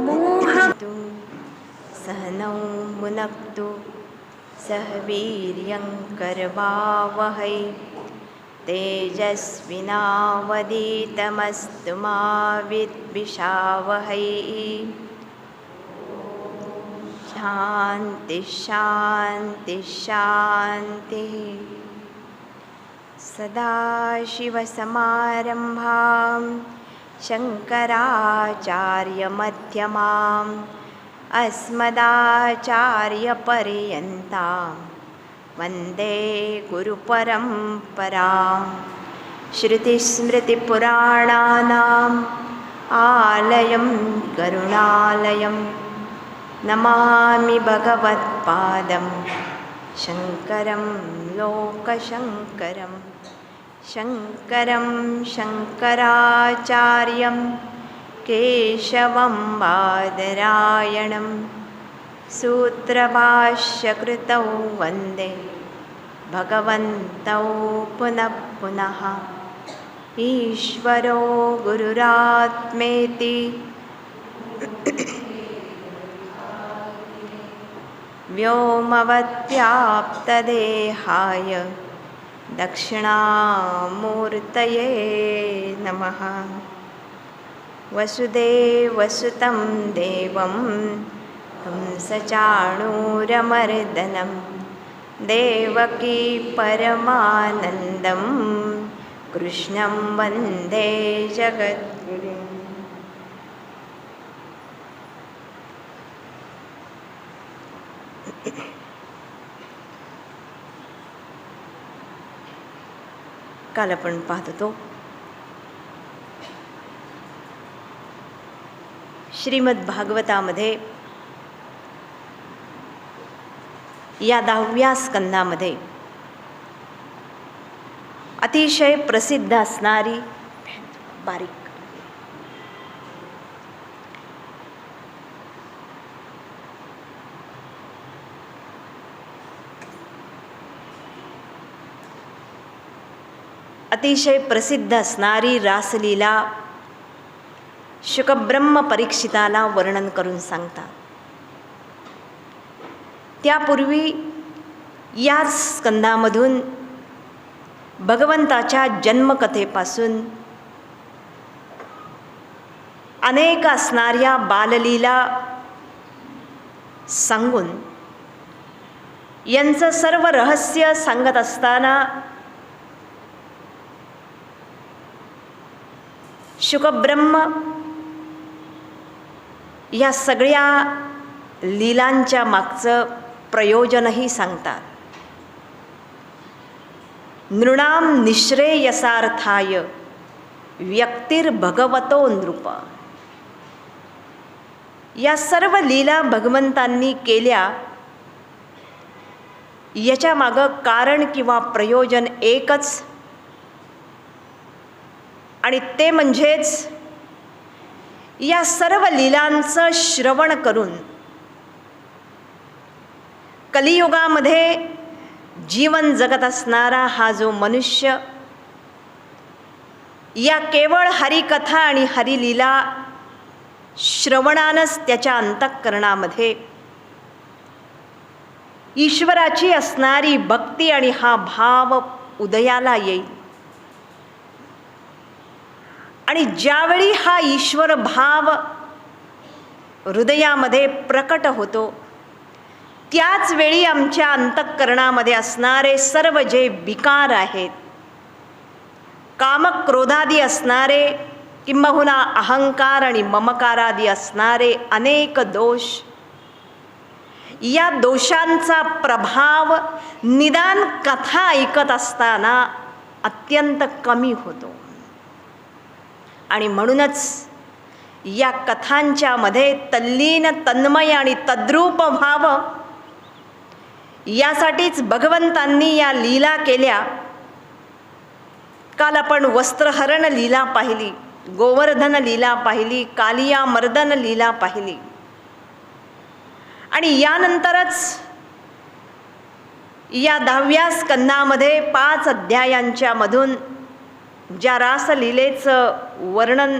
मोहतु सहनौ भुनक्तु सह वीर्यं करवावहै तेजस्विनावधीतमस्तु मा विद्विषावहै। शान्ति शान्ति शान्तिः। सदाशिवसमारम्भां शङ्कराचार्यमध्यमाम् अस्मदाचार्यपर्यन्तां वन्दे गुरुपरम्परां। श्रुतिस्मृतिपुराणानाम् आलयं करुणालयं नमामि भगवत्पादं शङ्करं लोकशङ्करं। शङ्करं शङ्कराचार्यं केशवं बादरायणं सूत्रभाष्यकृतौ वन्दे भगवन्तौ पुनः पुनः। ईश्वरो गुरुरात्मेति व्योमवद्व्याप्तदेहाय दक्षिणामूर्तये नमः। वसुदेवसुतं देवं कंसचाणूरमर्दनं देवकी परमानन्दं कृष्णं वन्दे जगद्गुरुम्। काल आपण पाहत होतो श्रीमद भागवतामध्ये या 10व्या स्कंदामध्ये अतिशय प्रसिद्ध असणारी बारीक अतिशय प्रसिद्ध असणारी रासलीला शुकब्रह्म परीक्षिताला वर्णन करून सांगतात. त्यापूर्वी या स्कंदामधून भगवंताच्या जन्मकथेपासून अनेक असणाऱ्या बाललीला सांगून यांचं सर्व रहस्य सांगत असताना शुकब्रह्म या सगळ्या लीलांच्या मागचं प्रयोजनही सांगतात. नृणाम निःश्रेयसार्थाय व्यक्तिर्भगवतो नृप. या सर्व लीला भगवंतांनी केल्या याच्या मागं कारण किंवा प्रयोजन एकच, आणि ते म्हणजेच या सर्व लीलांचं श्रवण करून कलियुगामध्ये जीवन जगत असणारा हा जो मनुष्य या केवळ हरिकथा आणि हरिलीला श्रवणानंच त्याच्या अंतःकरणामध्ये ईश्वराची असणारी भक्ती आणि हा भाव उदयाला येईल. आणि ज्यावेळी हा ईश्वर भाव हृदयामध्ये प्रकट होतो त्याच वेळी आमच्या अंतःकरणामध्ये असणारे सर्व जे विकार आहेत, कामक्रोधादी असणारे किंबहुना अहंकार आणि ममकारादी असणारे अनेक दोष, या दोषांचा प्रभाव निदान कथा ऐकत असताना अत्यंत कमी होतो. आणि म्हणूनच या कथांच्या मध्ये तल्लीन तन्मय आणि तद्रूप भाव यासाठीच भगवंतांनी या लीला केल्या. काल आपण वस्त्रहरण लीला पाहिली, गोवर्धन लीला पाहिली, कालिया मर्दन लीला पाहिली. आणि यानंतरच या 10व्या स्कंदामध्ये 5 अध्यायांच्या मधून ज्या रासलीलेचं वर्णन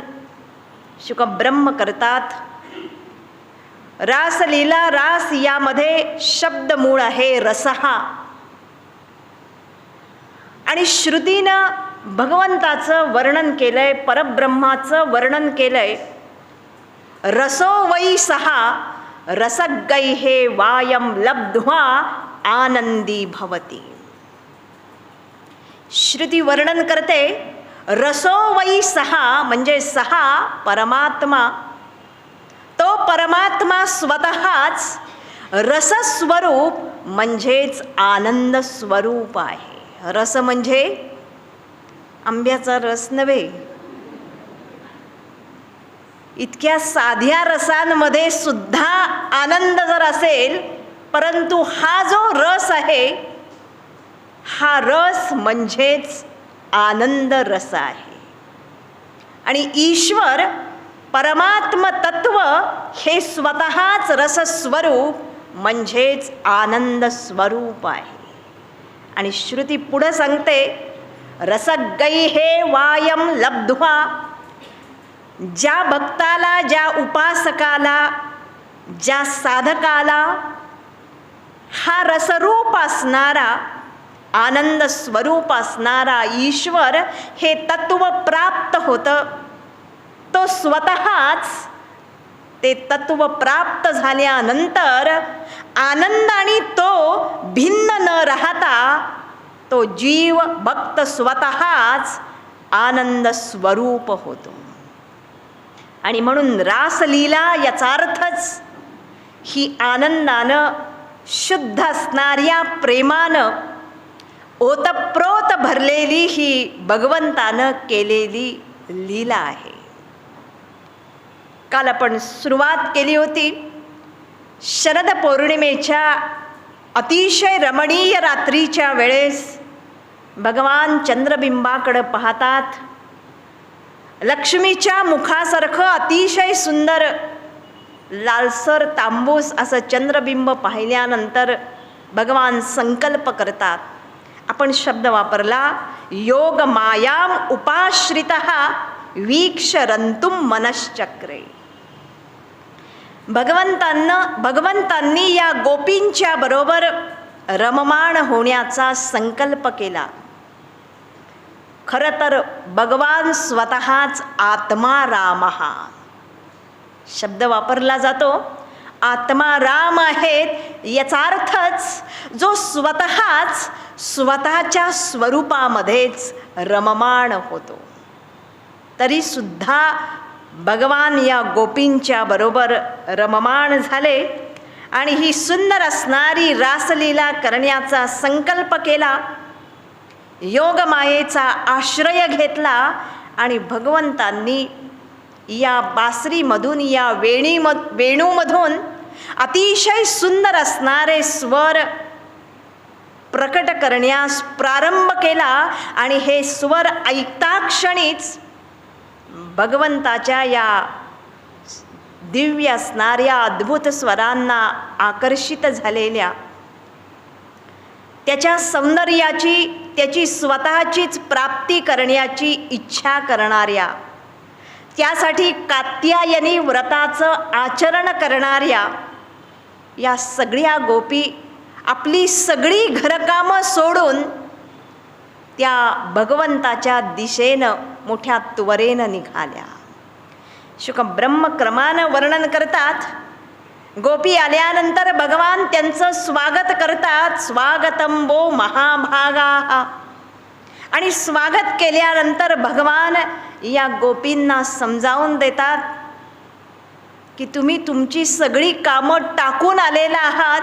शुकब्रह्म करतात रासलीला, रास यामध्ये शब्द मूळ आहे रसहा. आणि श्रुतीनं भगवंताचं वर्णन केलंय, परब्रह्माचं वर्णन केलंय. रसो वै सहा रसगैहे वायम लब्ध्वा आनंदी भवती. श्रुती वर्णन करते रसो वै सहा म्हणजे सहा परमात्मा. तो परमात्मा स्वतःच रसस्वरूप म्हणजेच आनंद स्वरूप आहे. रस म्हणजे आंब्याचा रस नव्हे. इतक्या साध्या रसांमध्ये सुद्धा आनंद जर असेल, परंतु हा जो रस आहे, हा रस म्हणजेच आनंद रस आहे. आणि ईश्वर परमात्म तत्व हे स्वतःच रसस्वरूप म्हणजेच आनंद स्वरूप आहे. आणि श्रुती पुढं सांगते रसगैहे वायम लब्ध्वा. ज्या भक्ताला, ज्या उपासकाला, ज्या साधकाला हा रसरूप असणारा, आनंद स्वरूप असणारा ईश्वर हे तत्व प्राप्त होतं, तो स्वतःच ते तत्व प्राप्त झाल्यानंतर आनंदाने तो भिन्न न राहता तो जीव भक्त स्वतःच आनंद स्वरूप होतो. आणि म्हणून रासलीला याचा अर्थच ही आनंदानं शुद्ध असणाऱ्या प्रेमानं ओतप्रोत भरलेली ही भगवंतानं केलेली लीला आहे. काल आपण सुरुवात केली होती शरद पौर्णिमेच्या अतिशय रमणीय रात्रीच्या वेळेस भगवान चंद्रबिंबाकडे पाहतात. लक्ष्मीच्या मुखासारखं अतिशय सुंदर लालसर तांबूस असं चंद्रबिंब पाहिल्यानंतर भगवान संकल्प करतात. आपण शब्द वापरला योग मायाम उपाश्रितः वीक्षरंतुम मनश्चक्रे. भगवंतांनी या गोपींच्या बरोबर रममाण होण्याचा संकल्प केला. खरं तर भगवान स्वतःच आत्मा राम हा शब्द वापरला जातो. आत्मा राम आहेत याचा अर्थच जो स्वतःच स्वतःच्या स्वरूपामध्येच रममाण होतो. तरी सुद्धा भगवान या गोपींच्या बरोबर रममाण झाले आणि ही सुंदर असणारी रासलीला करण्याचा संकल्प केला. योगमायेचा आश्रय घेतला आणि भगवंतांनी या बासरीमधून, या वेणूमधून अतिशय सुंदर असणारे स्वर प्रकट करण्यास प्रारंभ केला. आणि हे स्वर ऐकता क्षणीच भगवंताच्या या दिव्य असणाऱ्या अद्भुत स्वरांना आकर्षित झालेल्या, त्याच्या सौंदर्याची, त्याची स्वतःचीच प्राप्ती करण्याची इच्छा करणाऱ्या, त्यासाठी कात्यायनी व्रताचं आचरण करणाऱ्या या सगळ्या गोपी आपली सगळी घरकामं सोडून त्या भगवंताच्या दिशेनं मोठ्या त्वरेनं निघाल्या. शुक ब्रह्मक्रमानं वर्णन करतात. गोपी आल्यानंतर भगवान त्यांचं स्वागत करतात. स्वागतम वो महाभागा. आणि स्वागत केल्यानंतर भगवान या गोपींना समजावून देतात की तुम्ही तुमची सगळी कामं टाकून आलेला आहात.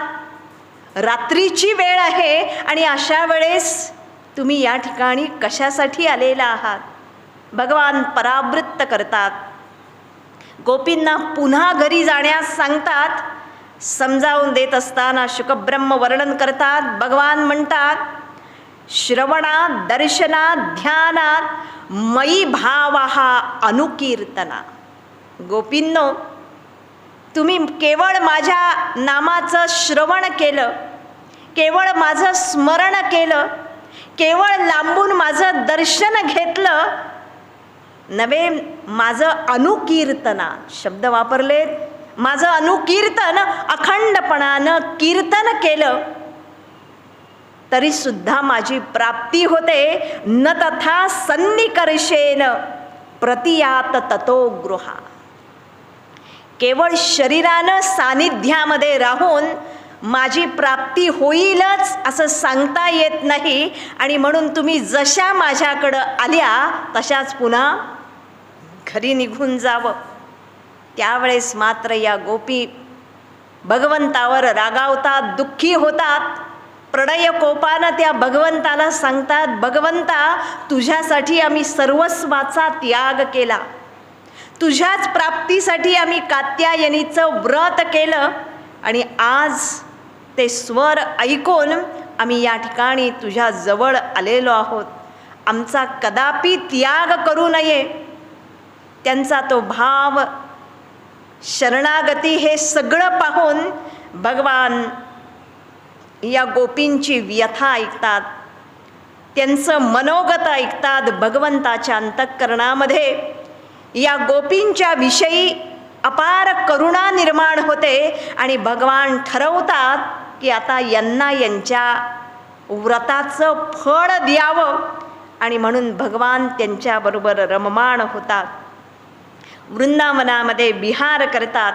रात्रीची वेळ आहे आणि अशा वेळेस तुम्ही या ठिकाणी कशासाठी आलेला आहात. भगवान परावृत्त करतात. गोपींना पुन्हा घरी जाण्यास सांगतात. समजावून देत असताना शुकब्रह्म वर्णन करतात. भगवान म्हणतात श्रवणात, दर्शनात, ध्यानात मयी भावहा अनुकीर्तना. गोपींनो, तुम्ही केवळ माझ्या नामाचं श्रवण केलं, केवळ माझं स्मरण केलं, केवळ लांबून माझं दर्शन घेतलं नव्हे, माझं अनुकीर्तना शब्द वापरलेत. माझं अनुकीर्तन अखंडपणानं कीर्तन केलं तरी सुद्धा माझी प्राप्ती होते. न तथा सन्निकर्षेन प्रतियात ततो गृहा. केवळ शरीरानं सानिध्यामध्ये राहून माझी प्राप्ती होईलच असं सांगता येत नाही. आणि म्हणून तुम्ही जशा माझ्याकडं आल्या तशाच पुन्हा घरी निघून जावं. त्यावेळेस मात्र या गोपी भगवंतावर रागावतात, दुःखी होतात. प्रणय कोपानं त्या भगवंताला सांगतात, भगवंता तुझ्यासाठी आम्ही सर्वस्वाचा त्याग केला, तुझ्याच प्राप्तीसाठी आम्ही कात्यायनीचं व्रत केलं आणि आज ते स्वर ऐकून आम्ही या ठिकाणी तुझ्या जवळ आलेलो आहोत. आमचा कदापि त्याग करू नये. त्यांचा तो भाव, शरणागती हे सगळं पाहून भगवान या गोपींची व्यथा ऐकतात, त्यांचं मनोगत ऐकतात. भगवंताच्या अंतःकरणामध्ये या गोपींच्या विषयी अपार करुणा निर्माण होते आणि भगवान ठरवतात की आता यांना यांच्या व्रताचं फळ द्यावं. आणि म्हणून भगवान त्यांच्याबरोबर रममाण होतात. वृंदावनामध्ये विहार करतात.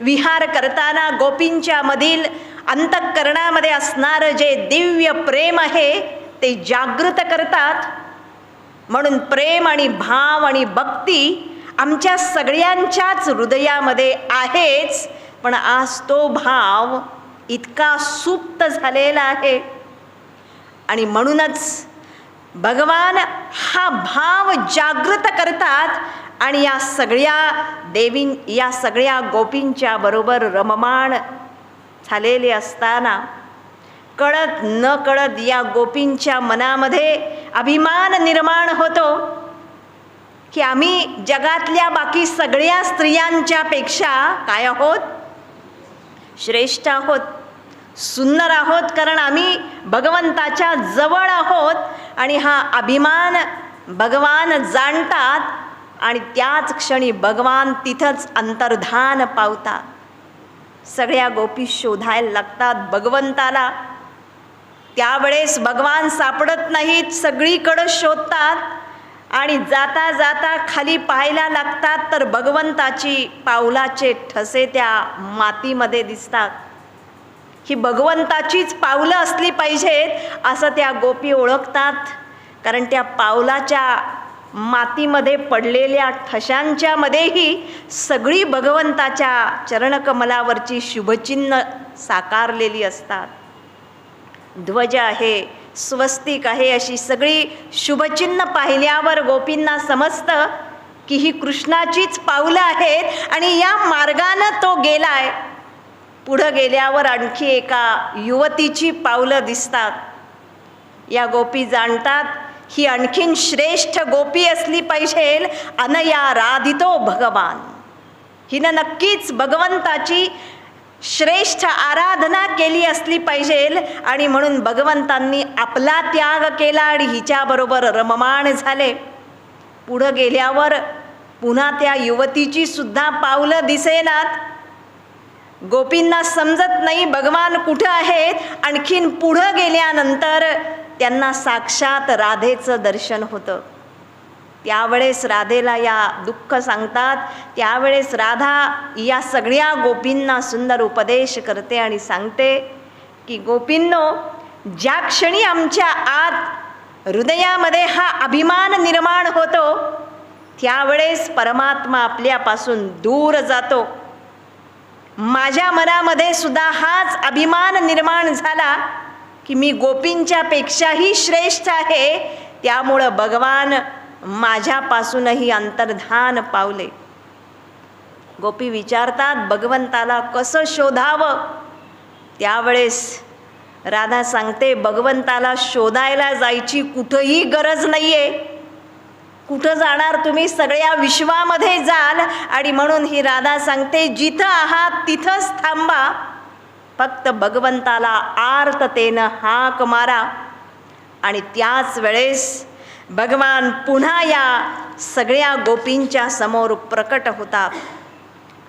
विहार करताना गोपींच्या मधील अंतःकरणामध्ये असणारं जे दिव्य प्रेम आहे ते जागृत करतात. म्हणून प्रेम आणि भाव आणि भक्ती आमच्या सगळ्यांच्याच हृदयामध्ये आहेच, पण आज तो भाव इतका सुप्त झालेला आहे. आणि म्हणूनच भगवान हा भाव जागृत करतात आणि या सगळ्या गोपींच्या बरोबर रममाण झालेले असताना कळत न कळत या गोपींच्या मनामध्ये अभिमान निर्माण होतो की आम्ही जगातल्या बाकी सगळ्या स्त्रियांच्या पेक्षा काय आहोत, श्रेष्ठ आहोत, सुंदर आहोत, कारण आम्ही भगवंताच्या जवळ आहोत. आणि हा अभिमान भगवान जाणतात आणि त्याच क्षणी भगवान तिथंच अंतर्धान पावतात. सगळ्या गोपी शोधायला लागतात भगवंताला. त्यावेळेस भगवान सापडत नाहीत, सगळीकडं शोधतात आणि जाता जाता खाली पाहायला लागतात तर भगवंताची पावलाचे ठसे त्या मातीमध्ये दिसतात. ही भगवंताचीच पावलं असली पाहिजेत असं त्या गोपी ओळखतात, कारण त्या पावलाच्या मातीमध्ये पडलेल्या ठशांच्या मध्येही सगळी भगवंताच्या चरणकमलावरची शुभचिन्ह साकारलेली असतात. ध्वज आहे, स्वस्तिक आहे, अशी सगळी शुभचिन्ह पाहिल्यावर गोपींना समजतं की ही कृष्णाचीच पावलं आहेत आणि या मार्गानं तो गेलाय. पुढं गेल्यावर आणखी एका युवतीची पावलं दिसतात. या गोपी जाणतात ही आणखीन श्रेष्ठ गोपी असली पाहिजे. अनया राधितो भगवान, हिनं नक्कीच भगवंताची श्रेष्ठ आराधना केली असली पाहिजे. आणि म्हणून भगवंतांनी आपला त्याग केला आणि हिच्याबरोबर रममाण झाले. पुढं गेल्यावर पुन्हा त्या युवतीची सुद्धा पावलं दिसेनात. गोपींना समजत नाही भगवान कुठं आहेत. आणखीन पुढं गेल्यानंतर त्यांना साक्षात राधेचं दर्शन होतं. त्यावेळेस राधेला या दुःख सांगतात. त्यावेळेस राधा या सगळ्या गोपींना सुंदर उपदेश करते आणि सांगते की गोपींनो, ज्या क्षणी आमच्या आत हृदयामध्ये हा अभिमान निर्माण होतो त्यावेळेस परमात्मा आपल्यापासून दूर जातो. माझ्या मनामध्ये सुद्धा हाच अभिमान निर्माण झाला की मी गोपींच्या पेक्षाही श्रेष्ठ आहे. त्यामुळं भगवान माझ्यापासूनही अंतर्धान पावले. गोपी विचारतात भगवंताला कसं शोधावं. त्यावेळेस राधा सांगते भगवंताला शोधायला जायची कुठंही गरज नाहीये. कुठं जाणार तुम्ही, सगळ्या विश्वामध्ये जाल. आणि म्हणून ही राधा सांगते जिथं आहात तिथंच थांबा, फक्त भगवंताला आर्ततेनं हाक मारा. आणि त्याच वेळेस भगवान पुन्हा या सगळ्या गोपींच्या समोर प्रकट होतात.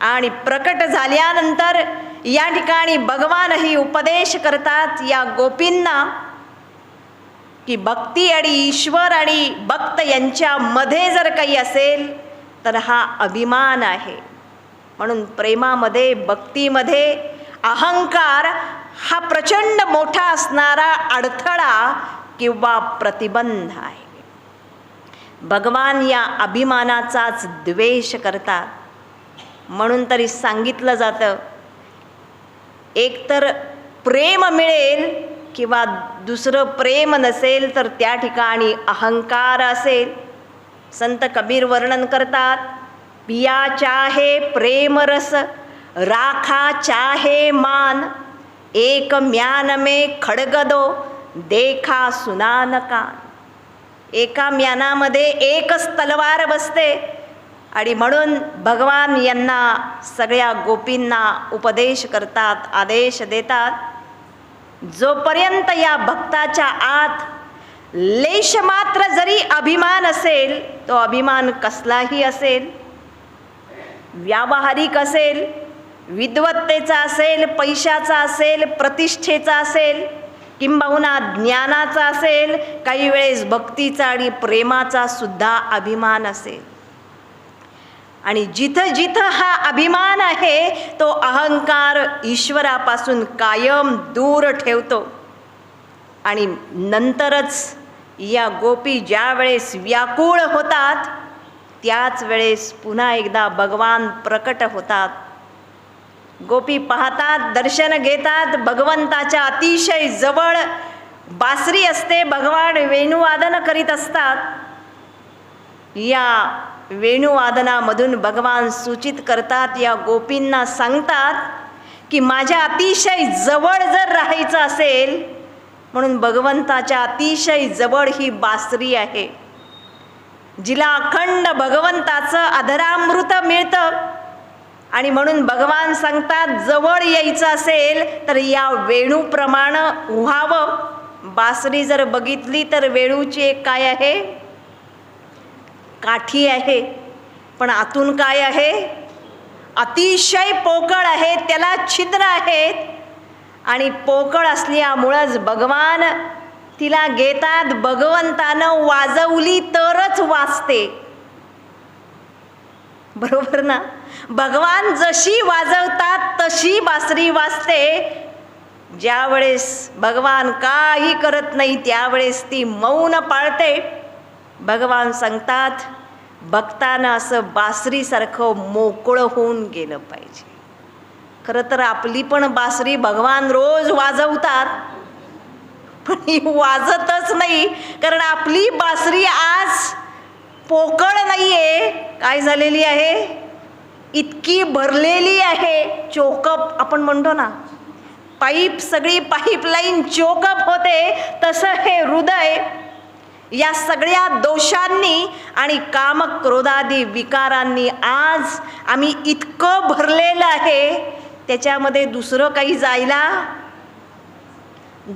आणि प्रकट झाल्यानंतर या ठिकाणी भगवानही उपदेश करतात या गोपींना की भक्ती आणि ईश्वर आणि भक्त यांच्यामध्ये जर काही असेल तर हा अभिमान आहे. म्हणून प्रेमामध्ये भक्तीमध्ये अहंकार हा प्रचंड मोठा असणारा अडथळा किंवा प्रतिबंध आहे. भगवान या अभिमानाचाच द्वेष करतात. म्हणून तरी सांगितलं जातं एकतर प्रेम मिळेल किंवा दुसरं प्रेम नसेल तर त्या ठिकाणी अहंकार असेल. संत कबीर वर्णन करतात, पिया चाहे प्रेम रस राखा चाहे मान, एक म्यान में खड्ग दो देखा सुनान कान. एका म्यानामध्ये एकच तलवार बसते. आणि म्हणून भगवान यांना सगळ्या गोपींना उपदेश करतात, आदेश देतात, जोपर्यंत या भक्ताच्या आत लेश मात्र जरी अभिमान असेल, तो अभिमान कसलाही असेल, व्यावहारिक असेल, विद्वत्तेचा असेल, पैशाचा असेल, प्रतिष्ठेचा असेल, किंबहुना ज्ञानाचा असेल, काही वेळेस भक्तीचा आणि प्रेमाचा सुद्धा अभिमान असेल. आणि जिथं जिथं हा अभिमान आहे तो अहंकार ईश्वरापासून कायम दूर ठेवतो. आणि नंतरच या गोपी ज्या वेळेस व्याकुळ होतात त्याच वेळेस पुन्हा एकदा भगवान प्रकट होतात. गोपी पाहतात, दर्शन घेतात, भगवंताच्या अतिशय जवळ बासरी असते, भगवान वेणुवादन करीत असतात. या वेणुवादनामधून भगवान सूचित करतात, या गोपींना सांगतात की माझ्या अतिशय जवळ जर राहायचं असेल, म्हणून भगवंताच्या अतिशय जवळ ही बासरी आहे, जिला अखंड भगवंताचं अधरामृत मिळतं. आणि म्हणून भगवान सांगतात जवळ यायचं असेल तर या वेणूप्रमाणे व्हावं. बासरी जर बघितली तर वेणूची एक काय आहे, काठी आहे, पण आतून काय आहे, अतिशय पोकळ आहे, त्याला छिद्र आहेत. आणि पोकळ असल्यामुळंच भगवान तिला घेतात. भगवंतानं वाजवली तरच वाजते, बरोबर ना. भगवान जशी वाजवतात तशी बासरी वाजते. ज्यावेळेस भगवान काही करत नाही त्यावेळेस ती मौन पाळते. भगवान सांगतात भक्तानं असं बासरीसारखं मोकळं होऊन गेलं पाहिजे. खरं तर आपली पण बासरी भगवान रोज वाजवतात, पण ही वाजतच नाही, कारण आपली बासरी आज पोकळ नाही आहे, काय झालेली आहे, इतकी भरलेली आहे. चोकअप आपण म्हणतो ना, पाईप, सगळी पाईपलाईन चोकअप होते, तसं हे हृदय या सगळ्या दोषांनी आणि कामक्रोधादी विकारांनी आज आम्ही इतकं भरलेलं आहे, त्याच्यामध्ये दुसरं काही जायला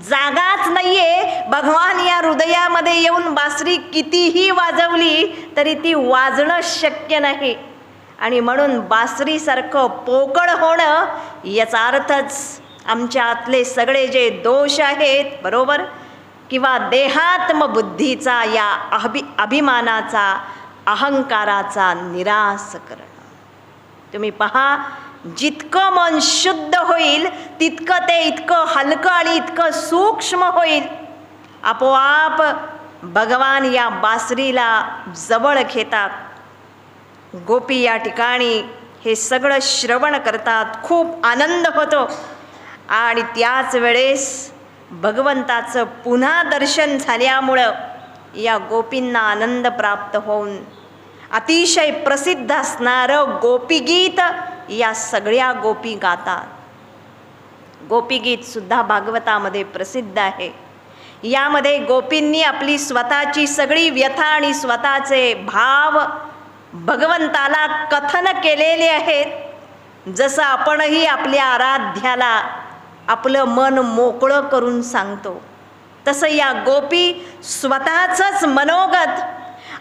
जागाच नाहीये. भगवान या हृदयामध्ये येऊन बासरी कितीही वाजवली तरी ती वाजणं शक्य नाही. आणि म्हणून बासरीसारखं पोकळ होणं याचा अर्थच आमच्या आतले सगळे जे दोष आहेत, बरोबर, किंवा देहात्मबुद्धीचा या अभिमानाचा अहंकाराचा निराश करणं. तुम्ही पहा, जितकं मन शुद्ध होईल तितकं ते इतकं हलकं आणि इतकं सूक्ष्म होईल. आपोआप भगवान या बासरीला जवळ घेतात. गोपी या ठिकाणी हे सगळं श्रवण करतात, खूप आनंद होतो. आणि त्याच वेळेस भगवंताचं पुन्हा दर्शन झाल्यामुळं या गोपींना आनंद प्राप्त होऊन अतिशय प्रसिद्ध असणारं गोपीगीत या सगळ्या गोपी गातात. गोपीगीत सुद्धा भागवतामध्ये प्रसिद्ध आहे. यामध्ये गोपींनी आपली स्वतःची सगळी व्यथा आणि स्वतःचे भाव भगवंताला कथन केलेले आहेत. जसं आपणही आपल्या आराध्याला आपलं मन मोकळं करून सांगतो, तसं या गोपी स्वतःचंच मनोगत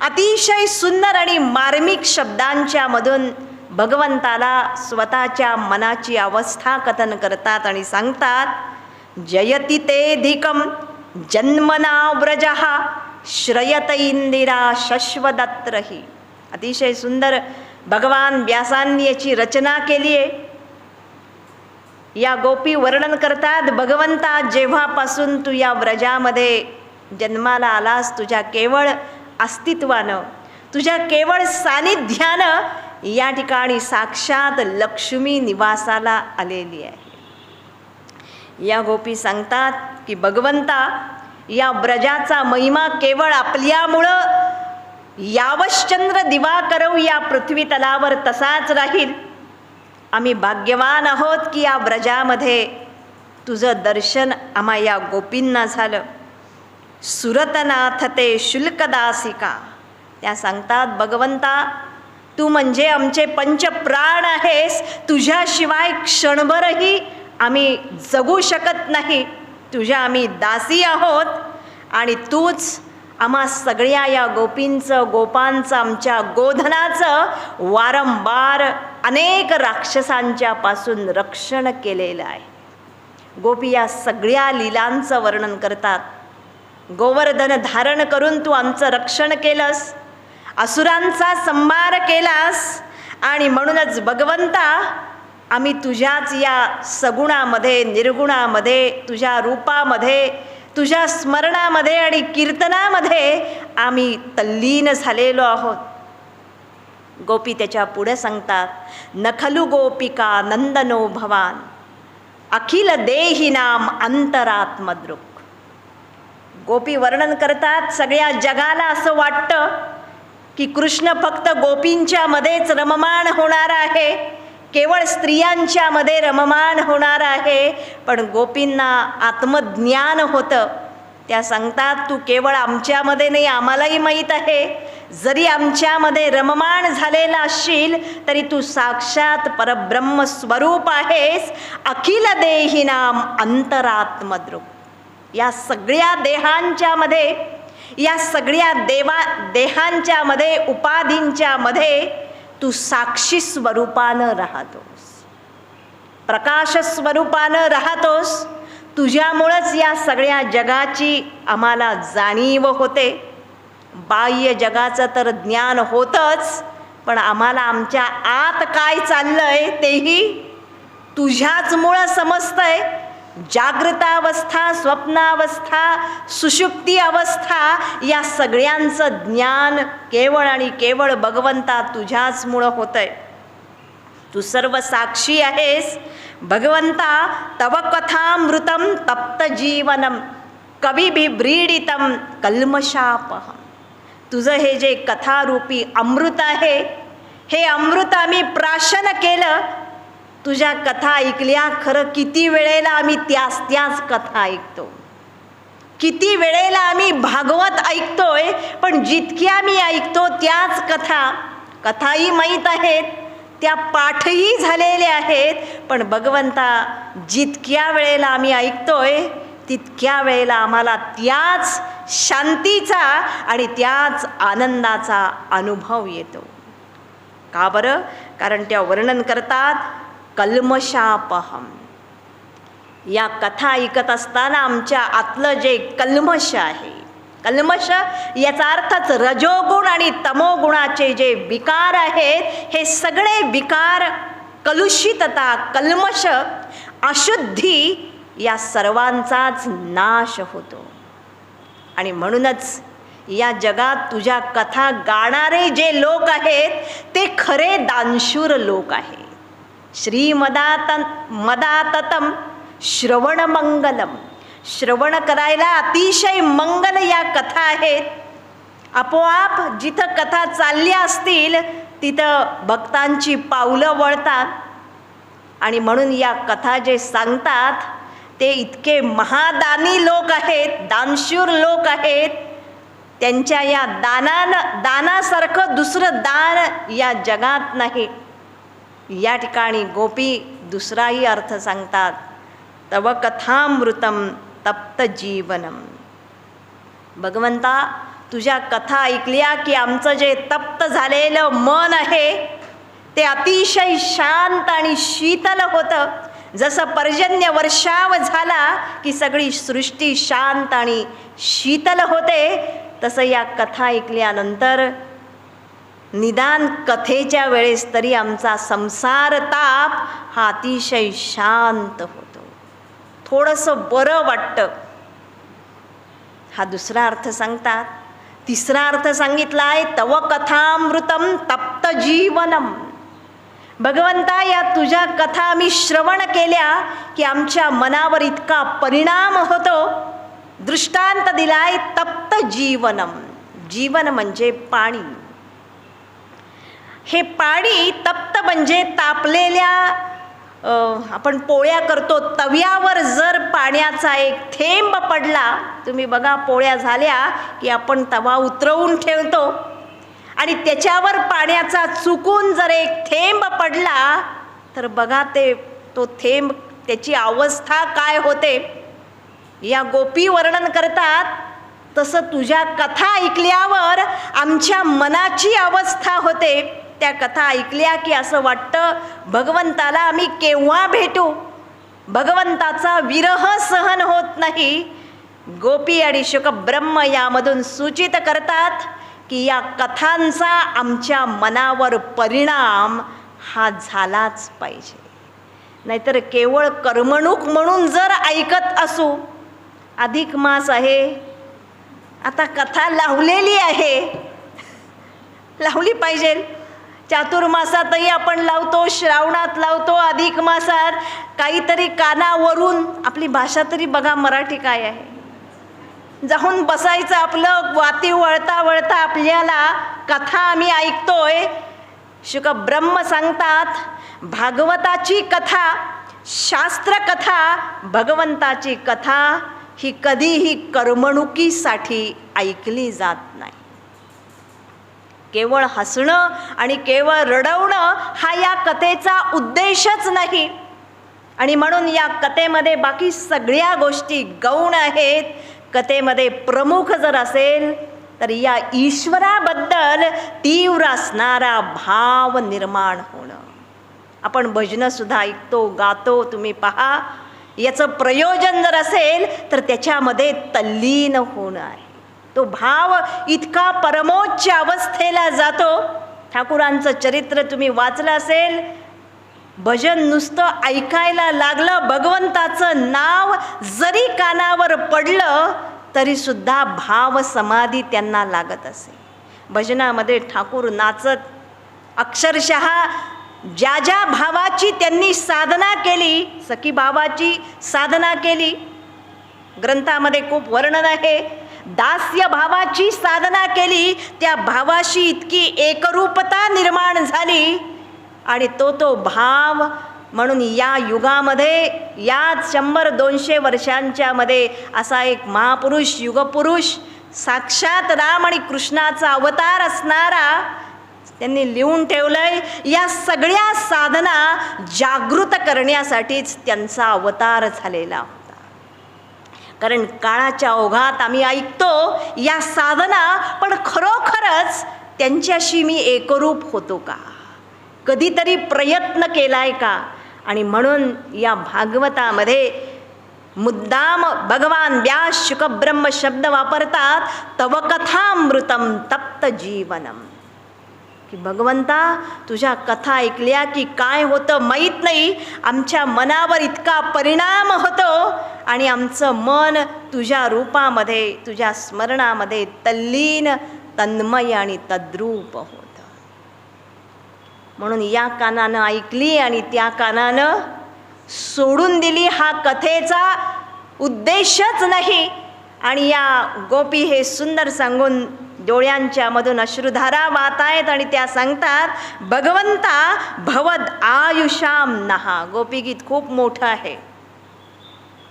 अतिशय सुंदर आणि मार्मिक शब्दांच्या मधून भगवंताला स्वतःच्या मनाची अवस्था कथन करतात आणि सांगतात, जयति तेधिकम जन्मना व्रजः श्रयत इंदिरा शश्वदत्रही. अतिशय सुंदर भगवान व्यासांनी याची रचना केली आहे. या गोपी वर्णन करतात, भगवंता जेव्हापासून तू या व्रजामध्ये जन्माला आलास, तुझ्या केवळ अस्तित्वानं, तुझ्या केवळ सानिध्यानं या ठिकाणी साक्षात लक्ष्मी निवासाला आलेली आहे. या गोपी सांगतात की भगवंता, या व्रजाचा महिमा केवळ आपल्यामुळं यावश्चंद्र दिवाकरव या पृथ्वी तलावर तसाच राहील. आम्ही भाग्यवान आहोत की या व्रजामध्ये तुझं दर्शन आम्हा या गोपींना झालं. सुरतनाथ ते शुल्कदासिका, त्या सांगतात, भगवंता तू म्हणजे आमचे पंचप्राण आहेस, तुझ्याशिवाय क्षणभरही आम्ही जगू शकत नाही. तुझ्या आम्ही दासी आहोत आणि तूच आम्हा सगळ्या या गोपींचं, गोपांचं, आमच्या गोधनाचं वारंवार अनेक राक्षसांच्या पासून रक्षण केलेलं आहे. गोपी या सगळ्या लीलांचं वर्णन करतात. गोवर्धन धारण करून तू आमचं रक्षण केलंस, असुरांचा संहार केलास, आणि म्हणूनच भगवंता आम्ही तुझ्याच या सगुणामध्ये, निर्गुणामध्ये, तुझ्या रूपामध्ये, तुझ्या स्मरणामध्ये आणि कीर्तनामध्ये आम्ही तल्लीन झालेलो आहोत. गोपी त्याच्या पुढे सांगतात, नखलु गोपिका नंदनो भवान अखिल देहिनाम अंतरात्मदृक्. गोपी वर्णन करतात, सगळ्या जगाला असं वाटतं की कृष्ण फक्त गोपींच्या मध्येच रममाण होणार आहे, केवळ स्त्रियांच्या मध्ये रममाण होणार आहे. पण गोपींना आत्मज्ञान होतं. त्या सांगतात, तू केवळ आमच्यामध्ये नाही, आम्हालाही माहीत आहे, जरी आमच्यामध्ये रममाण झालेला असशील तरी तू साक्षात परब्रह्म स्वरूप आहेस. अखिल देहिनाम अंतरात्मदृक्. या सगळ्या देहांच्या मध्ये, या सगळ्या देहांच्या मध्ये, उपाधींच्या मध्ये तू साक्षी स्वरूपानं राहतोस, प्रकाश स्वरूपानं राहतोस. तुझ्यामुळंच या सगळ्या जगाची आम्हाला जाणीव होते. बाह्य जगाचं तर ज्ञान होतंच, पण आम्हाला आमच्या आत काय चाललंय तेही तुझ्याचमुळं समजतंय. जागृतावस्था, स्वप्नावस्था, सुषुप्ती अवस्था, या सगळ्यांचं ज्ञान केवळ आणि केवळ भगवंता तुझ्याचमुळं होतंय. तू सर्व साक्षी आहेस. भगवंता तव कथामृतम तप्त जीवनम कविभिव्रीडितम कल्मषापहम. तुझं हे जे कथारूपी अमृत आहे, हे अमृत आम्ही प्राशन केलं. तुझ्या कथा ऐकल्या, खरं किती वेळेला आम्ही त्याच कथा ऐकतो, किती वेळेला आम्ही भागवत ऐकतोय, पण जितक्या मी ऐकतो त्याच कथाही माहीत आहेत, त्या पाठही झालेल्या आहेत. पण भगवंता जितक्या वेळेला आम्ही ऐकतोय तितक्या वेळेला आम्हाला त्याच शांतीचा आणि त्याच आनंदाचा अनुभव येतो. का बरं? कारण त्या वर्णन करतात, कल्मषापहम. या कथा ऐकत असताना आमच्या आतलं जे कल्मष आहे, कल्मष याचा अर्थच रजोगुण आणि तमोगुणाचे जे विकार आहेत, हे सगळे विकार, कलुषितता, कल्मष, अशुद्धी या सर्वांचाच नाश होतो. आणि म्हणूनच या जगात तुझ्या कथा गाणारे जे लोक आहेत ते खरे दानशूर लोक आहेत. मदाततम श्रवण मंगलम. श्रवण करायला अतिशय मंगल या कथा आहेत. आपोआप जिथं कथा चालल्या असतील तिथं भक्तांची पावलं वळतात. आणि म्हणून या कथा जे सांगतात ते इतके महादानी लोक आहेत, दानशूर लोक आहेत. त्यांच्या या दानासारखं दुसरं दान या जगात नाही. या ठिकाणी गोपी दुसराही अर्थ सांगतात, तव कथामृतम तप्त जीवनम. भगवंता तुझ्या कथा ऐकल्या की आमचं जे तप्त झालेलं मन आहे ते अतिशय शांत आणि शीतल होतं. जसं पर्जन्य वर्षाव झाला की सगळी सृष्टी शांत आणि शीतल होते, तसं या कथा ऐकल्यानंतर निदान कथेच्या वेळेस तरी आमचा संसार ताप हा अतिशय शांत होतो, थोडंसं बरं वाटतं. हा दुसरा अर्थ सांगतात. तिसरा अर्थ सांगितलाय, तव कथामृतम तप्त जीवनम. भगवंता, या तुझ्या कथा आम्ही श्रवण केल्या की आमच्या मनावर इतका परिणाम होतो. दृष्टांत दिलाय तप्त जीवनम. जीवन म्हणजे पाणी. हे पाणी तप्त म्हणजे तापलेल्या, आपण पोळ्या करतो तव्यावर जर पाण्याचा एक थेंब पडला, तुम्ही बघा पोळ्या झाल्या की आपण तवा उतरवून ठेवतो आणि त्याच्यावर पाण्याचा चुकून जर एक थेंब पडला तर बघा तो थेंब, त्याची अवस्था काय होते. या गोपी वर्णन करतात तसं तुझ्या कथा ऐकल्यावर आमच्या मनाची अवस्था होते. त्या कथा ऐकल्या की असं वाटतं भगवंताला आम्ही केव्हा भेटू. भगवंताचा विरह सहन होत नाही. गोपी आणि शुकब्रह्म यामधून सूचित करतात की या कथांचा आमच्या मनावर परिणाम हा झालाच पाहिजे. नाहीतर केवळ कर्मणूक म्हणून जर ऐकत असू, अधिक मास आहे, आता कथा लावलेली आहे, लावली पाहिजे. चातुर्मासातही आपण लावतो, श्रावणात लावतो, अधिक मासात काहीतरी कानावरून. आपली भाषा तरी बघा मराठी काय आहे. जाऊन बसायचं आपलं, वाती वळता वळता आपल्याला कथा आम्ही ऐकतोय. शुकब्रह्म सांगतात, भागवताची कथा, शास्त्र कथा, भगवंताची कथा ही कधीही करमणुकीसाठी ऐकली जात नाही. केवळ हसणं आणि केवळ रडवणं हा या कथेचा उद्देशच नाही. आणि म्हणून या कथेमध्ये बाकी सगळ्या गोष्टी गौण आहेत. कथेमध्ये प्रमुख जर असेल तर या ईश्वराबद्दल तीव्र असणारा भाव निर्माण होणं. आपण भजनंसुद्धा ऐकतो, गातो, तुम्ही पहा. याचं प्रयोजन जर असेल तर त्याच्यामध्ये तल्लीन होणं आहे. तो भाव इतका परमोच्च अवस्थेला जातो. ठाकूरांचं चरित्र तुम्ही वाचलं असेल. भजन नुसतं ऐकायला लागलं, भगवंताचं नाव जरी कानावर पडलं तरी सुद्धा भाव समाधी त्यांना लागत असे. भजनामध्ये ठाकूर नाचत, अक्षरशः ज्या ज्या भावाची त्यांनी साधना केली, सखी भावाची साधना केली, ग्रंथामध्ये खूप वर्णन आहे. दास्य भावाची साधना केली, त्या भावाशी इतकी एकरूपता निर्माण झाली आणि तो भाव म्हणून या युगामध्ये, या 100-200 वर्षांच्या मध्ये असा एक महापुरुष, युगपुरुष, साक्षात राम आणि कृष्णाचा अवतार असणारा त्यांनी लिहून ठेवलंय. या सगळ्या साधना जागृत करण्यासाठीच त्यांचा अवतार झालेला होता. कारण काळाच्या ओघात आम्ही ऐकतो या साधना, पण खरोखरच त्यांच्याशी मी एकरूप होतो का, कधीतरी प्रयत्न केलाय का. आणि म्हणून या भागवतामध्ये मुद्दाम भगवान व्यास शुकब्रह्म शब्द वापरतात, तव कथामृतम तप्त जीवनम. की भगवंता, तुझ्या कथा ऐकल्या की काय होतं माहीत नाही, आमच्या मनावर इतका परिणाम होतो आणि आमचं मन तुझ्या रूपामध्ये, तुझ्या स्मरणामध्ये तल्लीन, तन्मय आणि तद्रूप होतं. म्हणून या कानानं ऐकली आणि त्या कानानं सोडून दिली. हा कथेचा उद्देशच नाही. आणि या गोपी हे सुंदर सांगून डोळ्यांच्या मधून अश्रुधारा वाहत आहेत आणि त्या सांगतात, भगवंता भवद आयुषाम नहा. गोपीगीत खूप मोठं आहे.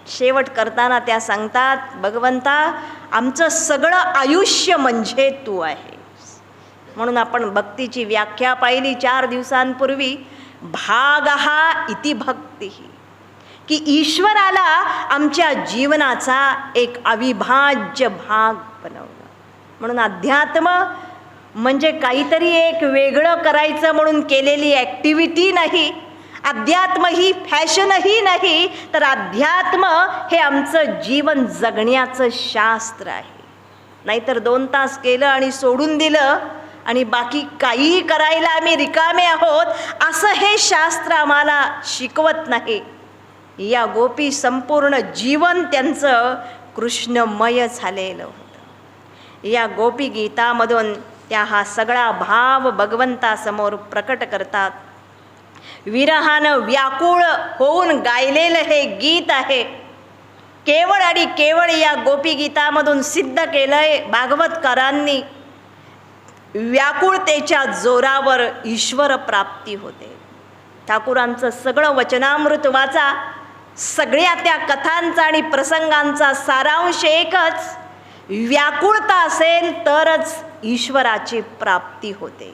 शेवट करताना त्या सांगतात, भगवंता आमचं सगळं आयुष्य म्हणजे तू आहे. म्हणून आपण भक्तीची व्याख्या पाहिली 4 दिवसांपूर्वी. भागहा इति भक्ती, की ईश्वराला आमच्या जीवनाचा एक अविभाज्य भाग बनवणं. म्हणून अध्यात्म म्हणजे काहीतरी एक वेगळं करायचं म्हणून केलेली ॲक्टिव्हिटी नाही. अध्यात्म ही फॅशनही नाही, तर अध्यात्म हे आमचं जीवन जगण्याचं शास्त्र आहे. नाहीतर 2 तास केलं आणि सोडून दिलं आणि बाकी काहीही करायला आम्ही रिकामे आहोत, असं हे शास्त्र आम्हाला शिकवत नाही. या गोपी संपूर्ण जीवन त्यांचं कृष्णमय झालेलं होतं. या गोपी गीतामधून त्या हा सगळा भाव भगवंतासमोर प्रकट करतात. विरहानं व्याकुळ होऊन गायलेलं हे गीत आहे. केवळ आणि केवळ या गोपी गीतामधून सिद्ध केलंय भागवतकारांनी, व्याकुळतेच्या जोरावर ईश्वर प्राप्ती होते. ठाकूरांचं सगळं वचनामृत वाचा, सगळ्या त्या कथांचा आणि प्रसंगांचा सारांश एकच, व्याकुळता असेल तरच ईश्वराची प्राप्ती होते.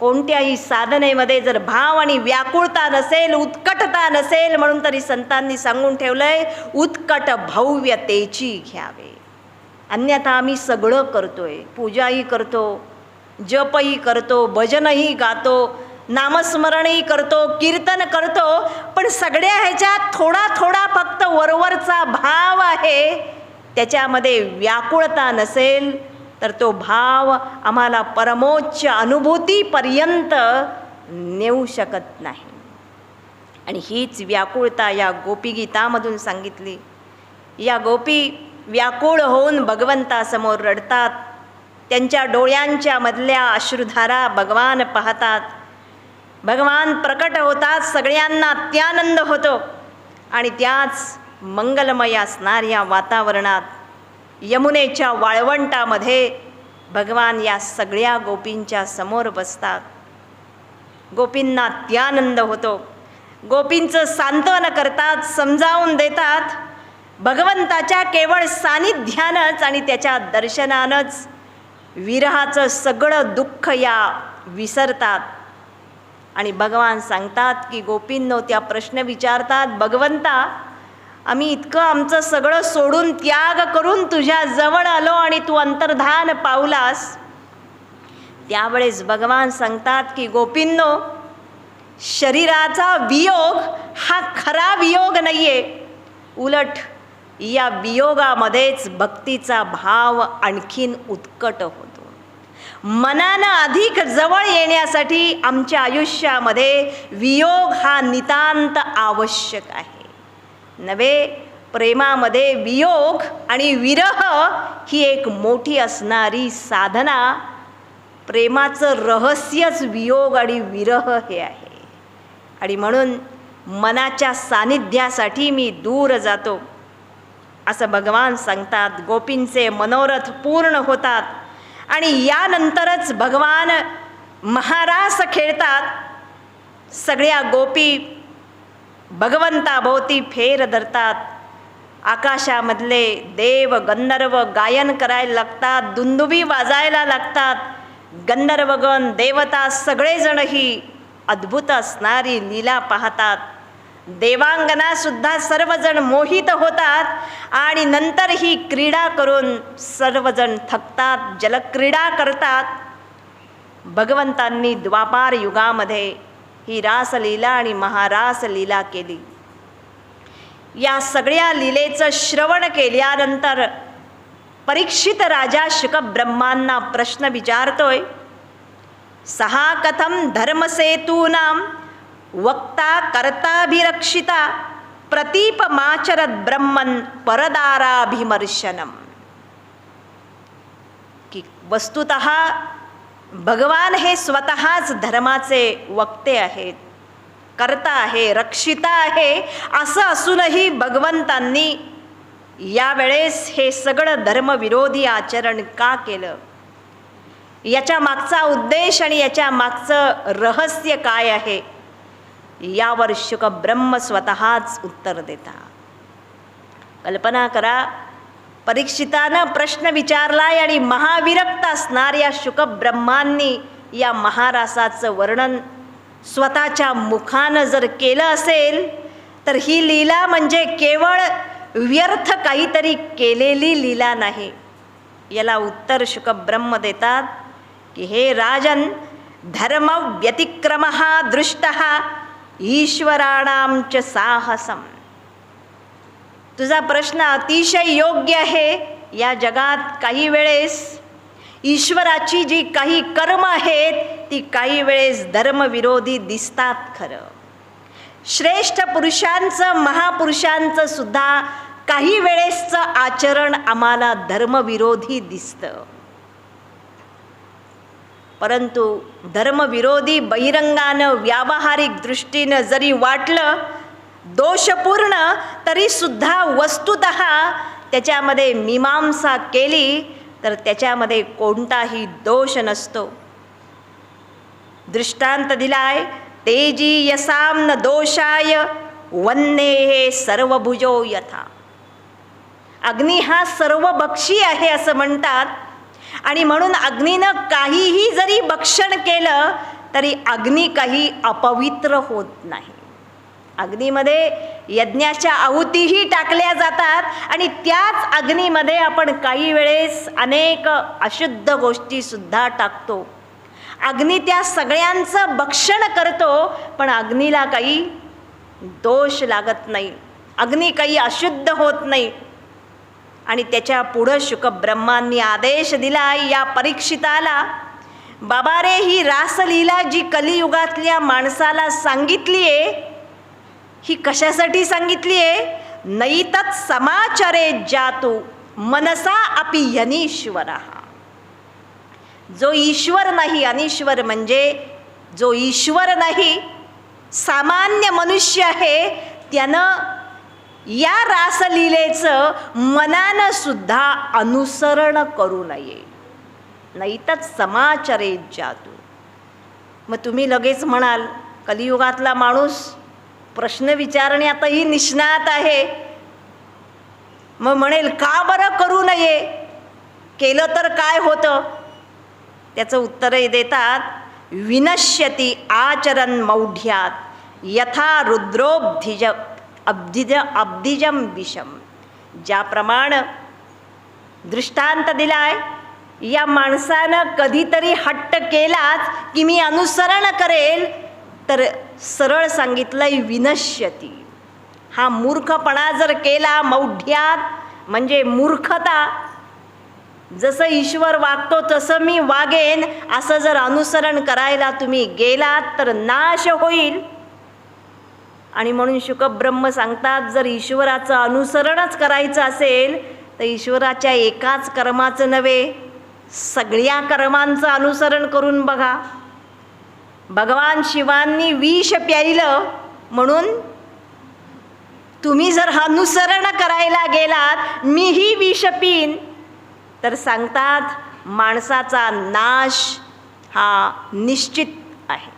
कोणत्याही साधनेमध्ये जर भाव आणि व्याकुळता नसेल, उत्कटता नसेल, म्हणून तरी संतांनी सांगून ठेवलंय, उत्कट भव्यतेची घ्यावे. अन्यथा आम्ही सगळं करतोय, पूजाही करतो, जपही करतो, भजनही गातो, नामस्मरणही करतो, कीर्तन करतो, पण सगळ्या ह्याच्यात थोडा थोडा फक्त वरवरचा भाव आहे. त्याच्यामध्ये व्याकुळता नसेल तर तो भाव आम्हाला परमोच्च अनुभूतीपर्यंत नेऊ शकत नाही. आणि हीच व्याकुळता या गोपीगीतामधून सांगितली. या गोपी व्याकुळ होऊन भगवंतासमोर रडतात. त्यांच्या डोळ्यांच्या मधल्या अश्रुधारा भगवान पाहतात. भगवान प्रकट होतात, सगळ्यांना अत्यानंद होतो. आणि त्याच मंगलमय असणाऱ्या वातावरणात यमुनेच्या वाळवंटामध्ये भगवान या सगळ्या गोपींच्या समोर बसतात. गोपींना अत्यानंद होतो. गोपींचं सांत्वन करतात, समजावून देतात. भगवंताच्या केवळ सानिध्यानंच आणि त्याच्या दर्शनानंच विरहाचं सगळं दुःख या विसरतात. आणि भगवान सांगतात की गोपींनो, त्या प्रश्न विचारतात, भगवंता आम्ही इतकं आमचं सगळं सोडून त्याग करून तुझ्या जवळ आलो आणि तू अंतर्धान पावलास. त्यावेळेस भगवान सांगतात की गोपींनो, शरीराचा वियोग हा खरा वियोग नाहीये, उलट या वियोगामध्येच भक्तीचा भाव आणखीन उत्कट होतो. मनानं अधिक जवळ येण्यासाठी आमच्या आयुष्यामध्ये वियोग हा नितांत आवश्यक आहे. नवे, प्रेमामध्ये वियोग आणि विरह ही एक मोठी असणारी साधना. प्रेमाचं रहस्यच वियोग आणि विरह हे आहे. आणि म्हणून मनाच्या सानिध्यासाठी मी दूर जातो असं भगवान सांगतात. गोपींचे मनोरथ पूर्ण होतात आणि यानंतरच भगवान महारास खेळतात. सगळ्या गोपी भगवंताभोवती फेर धरतात. आकाशामधले देव गंधर्व गायन करायला लागतात, दुंदुबी वाजायला लागतात. गंधर्वगण, देवता सगळेजण ही अद्भुत असणारी लीला पाहतात. देवांगनासुद्धा सर्वजण मोहित होतात आणि नंतर ही क्रीडा करून सर्वजण थकतात, जलक्रीडा करतात. भगवंतांनी द्वापार युगामध्ये ही रासलीला आणि महारासलीला केली. या सगळ्या लीलेचं श्रवण केल्यानंतर परीक्षित राजा शुकब्रह्मांना प्रश्न विचारतोय, सहा कथम धर्मसेतूनां वक्ता कर्ताभिरक्षिता प्रतीपमाचरत ब्रह्मन् परदाराभिमर्शनम. की वस्तुतः भगवान हे स्वतःच धर्माचे वक्ते आहेत, कर्ता आहे, रक्षिता आहे. असं असूनही भगवंतांनी यावेळेस हे सगळं धर्मविरोधी आचरण का केलं, याच्या मागचा उद्देश आणि याच्या मागचं रहस्य काय आहे, यावर शुकब्रह्म स्वतःच उत्तर देतात. कल्पना करा, परीक्षितानं प्रश्न विचारलाय आणि महाविरक्त असणाऱ्या शुकब्रह्मांनी या महारासाचं वर्णन स्वतःच्या मुखानं जर केलं असेल तर ही लीला म्हणजे केवळ व्यर्थ काहीतरी केलेली लीला नाही. याला उत्तर शुकब्रह्म देतात की हे राजन, धर्म व्यतिक्रम दृष्ट ईश्वराणां च साहसम. तुझा प्रश्न अतिशय योग्य आहे. या जगात काही वेळेस ईश्वराची जी काही कर्म आहेत ती काही वेळेस धर्मविरोधी दिसतात खरं. श्रेष्ठ पुरुषांचं, महापुरुषांचं सुद्धा काही वेळेसचं आचरण आम्हाला धर्मविरोधी दिसतं. परंतु धर्मविरोधी बहिरंगानं, व्यावहारिक दृष्टीनं जरी वाटलं दोषपूर्ण, तरीसुद्धा वस्तुतः त्याच्यामध्ये मीमांसा केली तर त्याच्यामध्ये कोणताही दोष नसतो. दृष्टांत दिलाय, तेजी यसाम न दोषाय वन्नेहे सर्वभुजो यथा. अग्नी हा सर्वभक्षी आहे असं म्हणतात आणि म्हणून अग्नीनं काहीही जरी भक्षण केलं तरी अग्नी काही अपवित्र होत नाही. अग्नीमध्ये यज्ञाच्या आहुतीही टाकल्या जातात आणि त्याच अग्नीमध्ये आपण काही वेळेस अनेक अशुद्ध गोष्टी सुद्धा टाकतो. अग्नी त्या सगळ्यांचं भक्षण करतो, पण अग्नीला काही दोष लागत नाही, अग्नी काही अशुद्ध होत नाही. आणि त्याच्या पुढं शुकब्रह्मांनी आदेश दिला या परीक्षिताला, बाबा रे, ही रासलीला जी कलियुगातल्या माणसाला सांगितली आहे ही कशासाठी सांगितली आहे? नैतत् समाचरे जातु मनसा अपि यनीश्वरः. जो ईश्वर नाही, अनीश्वर म्हणजे जो ईश्वर नाही, सामान्य मनुष्य आहे, त्यानं या रासलीलेचं मनानं सुद्धा अनुसरण करू नये. नैतत् समाचरे जातु. मग तुम्ही लगेच म्हणाल, कलियुगातला माणूस प्रश्न विचारण्यातही निष्णात आहे, मग म्हणेल का बरं करू नये, केलं तर काय होतं? त्याचं उत्तरही देतात, विनश्यती आचरण मौढ्यात यथा रुद्रोब्धिज अब्धिजम विषम. ज्याप्रमाणे दृष्टांत दिलाय, या माणसानं कधीतरी हट्ट केलाच की मी अनुसरण करेल, तर सरळ सांगितलंय विनश्यती. हा मूर्खपणा जर केला, मौढ्यात म्हणजे मूर्खता, जसं ईश्वर वागतो तसं मी वागेन असं जर अनुसरण करायला तुम्ही गेलात तर नाश होईल. आणि म्हणून शुकब्रह्म सांगतात, जर ईश्वराचं अनुसरणच करायचं असेल तर ईश्वराच्या एकाच कर्माचं नव्हे, सगळ्या कर्मांचं अनुसरण करून बघा. भगवान शिवांनी विष प्यायलं म्हणून तुम्ही जर अनुसरण करायला गेलात, मीही विष पिन, तर सांगतात माणसाचा नाश हा निश्चित आहे.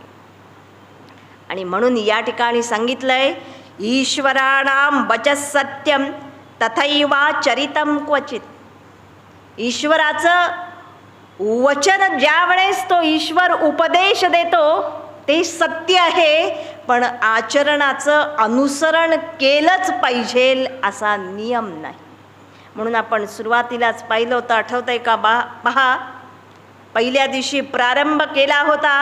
आणि म्हणून या ठिकाणी सांगितलंय, ईश्वराणां वचः सत्यम तथैवाचरितं क्वचित. ईश्वराचं वचन ज्या वेळेस तो ईश्वर उपदेश देतो ते सत्य आहे, पण आचरणाचं अनुसरण केलंच पाहिजे असा नियम नाही. म्हणून आपण सुरुवातीलाच पाहिलं होतं, आठवतंय का? पहा, पहिल्या दिवशी प्रारंभ केला होता.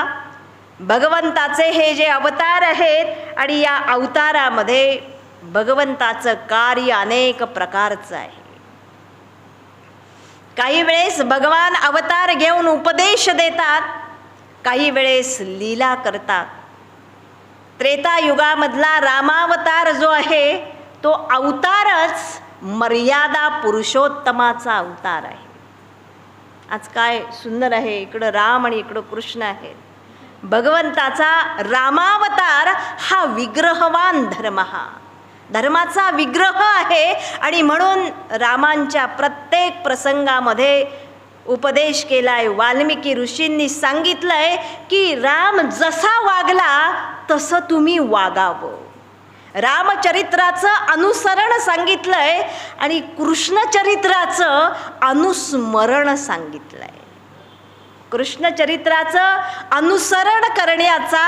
भगवंताचे हे जे अवतार आहेत आणि या अवतारामध्ये भगवंताचं कार्य अनेक प्रकारचं आहे. काही वेळेस भगवान अवतार घेऊन उपदेश देतात, काही वेळेस लीला करतात. त्रेतायुगामधला रामावतार जो आहे तो अवतारच मर्यादा पुरुषोत्तमाचा अवतार आहे. आज काय सुंदर आहे, इकडं राम आणि इकडं कृष्ण आहे. भगवंताचा रामावतार हा विग्रहवान धर्म, धर्माचा विग्रह आहे. आणि म्हणून रामांच्या प्रत्येक प्रसंगामध्ये उपदेश केलाय. वाल्मिकी ऋषींनी सांगितलंय की राम जसा वागला तसं तुम्ही वागावं. रामचरित्राचं अनुसरण सांगितलंय आणि कृष्णचरित्राचं अनुस्मरण सांगितलंय. कृष्णचरित्राचं अनुसरण करण्याचा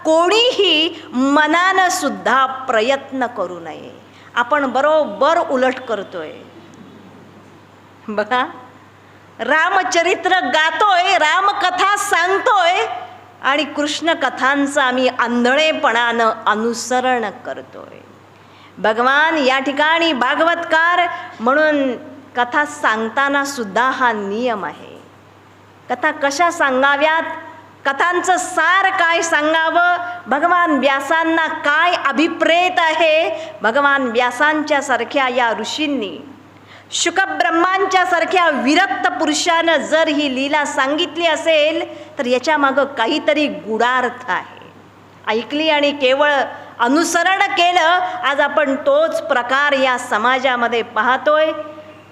कोणीही मनानं सुद्धा प्रयत्न करू नये. आपण बरोबर उलट करतोय. बघा, रामचरित्र गातोय, रामकथा सांगतोय आणि कृष्ण कथांचं आम्ही आंधळेपणानं अनुसरण करतोय. भगवान या ठिकाणी भागवतकार म्हणून कथा सांगताना सुद्धा हा नियम आहे. कथा कशा सांगाव्यात, कथांचं सार काय सांगावं, भगवान व्यासांना काय अभिप्रेत आहे. भगवान व्यासांच्या सारख्या या ऋषींनी, शुकब्रह्मांच्या सारख्या विरक्त पुरुषानं जर ही लीला सांगितली असेल तर याच्या मागं काहीतरी गूढार्थ आहे. ऐकली आणि केवळ अनुसरण केलं, आज आपण तोच प्रकार या समाजामध्ये पाहतोय.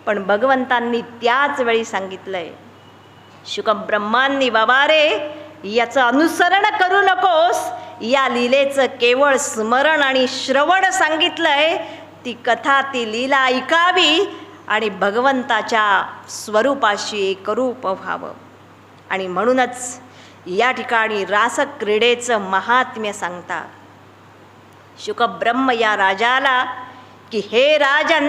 पण भगवंतांनी त्याच वेळी सांगितलंय, शुकब्रह्मांनी, बाबा रे याचं अनुसरण करू नकोस, या लीलेचं केवळ स्मरण आणि श्रवण सांगितलंय. ती कथा, ती लीला ऐकावी आणि भगवंताच्या स्वरूपाशी एकरूप व्हावं. आणि म्हणूनच या ठिकाणी रासक्रीडेचं महात्म्य सांगतात. शुकब्रह्म या राजाला की हे राजन,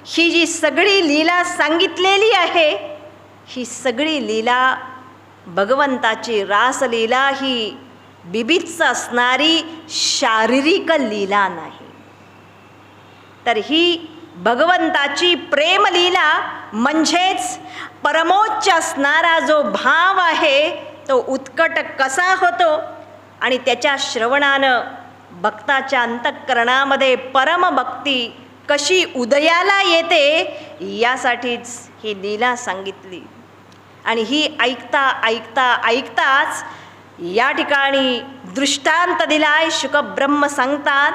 ही जी सगळी लीला सांगितलेली आहे, ही सगळी लीला भगवंताची रासलीला ही बिभत्स असणारी शारीरिक लीला नाही, तर ही भगवंताची प्रेमलीला म्हणजेच परमोच्च असणारा जो भाव आहे तो उत्कट कसा होतो आणि त्याच्या श्रवणानं भक्ताच्या अंतःकरणामध्ये परमभक्ती कशी उदयाला येते, यासाठीच ही लीला सांगितली. आणि ही ऐकताच या ठिकाणी दृष्टांत दिलाय. शुकब्रह्म सांगतात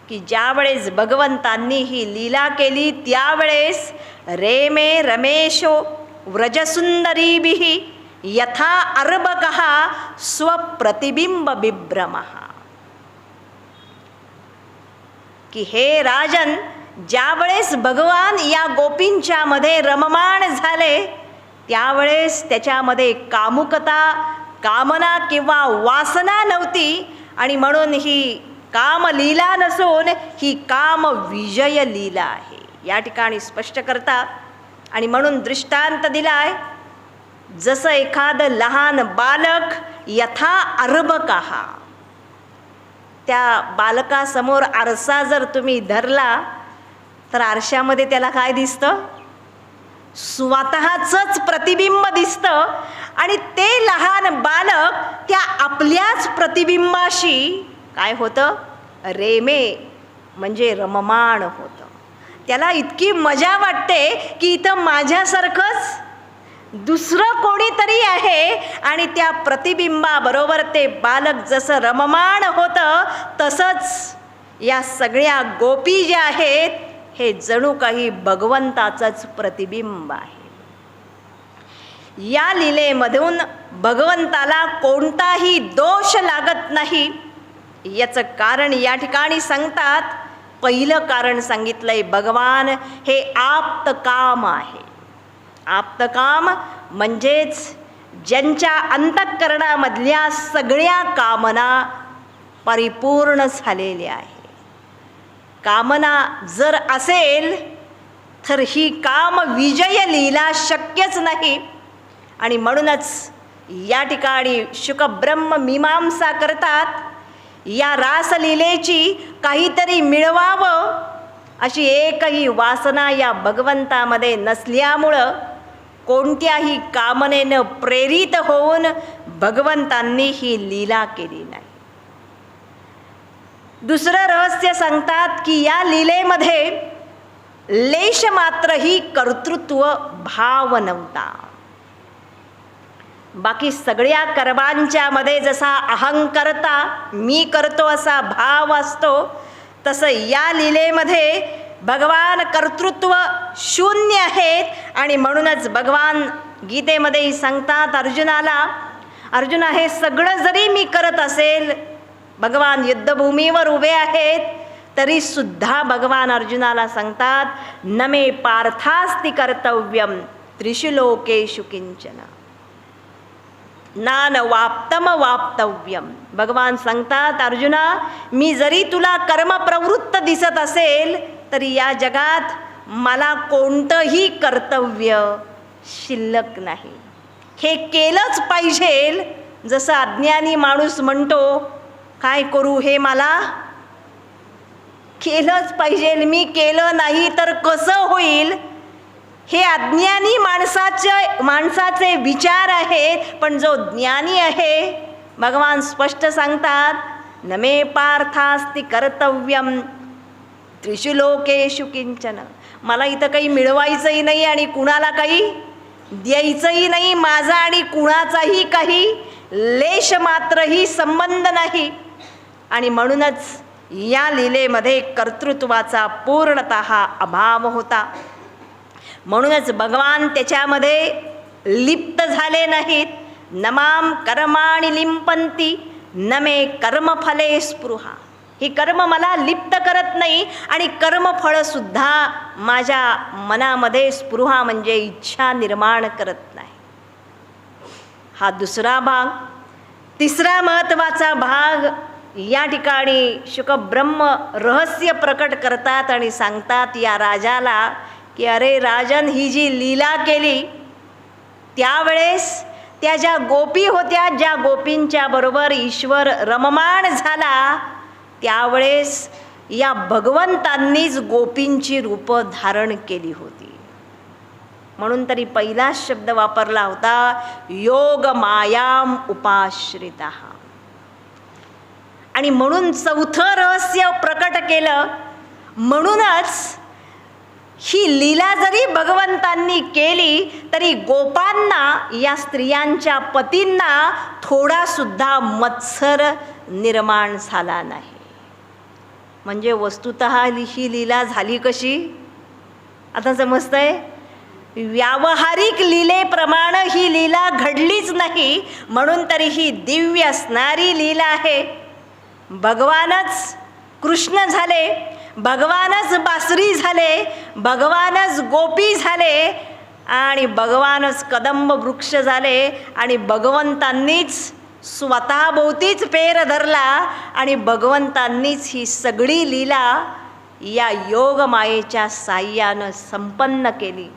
की ज्यावेळेस भगवंतांनी ही लीला केली त्यावेळेस रेमे रमेशो व्रजसुंदरीभिः यथा अर्भकः स्वप्रतिबिंब विभ्रमः, की हे राजन, ज्यावेळेस भगवान या गोपींच्या मध्ये रममाण झाले त्यावेळेस त्याच्यामध्ये कामुकता, कामना किंवा वासना नव्हती. आणि म्हणून ही कामलीला नसून ही कामविजय लीला आहे, या ठिकाणी स्पष्ट करतात. आणि म्हणून दृष्टांत दिलाय, जसं एखादं लहान बालक यथा अर्भकः, त्या बालकासमोर आरसा जर तुम्ही धरला तर आरशामध्ये त्याला काय दिसतं? स्वतःचंच प्रतिबिंब दिसतं. आणि ते लहान बालक त्या आपल्याच प्रतिबिंबाशी काय होतं? रेमे म्हणजे रममाण होतं. त्याला इतकी मजा वाटते की इथं माझ्यासारखंच दुसरं कोणीतरी आहे. आणि त्या प्रतिबिंबाबरोबर ते बालक जसं रममाण होतं तसंच या सगळ्या गोपी ज्या आहेत हे जणू काही भगवंताचंच प्रतिबिंब आहे. या लीलेमधून भगवंताला कोणताही दोष लागत नाही. याचं कारण या ठिकाणी सांगतात. पहिलं कारण सांगितलंय, भगवान हे आप्तकाम आहे. आप्तकाम म्हणजेच ज्यांच्या अंतःकरणामधल्या सगळ्या कामना परिपूर्ण झालेल्या आहे. कामना जर असेल तर ही कामविजय लीला शक्यच नाही. आणि म्हणूनच या ठिकाणी शुकब्रह्म मीमांसा करतात, या रासलीलेची काहीतरी मिळवावं अशी एकही वासना या भगवंतामध्ये नसल्यामुळं कोणत्याही कामनेनं प्रेरित होऊन भगवंतांनी ही लीला केली नाही. दुसरं रहस्य सांगतात की या लीलेमध्ये लेश मात्रही कर्तृत्व भाव नव्हता. बाकी सगळ्या कर्मांच्या मध्ये जसा अहंकारता, मी करतो असा भाव असतो, तसं या लीलेमध्ये भगवान कर्तृत्व शून्य आहेत. आणि म्हणूनच भगवान गीतेमध्ये सांगतात अर्जुनाला, अर्जुना हे सगळं जरी मी करत असेल, भगवान युद्धभूमीवर उभे आहेत तरी सुद्धा भगवान अर्जुनाला सांगतात, न मे पार्थास्ति कर्तव्यम त्रिषु लोकेषु किंचन नान वाप्तम वाप्तव्यम. भगवान सांगतात, अर्जुना मी जरी तुला कर्मप्रवृत्त दिसत असेल तरी या जगात मला कोणतंही कर्तव्य शिल्लक नाही. हे केलंच पाहिजे, जसं अज्ञानी माणूस म्हणतो काय करू हे मला केलंच पाहिजे, मी केलं नाही तर कसं होईल. हे अज्ञानी माणसाचे विचार आहेत. पण जो ज्ञानी आहे, भगवान स्पष्ट सांगतात, न मे पार्थास्ति कर्तव्यम त्रिषु लोकेषु किंचन. मला इथं काही मिळवायचंही नाही आणि कुणाला काही द्यायचंही नाही. माझा आणि कुणाचाही काही लेश मात्रही संबंध नाही. आणि म्हणूनच या लीलेमध्ये कर्तृत्वाचा पूर्णतः अभाव होता. म्हणूनच भगवान त्याच्यामध्ये लिप्त झाले नाहीत. नमाम कर्माणि लिंपंती न मे कर्मफले स्पृहा. ही कर्म मला लिप्त करत नाही आणि कर्मफळसुद्धा माझ्या मनामध्ये स्पृहा म्हणजे इच्छा निर्माण करत नाही. हा दुसरा भाग. तिसरा महत्त्वाचा भाग या ठिकाणी शुकब्रह्म रहस्य प्रकट करतात आणि सांगतात या राजाला की अरे राजन, ही जी लीला केली त्यावेळेस त्या ज्या गोपी होत्या, ज्या गोपींच्या बरोबर ईश्वर रममाण झाला, त्यावेळेस या भगवंतांनीच गोपींची रूपं धारण केली होती. म्हणून तरी पहिलाच शब्द वापरला होता योग मायाम उपाश्रिता. आणि म्हणून चौथं रहस्य प्रकट केलं. म्हणूनच ही लीला जरी भगवंतांनी केली तरी गोपांना, या स्त्रियांच्या पतींना थोडा सुद्धा मत्सर निर्माण झाला नाही. म्हणजे वस्तुतः ही लीला झाली कशी आता समजतंय. व्यावहारिक लीलेप्रमाणे ही लीला घडलीच नाही. म्हणून तरी ही दिव्य असणारी लीला आहे. भगवानच कृष्ण झाले, भगवानच बासरी झाले, भगवानच गोपी झाले आणि भगवानच कदंब वृक्ष झाले. आणि भगवंतांनीच स्वतःभोवतीच पेर धरला आणि भगवंतांनीच ही सगळी लीला या योगमायेच्या साह्यानं संपन्न केली.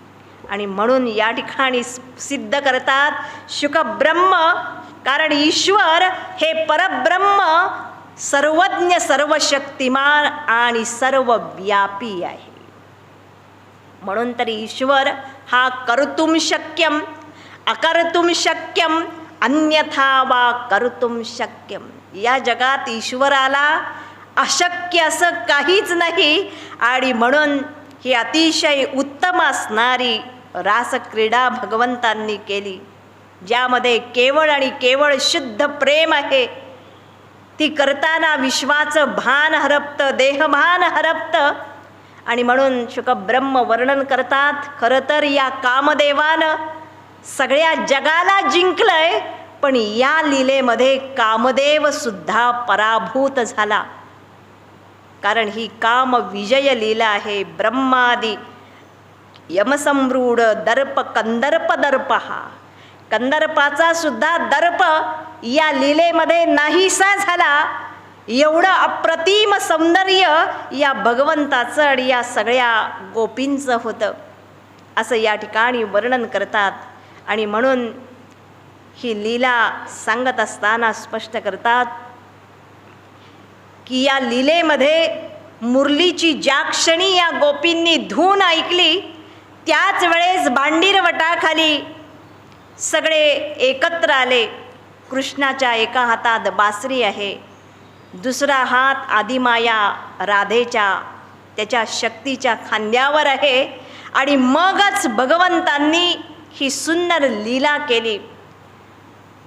आणि म्हणून या ठिकाणी सिद्ध करतात शुकब्रह्म, कारण ईश्वर हे परब्रह्म सर्वज्ञ, सर्वशक्तिमान आणि सर्वव्यापी आहे. म्हणून तरी ईश्वर हा कर्तुम शक्यम अकर्तुम शक्यम अन्यथा वा कर्तुम शक्यम. या जगात ईश्वराला अशक्य असं काहीच नाही. आणि म्हणून ही अतिशय उत्तम असणारी रासक्रीडा भगवंतांनी केली, ज्यामध्ये केवळ आणि केवळ शुद्ध प्रेम आहे. ती करताना विश्वाचं भान हरपतं, देहभान हरपतं. आणि म्हणून शुकब्रह्म वर्णन करतात, खरं तर या कामदेवानं सगळ्या जगाला जिंकलंय, पण या लीलेमध्ये कामदेव सुद्धा पराभूत झाला. कारण ही काम विजय लीला आहे. ब्रह्मादी यमसम्रूढ दर्प कंदर्प दर्प, हा कंदर्पाचा सुद्धा दर्प या लीलेमध्ये नाहीसा झाला. एवढं अप्रतिम सौंदर्य या भगवंताचं आणि या सगळ्या गोपींचं होतं, असं या ठिकाणी वर्णन करतात. आणि म्हणून ही लीला सांगत असताना स्पष्ट करतात की या लीलेमध्ये मुरलीची ज्या क्षणी या गोपींनी धून ऐकली, त्याच वेळेस भांडीर वटाखाली सगळे एकत्र आले. कृष्णाच्या एका हातात बासरी आहे, दुसरा हात आदिमाया राधेच्या त्याच्या शक्तीच्या खांद्यावर आहे. आणि मगच भगवंतांनी ही सुंदर लीला केली.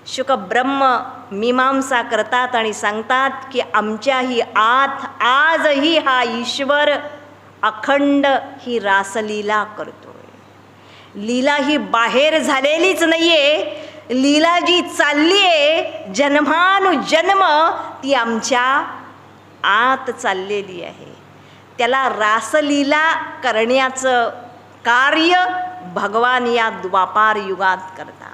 शुकब्रह्म मीमांसा करतात आणि सांगतात की आमच्याही आत आजही हा ईश्वर अखंड ही रासलीला करतोय. लीला ही बाहेर झालेलीच नाहीये. लीला जी चालली आहे जन्मानुजन्म, ती आमच्या आत चाललेली आहे. त्याला रासलीला करण्याचं कार्य भगवान या द्वापार युगात करतात.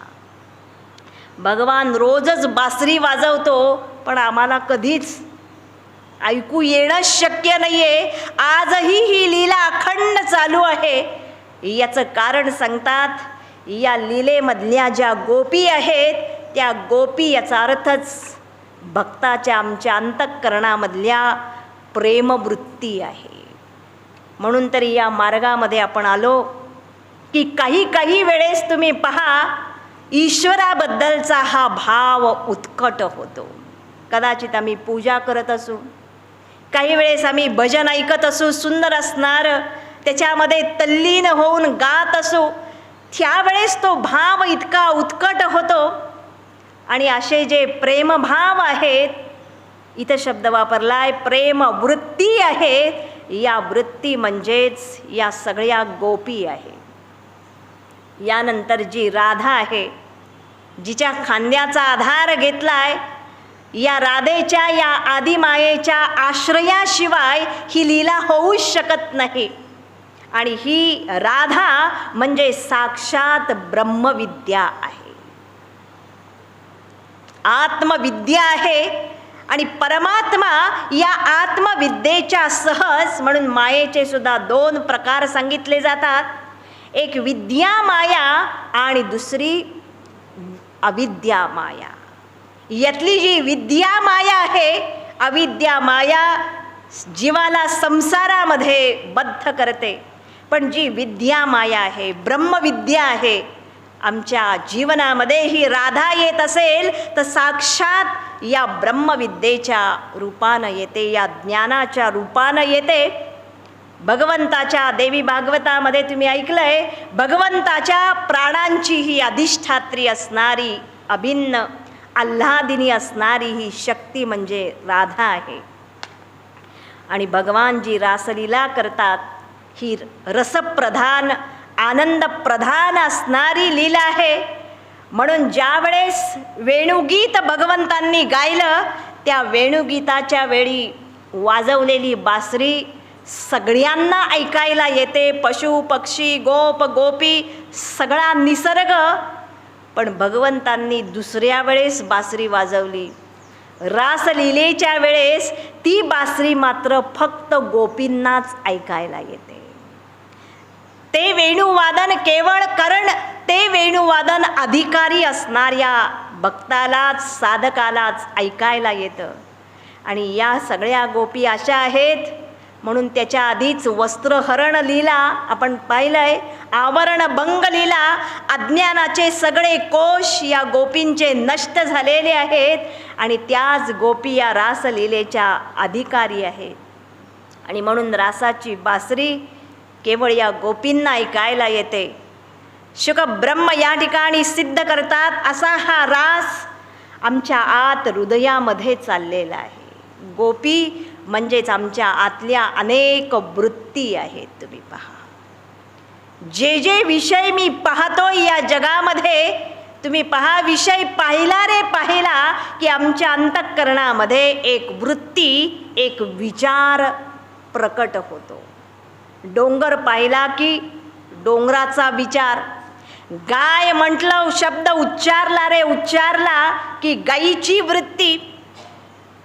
भगवान रोजच बासरी वाजवतो, पण आम्हाला कधीच ऐकू येणं शक्य नाही आहे. आजही ही लीला अखंड चालू आहे. याचं कारण सांगतात, या लीलेमधल्या ज्या गोपी आहेत त्या गोपी याचा अर्थच भक्ताच्या आमच्या अंतःकरणामधल्या प्रेमवृत्ती आहे. म्हणून तरी या मार्गामध्ये आपण आलो की काही वेळेस तुम्ही पहा, ईश्वराबद्दलचा हा भाव उत्कट होतो. कदाचित आम्ही पूजा करत असू, काही वेळेस आम्ही भजन ऐकत असू, सुंदर असणारं त्याच्यामध्ये तल्लीन होऊन गात असू, त्यावेळेस तो भाव इतका उत्कट होतो. आणि असे जे प्रेमभाव आहेत, इथं शब्द वापरलाय प्रेम वृत्ती आहेत, या वृत्ती म्हणजेच या सगळ्या गोपी आहे. यानंतर जी राधा आहे, जिच्या खांद्याचा आधार घेतलाय, या राधेच्या या आदिमायेच्या आश्रयाशिवाय ही लीला होऊच शकत नाही. आणि ही राधा म्हणजे साक्षात ब्रह्मविद्या आहे, आत्मविद्या आहे. आणि परमात्मा या आत्मविद्येच्या सहज, म्हणून मायेचे सुद्धा 2 प्रकार सांगितले जातात. एक विद्या माया आणि दुसरी अविद्या माया. यातली जी विद्या माया आहे, अविद्या माया जीवाला संसारामध्ये बद्ध करते. पण जी विद्या माया आहे, ब्रह्मविद्या आहे, आमच्या जीवनामध्ये ही राधा येत असेल तर साक्षात या ब्रह्मविद्येच्या रूपानं येते, या ज्ञानाच्या रूपानं येते. भगवंताच्या देवी भागवतामध्ये तुम्ही ऐकलंय, भगवंताच्या प्राणांची ही अधिष्ठात्री असणारी, अभिन्न आल्हादिनी असणारी ही शक्ती म्हणजे राधा आहे. आणि भगवान जी रासलीला करतात, ही रसप्रधान आनंदप्रधान असणारी लीला आहे. म्हणून ज्यावेळेस वेणुगीत भगवंतांनी गायलं, त्या वेणुगीताच्या वेळी वाजवलेली बासरी सगळ्यांना ऐकायला येते, पशु पक्षी गोप गोपी सगळा निसर्ग. पण भगवंतांनी दुसऱ्या वेळेस बासरी वाजवली, रासलीलेच्या वेळेस ती बासरी मात्र फक्त गोपींनाच ऐकायला येते. ते वेणुवादन केवळ कारण ते वेणुवादन अधिकारी असणाऱ्या भक्तालाच, साधकालाच ऐकायला येतं. आणि या सगळ्या गोपी अशा आहेत, म्हणून त्याच्या आधीच वस्त्रहरण लीला आपण पाहिलंय, आवरण भंग लीला, अज्ञानाचे सगळे कोश या गोपींचे नष्ट झालेले आहेत. आणि त्याच गोपी या रासलीलेच्या अधिकारी आहेत. आणि म्हणून रासाची बासरी केवळ या गोपींना ऐकायला येते. शुक ब्रह्म या ठिकाणी सिद्ध करतात, असा हा रास आमच्या आत हृदयामध्ये चाललेला आहे. गोपी म्हणजेच आमच्या आतल्या अनेक वृत्ती आहेत. तुम्ही पहा, जे जे विषय मी पाहतोय या जगामध्ये, तुम्ही पहा, विषय पाहिला रे पाहिला की आमच्या अंतःकरणामध्ये एक वृत्ती, एक विचार प्रकट होतो. डोंगर पाहिला की डोंगराचा विचार, गाय म्हटलं, शब्द उच्चारला रे उच्चारला की गायीची वृत्ती.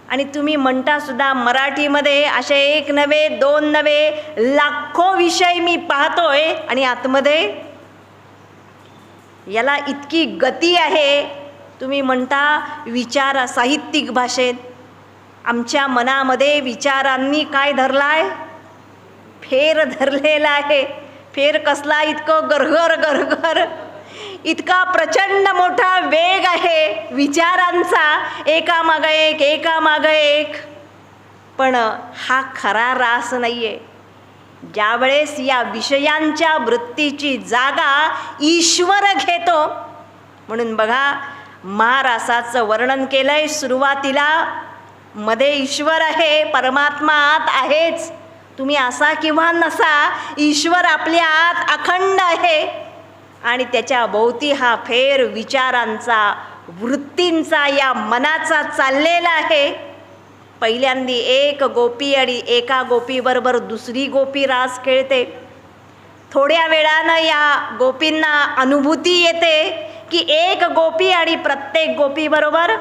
आणि तुम्ही म्हणता सुद्धा मराठीमध्ये असे 1 नव्हे 2 नव्हे लाखो विषय मी पाहतोय, आणि आतमध्ये याला इतकी गती आहे. तुम्ही म्हणता विचार साहित्यिक भाषेत, आमच्या मनामध्ये विचारांनी काय धरलाय, फेर धरलेला आहे. फेर कसला, इतकं गरगर गरगर, इतका प्रचंड मोठा वेग आहे विचारांचा, एकामागं एक एकामागं एक. पण हा खरा रास नाही आहे. ज्यावेळेस या विषयांच्या वृत्तीची जागा ईश्वर घेतो, म्हणून बघा महारासाचं वर्णन केलंय. सुरुवातीला मध्ये ईश्वर आहे, परमात्मा आत आहेच. तुम्ही असा किंवा नसा, ईश्वर आपल्या आत अखंड आहे. आणि त्याच्या भोवती हा फेर विचारांचा, वृत्तींचा, या मनाचा चाललेला आहे. पहिल्यांदी एक गोपी आणि एका गोपीबरोबर दुसरी गोपी रास खेळते. थोड्या वेळानं या गोपींना अनुभूती येते की एक गोपी आणि प्रत्येक गोपीबरोबर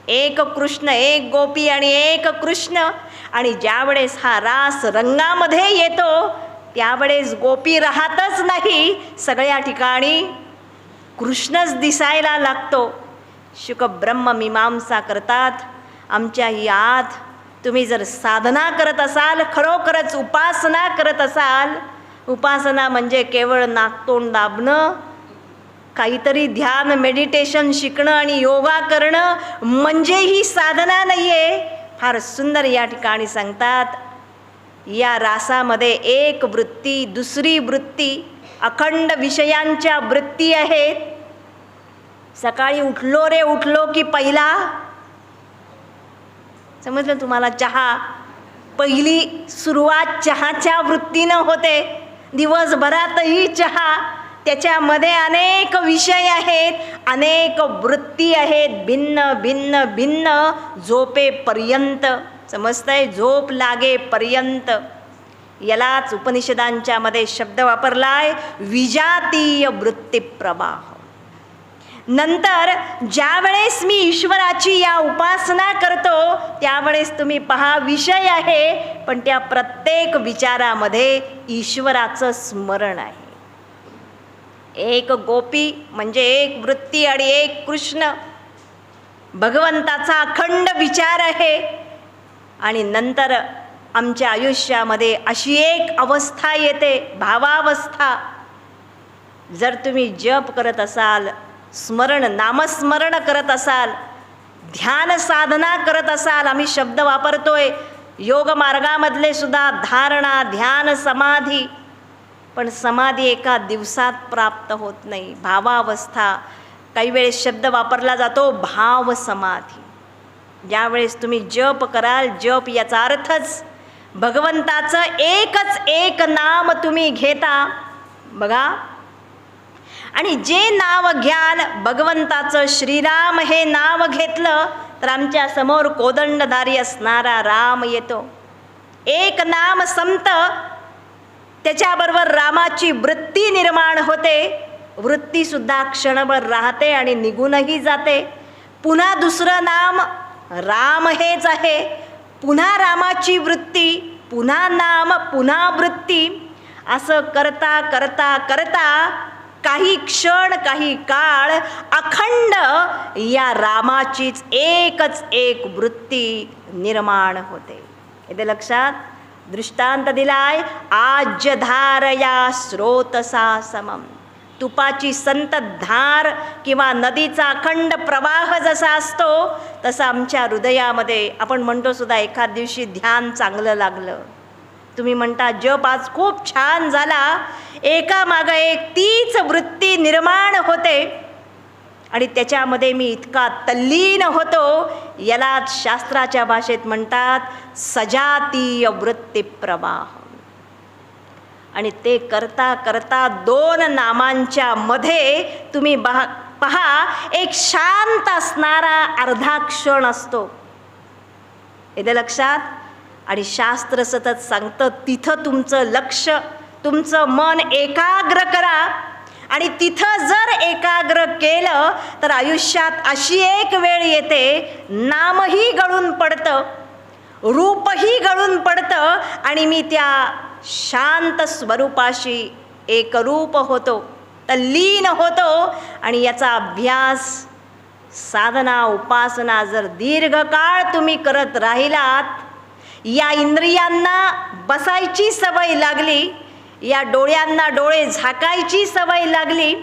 एक कृष्ण, एक गोपी आणि एक कृष्ण. आणि ज्यावेळेस हा रास रंगामध्ये येतो त्यावेळेस गोपी राहतच नाही, सगळ्या ठिकाणी कृष्णच दिसायला लागतो. शुक ब्रह्ममीमांसा करतात, आमच्या यात तुम्ही जर साधना करत असाल, खरोखरच उपासना करत असाल, उपासना म्हणजे केवळ नाकतोंड दाबणं, काहीतरी ध्यान मेडिटेशन शिकणं आणि योगा करणं म्हणजे ही साधना नाही आहे. फार सुंदर या ठिकाणी सांगतात, या रासामध्ये एक वृत्ती, दुसरी वृत्ती, अखंड विषयांच्या वृत्ती आहेत. सकाळी उठलो रे उठलो की पहिला, समजलं तुम्हाला, चहा, पहिली सुरुवात चहाच्या वृत्तीनं होते. दिवसभरातही चहा, त्याच्यामध्ये अनेक विषय आहेत, अनेक वृत्ती आहेत, भिन्न भिन्न भिन्न, झोपेपर्यंत. समजतंय? झोप लागेपर्यंत. यालाच उपनिषदांच्या मध्ये शब्द वापरलाय विजातीय वृत्तीप्रवाह. नंतर ज्या वेळेस मी ईश्वराची या उपासना करतो त्यावेळेस तुम्ही पहा, विषय आहे पण त्या प्रत्येक विचारामध्ये ईश्वराचं स्मरण आहे. एक गोपी म्हणजे एक वृत्ती आणि एक कृष्ण, भगवंताचा अखंड विचार आहे. आणि नंतर आमच्या आयुष्यामध्ये अशी एक अवस्था येते, भावावस्था. जर तुम्ही जप करत असाल, स्मरण नामस्मरण करत असाल, ध्यान साधना करत असाल, आम्ही शब्द वापरतोय योग मार्गामधले सुद्धा, धारणा, ध्यान, समाधी, पण समाधी एका दिवसात प्राप्त होत नाही. भावावस्था, काही वेळेस शब्द वापरला जातो भाव समाधी. ज्यावेळेस तुम्ही जप कराल, जप याचा अर्थच भगवंताचं एकच एक नाम तुम्ही घेता. बघा, आणि जे नाव घ्याल भगवंताचं, श्रीराम हे नाव घेतलं तर आमच्या समोर कोदंडधारी असणारा राम येतो. एक नाम संत, त्याच्याबरोबर रामाची वृत्ती निर्माण होते. वृत्तीसुद्धा क्षणभर राहते आणि निघूनही जाते. पुन्हा दुसरं नाम राम हेच आहे, पुन्हा रामाची वृत्ती, पुन्हा नाम, पुन्हा वृत्ती. असं करता करता करता काही क्षण, काही काळ अखंड या रामाचीच एकच एक वृत्ती निर्माण होते. येते लक्षात? दृष्टांत दिलाय, आज्यधारया स्रोतसा समम. तुपाची संततधार किंवा नदीचा अखंड प्रवाह जसा असतो तसा आमच्या हृदयामध्ये, आपण म्हणतो सुद्धा एखाद दिवशी ध्यान चांगलं लागलं, तुम्ही म्हणता जप आज खूप छान झाला, एकामागं एक तीच वृत्ती निर्माण होते आणि त्याच्यामध्ये मी इतका तल्लीन होतो. यालाच शास्त्राच्या भाषेत म्हणतात सजातीय वृत्तीप्रवाह. आणि ते करता करता दोन नामांच्या मध्ये तुम्ही पहा, एक शांत असणारा अर्धा क्षण असतो. येते लक्षात? आणि शास्त्र सतत सांगतं तिथं तुमचं लक्ष, तुमचं मन एकाग्र करा. आणि तिथं जर एकाग्र केलं तर आयुष्यात अशी एक वेळ येते, नामही गळून पडतं, रूपही गळून पडतं आणि मी त्या शांत स्वरूपाशी एकरूप होतो, तल्लीन होतो. आणि याचा अभ्यास, साधना, उपासना जर दीर्घकाळ तुम्ही करत राहिलात, या इंद्रियांना बसायची सवय लागली, या डोळ्यांना डोळे झाकायची सवय लागली,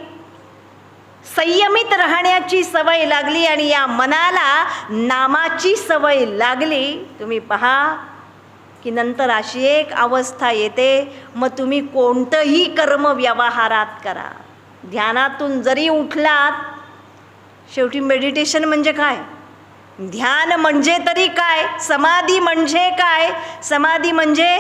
संयमित राहण्याची सवय लागली आणि या मनाला नामाची सवय लागली, तुम्ही पहा की नंतर अशी एक अवस्था येते, मग तुम्ही कोणतंही कर्म व्यवहारात करा, ध्यानातून जरी उठलात, शेवटी मेडिटेशन म्हणजे काय, ध्यान म्हणजे तरी काय, समाधी म्हणजे काय, समाधी म्हणजे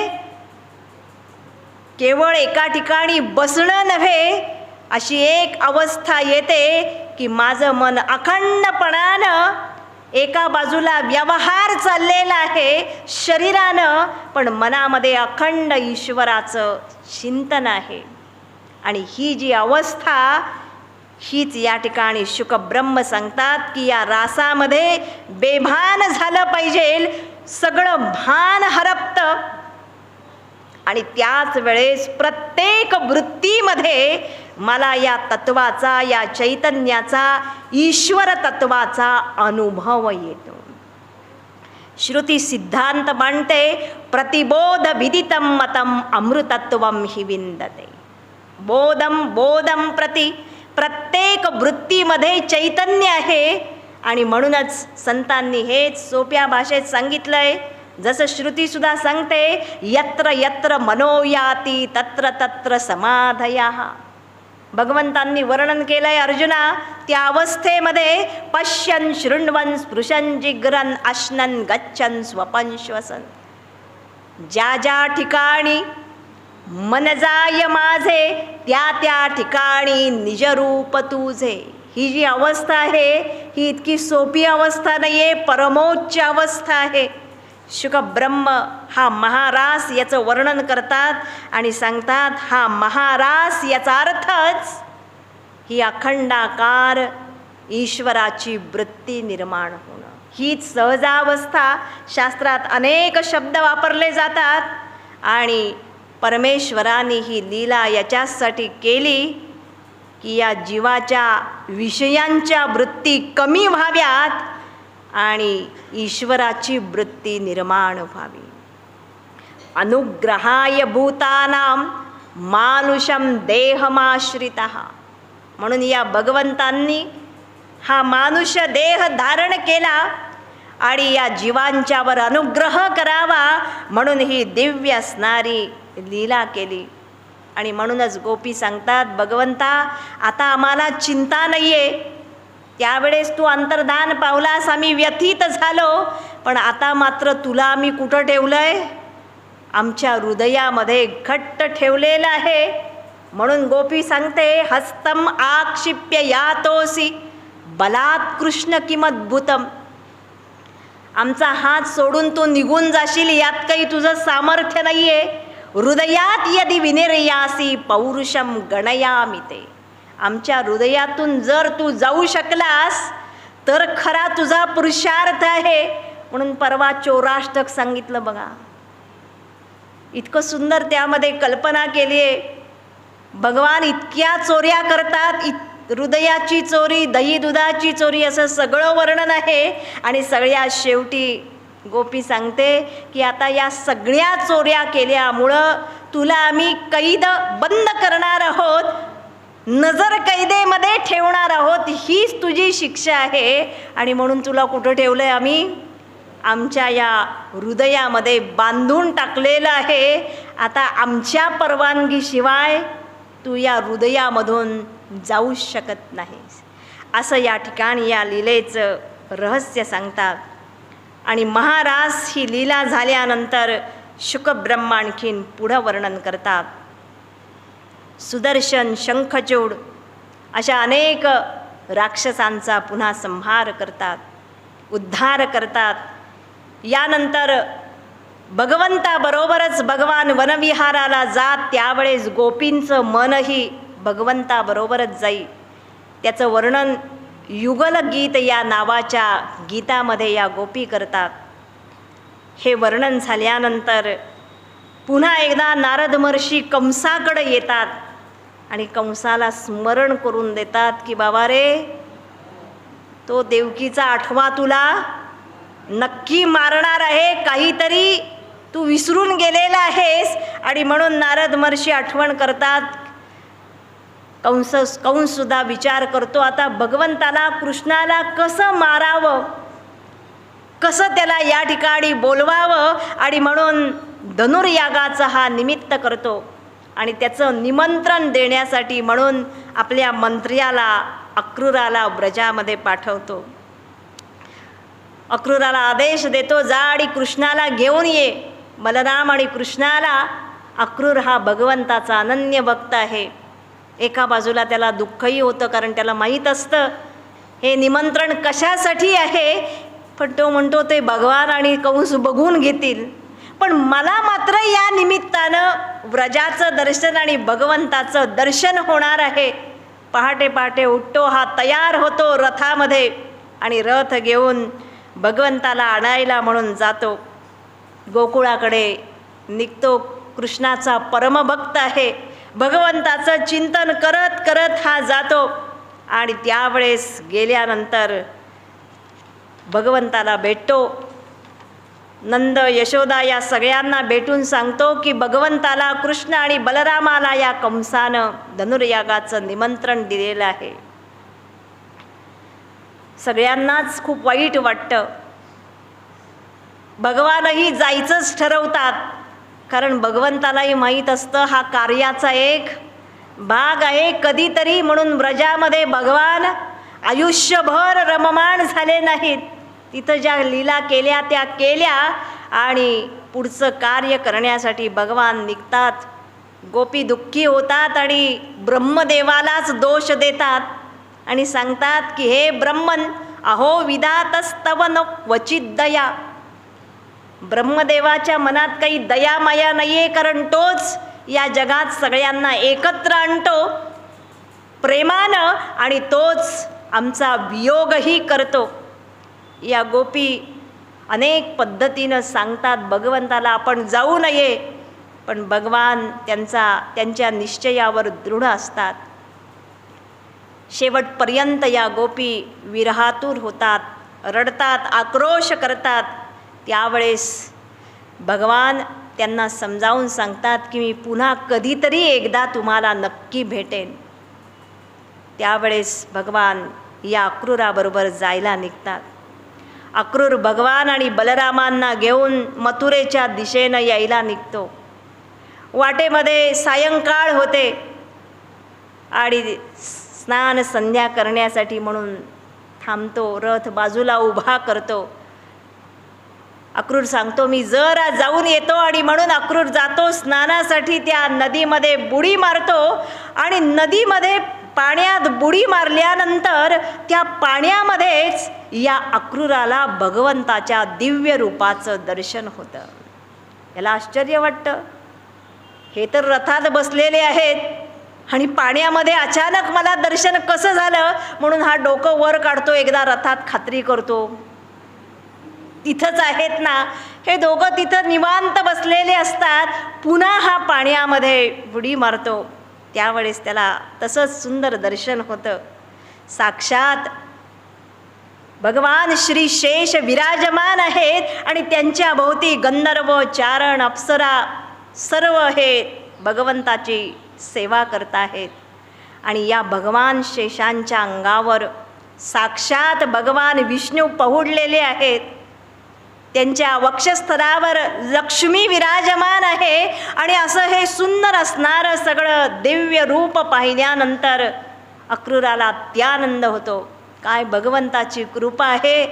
केवळ एका ठिकाणी बसणं नव्हे, अशी एक अवस्था येते की माझं मन अखंडपणानं एका बाजूला व्यवहार चाललेला आहे शरीरानं, पण मनामध्ये अखंड ईश्वराचं चिंतन आहे. आणि ही जी अवस्था, हीच या ठिकाणी शुक ब्रह्म सांगतात की या रासामध्ये बेभान झालं पाहिजे, सगळं भान हरपतं. आणि त्याच वेळेस प्रत्येक वृत्तीमध्ये मला या तत्वाचा, या चैतन्याचा, ईश्वर तत्वाचा अनुभव येतो. श्रुती सिद्धांत मांडते, प्रतिबोध विदितम मतम अमृतत्वम हि विंदते. बोधम बोधम प्रति, प्रत्येक वृत्तीमध्ये चैतन्य आहे. आणि म्हणूनच संतांनी हेच सोप्या भाषेत सांगितलंय, जसं श्रुतीसुद्धा सांगते, यत्र यत्र मनोयाती तत्र तत्र समाधयः. भगवंतांनी वर्णन केलंय अर्जुना, त्या अवस्थेमध्ये पश्यन शृण्वन स्पृशन जिग्रन अश्नन गच्छन स्वपन श्वसन. ज्या ज्या ठिकाणी मन जाय माझे, त्या त्या ठिकाणी निजरूप तुझे. ही जी अवस्था आहे ही इतकी सोपी अवस्था नाही आहे, परमोच्च अवस्था आहे. शुक ब्रह्म हा महारास याचं वर्णन करतात आणि सांगतात, हा महारास याचा अर्थच ही अखंडाकार ईश्वराची वृत्ती निर्माण होणं. हीच सहजावस्था. शास्त्रात अनेक शब्द वापरले जातात आणि परमेश्वराने ही लीला याच्यासाठी केली की या जीवाच्या विषयांच्या वृत्ती कमी व्हाव्यात आणि ईश्वराची वृत्ती निर्माण व्हावी. अनुग्रहाय भूतानां मानुषम देहमाश्रितः. म्हणून या भगवंतांनी हा मानुष्य देह धारण केला आणि या जीवांच्यावर अनुग्रह करावा म्हणून ही दिव्य असणारी लीला केली. आणि म्हणूनच गोपी सांगतात, भगवंता आता आम्हाला चिंता नाही आहे. त्यावेळेस तू अंतर्धान पावलास, आम्ही व्यथित झालो, पण आता मात्र तुला आम्ही कुठं ठेवलं आहे? आमच्या हृदयामध्ये घट्ट ठेवलेलं आहे. म्हणून गोपी सांगते, हस्तम आक्षिप्य यातोसी बलात् कृष्ण किमद्भुतम. आमचा हात सोडून तू निघून जाशील यात काही तुझं सामर्थ्य नाही आहे. हृदयात यदि विनिर्यासी पौरुषम गणयामि ते. आमच्या हृदयातून जर तू जाऊ शकलास तर खरा तुझा पुरुषार्थ आहे. म्हणून परवा चौराष्टक सांगितलं बघा, इतकं सुंदर त्यामध्ये कल्पना केली आहे. भगवान इतक्या चोऱ्या करतात, हृदयाची चोरी, दही दुधाची चोरी, असं सगळं वर्णन आहे. आणि सगळ्या शेवटी गोपी सांगते की आता या सगळ्या चोऱ्या केल्यामुळं तुला आम्ही कैद बंद करणार आहोत, नजर कैदेमध्ये ठेवणार आहोत. हीच तुझी शिक्षा आहे. आणि म्हणून तुला कुठं ठेवलं आहे आम्ही? आमच्या या हृदयामध्ये बांधून टाकलेलं आहे. आता आमच्या परवानगीशिवाय तू या हृदयामधून जाऊ शकत नाहीस. असं या ठिकाणी या लीलेचं रहस्य सांगतात. आणि महारास ही लीला झाल्यानंतर शुकब्रह्म आणखीन पुढं वर्णन करतात. सुदर्शन, शंखचूड अशा अनेक राक्षसांचा पुन्हा संहार करतात, उद्धार करतात. यानंतर भगवंताबरोबरच भगवान वनविहाराला जात, त्यावेळेस गोपींचं मनही भगवंताबरोबरच जाई. त्याचं वर्णन युगलगीत या नावाच्या गीतामध्ये या गोपी करतात. हे वर्णन झाल्यानंतर पुन्हा एकदा नारद महर्षी कंसाकडे येतात आणि कंसाला स्मरण करून देतात की बाबा रे, तो देवकीचा आठवा तुला नक्की मारणार आहे, काहीतरी तू विसरून गेलेला आहेस. आणि म्हणून नारद महर्षी आठवण करतात. कंससुद्धा विचार करतो, आता भगवंताला, कृष्णाला कसं मारावं, कसं त्याला या ठिकाणी बोलवावं. आणि म्हणून धनुर्यागाचा हा निमित्त करतो आणि त्याचं निमंत्रण देण्यासाठी म्हणून आपल्या मंत्र्याला अक्रूराला ब्रजामध्ये पाठवतो. अक्रूराला आदेश देतो, जा आणि कृष्णाला घेऊन ये. बलराम आणि कृष्णाला. अक्रूर हा भगवंताचा अनन्य भक्त आहे. एका बाजूला त्याला दुःखही होतं, कारण त्याला माहीत असतं हे निमंत्रण कशासाठी आहे. पण तो म्हणतो ते भगवान आणि कंस बघून घेतील, पण मला मात्र या निमित्तानं व्रजाचं दर्शन आणि भगवंताचं दर्शन होणार आहे. पहाटे पहाटे उठतो हा, तयार होतो रथामध्ये आणि रथ घेऊन भगवंताला आणायला म्हणून जातो. गोकुळाकडे निघतो. कृष्णाचा परमभक्त आहे. भगवंताचं चिंतन करत करत हा जातो आणि त्यावेळेस गेल्यानंतर भगवंताला भेटतो. नंद यशोदा या सगळ्यांना भेटून सांगतो की भगवंताला कृष्ण आणि बलरामाला या कंसानं धनुर्यागाचं निमंत्रण दिलेलं आहे. सगळ्यांनाच खूप वाईट वाटतं. भगवानही जायचंच ठरवतात, कारण भगवंतालाही माहीत असतं हा कार्याचा एक भाग आहे. कधीतरी म्हणून ब्रजामध्ये भगवान आयुष्यभर रममाण झाले नाहीत. तिथं ज्या लीला केल्या त्या केल्या आणि पुढचं कार्य करण्यासाठी भगवान निघतात. गोपी दुःखी होतात आणि ब्रह्मदेवालाच दोष देतात आणि सांगतात की हे ब्रह्मन अहो विधातस्तव न क्वचित दया. ब्रह्मदेवाच्या मनात काही दयामाया नाही आहे, कारण तोच या जगात सगळ्यांना एकत्र आणतो प्रेमानं आणि तोच आमचा वियोगही करतो. या गोपी अनेक पद्धतीनं सांगतात भगवंताला आपण जाऊ नये, पण भगवान त्यांच्या निश्चयावर दृढ असतात. शेवटपर्यंत या गोपी विरहातूर होतात, रडतात, आक्रोश करतात. त्यावेळेस भगवान त्यांना समजावून सांगतात की मी पुन्हा कधीतरी एकदा तुम्हाला नक्की भेटेन. त्यावेळेस भगवान या अक्रूराबरोबर जायला निघतात. अक्रूर भगवान आणि बलरामांना घेऊन मथुरेच्या दिशेनं यायला निघतो. वाटेमध्ये सायंकाळ होते आणि स्नान संध्या करण्यासाठी म्हणून थांबतो, रथ बाजूला उभा करतो. अक्रूर सांगतो मी जरा जाऊन येतो आणि म्हणून अक्रूर जातो स्नानासाठी. त्या नदीमध्ये बुडी मारतो आणि नदीमध्ये पाण्यात बुडी मारल्यानंतर त्या पाण्यामध्येच या अक्रूराला भगवंताच्या दिव्य रूपाचं दर्शन होतं. याला आश्चर्य वाटतं, हे तर रथात बसलेले आहेत आणि पाण्यामध्ये अचानक मला दर्शन कसं झालं. म्हणून हा डोकं वर काढतो, एकदा रथात खात्री करतो तिथंच आहेत ना. हे दोघं तिथं निवांत बसलेले असतात. पुन्हा हा पाण्यामध्ये बुडी मारतो. त्यावेळेस त्याला तसंच सुंदर दर्शन होतं. साक्षात भगवान श्री शेष विराजमान आहेत आणि त्यांच्या भोवती गंधर्व, चारण, अप्सरा सर्व हे भगवंताची सेवा करत आहेत. आणि या भगवान शेषांच्या अंगावर साक्षात भगवान विष्णू पहुडलेले आहेत. त्यांच्या वक्षस्थळावर लक्ष्मी विराजमान आहे. आणि असं हे सुंदर असणारं सगळं दिव्य रूप पाहिल्यानंतर अक्रूराला अत्यानंद होतो. काय भगवंताची कृपा आहे.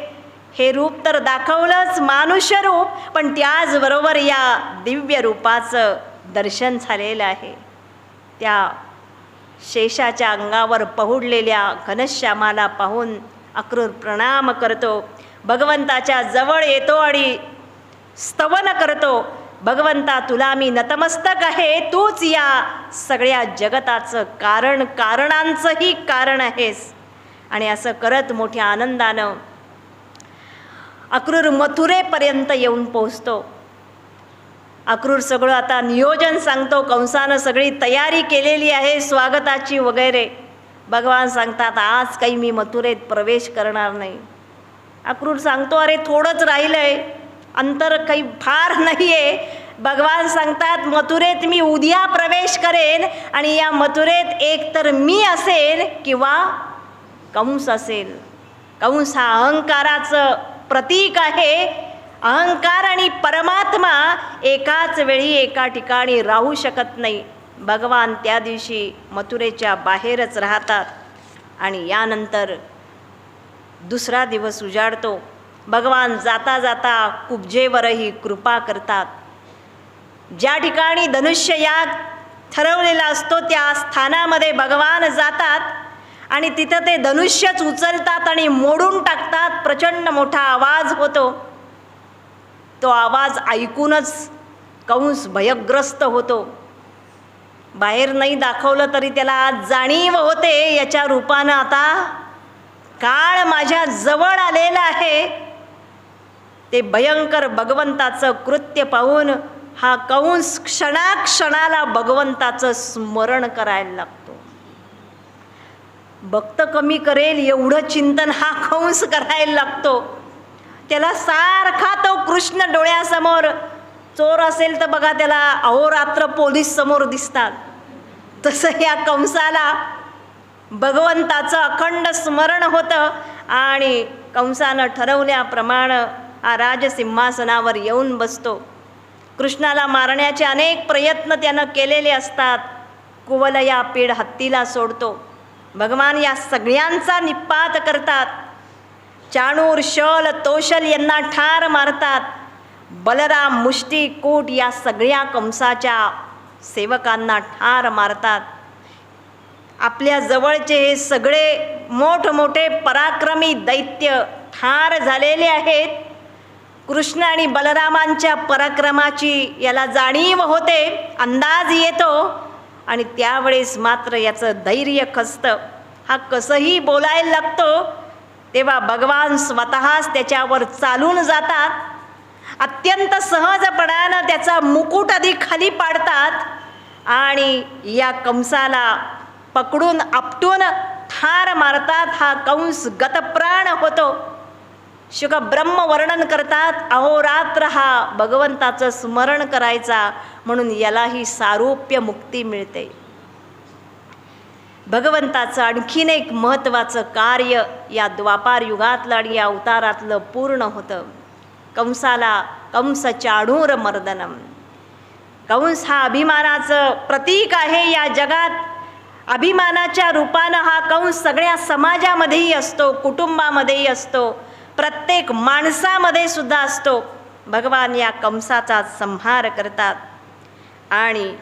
हे रूप तर दाखवलंच मानुष्य रूप, पण त्याचबरोबर या दिव्य रूपाचं दर्शन झालेलं आहे. त्या शेषाच्या अंगावर पहुडलेल्या घनश्यामाला पाहून अक्रूर प्रणाम करतो. भगवंताच्या जवळ येतो आणि स्तवन करतो, भगवंता तुला मी नतमस्तक आहे. तूच या सगळ्या जगताचं कारण, कारणांचंही कारण आहेस. आणि असं करत मोठ्या आनंदानं अक्रूर मथुरेपर्यंत येऊन पोहोचतो. अक्रूर सगळं आता नियोजन सांगतो. कंसानं सगळी तयारी केलेली आहे स्वागताची वगैरे. भगवान सांगतात आज काही मी मथुरेत प्रवेश करणार नाही. अक्रूर सांगतो अरे थोडंच राहिलंय, अंतर काही फार नाही आहे. भगवान सांगतात मथुरेत मी उद्या प्रवेश करेन आणि या मथुरेत एक तर मी असेल किंवा कंस असेल. कंस हा अहंकाराचं प्रतीक आहे. अहंकार आणि परमात्मा एकाच वेळी एका ठिकाणी राहू शकत नाही. भगवान त्या दिवशी मथुरेच्या बाहेरच राहतात आणि यानंतर दुसरा दिवस उजाडतो. भगवान जाता जाता कुब्जेवरही कृपा करतात. ज्या ठिकाणी धनुष्ययाग ठरवलेला असतो त्या स्थानामध्ये भगवान जातात आणि तिथं ते धनुष्यच उचलतात आणि मोडून टाकतात. प्रचंड मोठा आवाज होतो. तो आवाज ऐकूनच कंस भयग्रस्त होतो. बाहेर नाही दाखवलं तरी त्याला आज जाणीव होते याच्या रूपानं आता काळ माझ्या जवळ आलेला आहे. ते भयंकर भगवंताचं कृत्य पाहून हा कंस क्षणाक्षणाला भगवंताचं स्मरण करायला लागतो. भक्त कमी करेल एवढं चिंतन हा कंस करायला लागतो. त्याला सारखा तो कृष्ण डोळ्यासमोर, चोर असेल तर बघा त्याला अहोरात्र पोलीस समोर दिसतात, तसं या कंसाला भगवंताचं अखंड स्मरण होतं. आणि कंसानं ठरवल्याप्रमाणे हा राजसिंहासनावर येऊन बसतो. कृष्णाला मारण्याचे अनेक प्रयत्न त्यानं केलेले असतात. कुवलया पीड हत्तीला सोडतो. भगवान या सगळ्यांचा निपात करतात. चाणूर, शल, तोषल यांना ठार मारतात. बलराम, मुष्टी, कूट या सगळ्या कंसाच्या सेवकांना ठार मारतात. आपल्या जवळचे हे सगळे मोठमोठे पराक्रमी दैत्य ठार झालेले आहेत. कृष्ण आणि बलरामांच्या पराक्रमाची याला जाणीव होते, अंदाज येतो. आणि त्यावेळेस मात्र याचं धैर्य खचतं. हा कसंही बोलायला लागतो तेव्हा भगवान स्वतःच त्याच्यावर चालून जातात. अत्यंत सहजपणानं त्याचा मुकुट आधी खाली पाडतात आणि या कंसाला पकडून आपटून ठार मारतात. हा कंस गतप्राण होतो. शुक ब्रह्म वर्णन करतात, अहोरात्र हा भगवंताचं स्मरण करायचा म्हणून यालाही सारूप्य मुक्ती मिळते. भगवंताचं आणखीन एक महत्त्वाचं कार्य या द्वापार युगातलं आणि या अवतारातलं पूर्ण होतं. कंसाला कंस चाणूर मर्दनम. कंस हा अभिमानाचं प्रतीक आहे या जगात. अभिमानाच्या रूपानं हा कंस सगळ्या समाजामध्येही असतो, कुटुंबामध्येही असतो, प्रत्येक माणसामध्ये सुद्धा असतो. भगवान या कंसाचा संहार करतात. आणि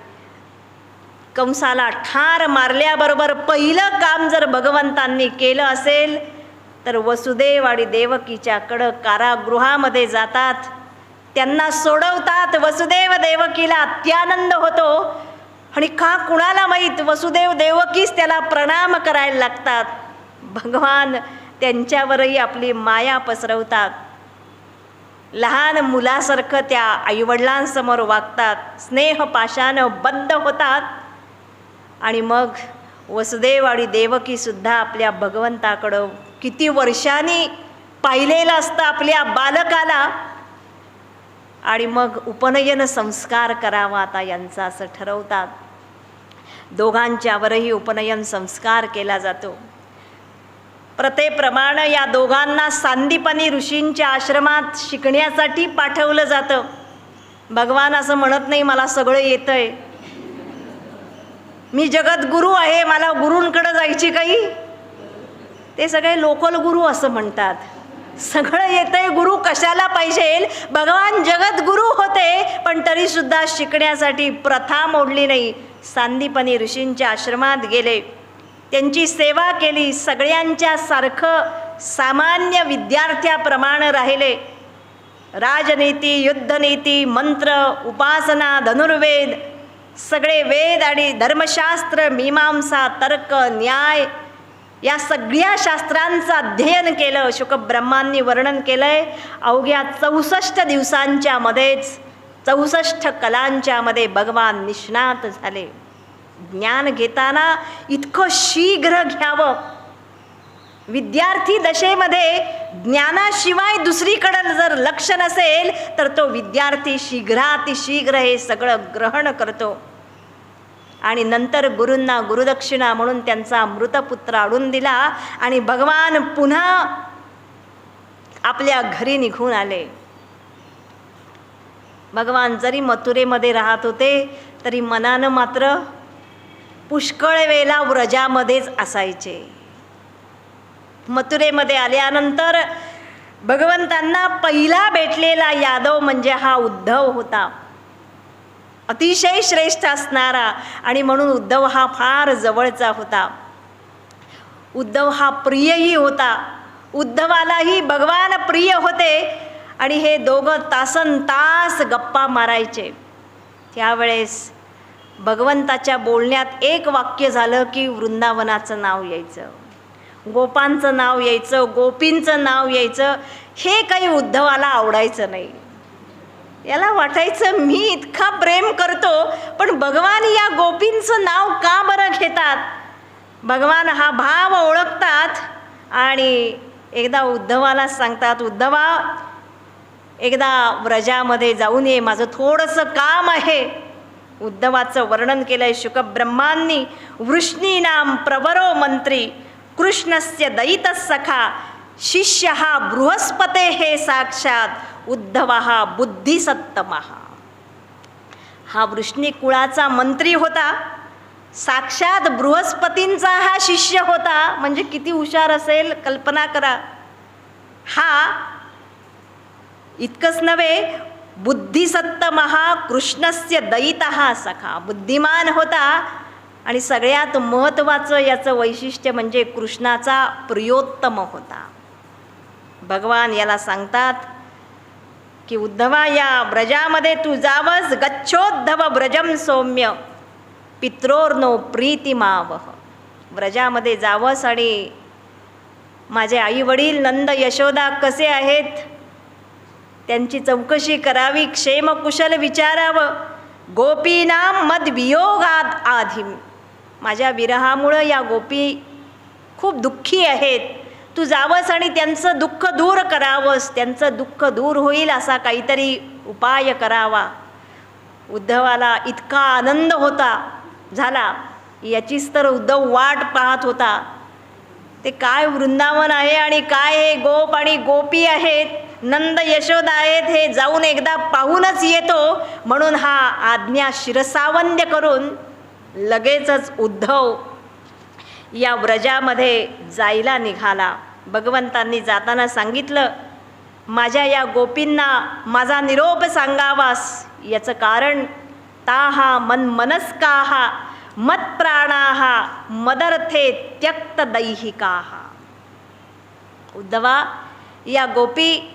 कंसाला ठार मारल्याबरोबर पहिलं काम जर भगवंतांनी केलं असेल तर वसुदेव आणि देवकीच्याकडं कारागृहामध्ये जातात, त्यांना सोडवतात. वसुदेव देवकीला अत्यानंद होतो. आणि का कुणाला माहीत, वसुदेव देवकीच त्याला प्रणाम करायला लागतात. भगवान त्यांच्यावरही आपली माया पसरवतात. लहान मुलासारखं त्या आईवडिलांसमोर वागतात, स्नेहपाशानं बद्ध होतात. आणि मग वसुदेव आणि देवकीसुद्धा आपल्या भगवंताकडं किती वर्षांनी पाहिलेलं असतं आपल्या बालकाला. आणि मग उपनयन संस्कार करावा आता यांचा असं ठरवतात. दोघांच्यावरही उपनयन संस्कार केला जातो. प्रथेप्रमाणे या दोघांना सांदीपनी ऋषींच्या आश्रमात शिकण्यासाठी पाठवलं जातं. भगवान असं म्हणत नाही मला सगळं येतंय, मी जगद्गुरू आहे, मला गुरूंकडे जायची काही. ते सगळे लोकल गुरु असं म्हणतात. सगळं येतंय, गुरु कशाला पाहिजे. भगवान जगद्गुरू होते पण तरीसुद्धा शिकण्यासाठी प्रथा मोडली नाही. सांदीपनी ऋषींच्या आश्रमात गेले, त्यांची सेवा केली, सगळ्यांच्या सारखं सामान्य विद्यार्थ्याप्रमाणे राहिले. राजनीती, युद्धनीती, मंत्र, उपासना, धनुर्वेद, सगळे वेद आणि धर्मशास्त्र, मीमांसा, तर्क, न्याय या सगळ्या शास्त्रांचं अध्ययन केलं. शुकब्रह्मांनी वर्णन केलंय. अवघ्या 64 दिवसांच्या मध्येच 64 कलांच्या मध्ये भगवान निष्णात झाले. ज्ञान घेताना इतकं शीघ्र घ्यावं. विद्यार्थी दशेमध्ये ज्ञानाशिवाय दुसरीकडे जर लक्ष नसेल तर तो विद्यार्थी शीघ्रातिशीघ्र हे सगळं ग्रहण करतो. आणि नंतर गुरूंना गुरुदक्षिणा म्हणून त्यांचा मृतपुत्र आणून दिला आणि भगवान पुन्हा आपल्या घरी निघून आले. भगवान जरी मथुरेमध्ये राहत होते तरी मनानं मात्र पुष्कळ वेळेला व्रजामध्येच असायचे. मथुरेमध्ये आल्यानंतर भगवंतांना पहिला भेटलेला यादव म्हणजे हा उद्धव होता, अतिशय श्रेष्ठ असणारा. आणि म्हणून उद्धव हा फार जवळचा होता. उद्धव हा प्रियही होता. उद्धवालाही भगवान प्रिय होते. आणि हे दोघं तासन तास गप्पा मारायचे. त्यावेळेस भगवंताच्या बोलण्यात एक वाक्य झालं की वृंदावनाचं नाव यायचं, गोपांचं नाव यायचं, गोपींचं नाव यायचं. हे काही उद्धवाला आवडायचं नाही. याला वाटायचं मी इतका प्रेम करतो, पण भगवान या गोपींचं नाव का बरं घेतात? भगवान हा भाव ओळखतात आणि एकदा उद्धवाला सांगतात, उद्धवा एकदा व्रजामध्ये जाऊन ये, माझं थोडंसं काम आहे. उद्धवाचं वर्णन केलंय शुकब्रह्मांनी. वृष्णीनाम प्रवरो मंत्री कृष्णस्य दयित सखा शिष्य हा बृहस्पते हे साक्षात उद्धवा हा बुद्धिसत्तमा. हा वृष्णी कुळाचा मंत्री होता, साक्षात बृहस्पतींचा हा शिष्य होता. म्हणजे किती हुशार असेल कल्पना करा. हा इतकंच नव्हे, बुद्धिसत्तमहा कृष्णस्य दयितः सखा, बुद्धिमान होता. आणि सगळ्यात महत्त्वाचं याचं वैशिष्ट्य म्हणजे कृष्णाचा प्रियोत्तम होता. भगवान याला सांगतात की उद्धवा या ब्रजामध्ये तू जावस, गच्छोद्धव ब्रजम सौम्य पित्रोर्नो प्रीतिमावह. ब्रजामध्ये जावस आणि माझे आई वडील नंद यशोदा कसे आहेत त्यांची चौकशी करावी, क्षेम कुशल विचारावं. गोपीनाम मद वियोगात आधीम, माझ्या विरहामुळं या गोपी खूप दुःखी आहेत. तू जावंस आणि त्यांचं दुःख दूर करावंस, त्यांचं दुःख दूर होईल असा काहीतरी उपाय करावा. उद्धवाला इतका आनंद झाला याचीच तर उद्धव वाट पाहत होता. ते काय वृंदावन आहे आणि काय हे गोप आणि गोपी आहेत, नंद यशोदा आहेत, हे जाऊन एकदा पाहूनच येतो. म्हणून हा आज्ञा शिरसावंद्य करून लगेचच उद्धव या व्रजामध्ये जायला निघाला. भगवंतांनी जाताना सांगितलं, माझ्या या गोपींना माझा निरोप सांगावास. याचं कारण ताहा मनमनस्काहा मत्प्राणाहा मदर्थे त्यक्त दैहिकाहा. उद्धवा या गोपी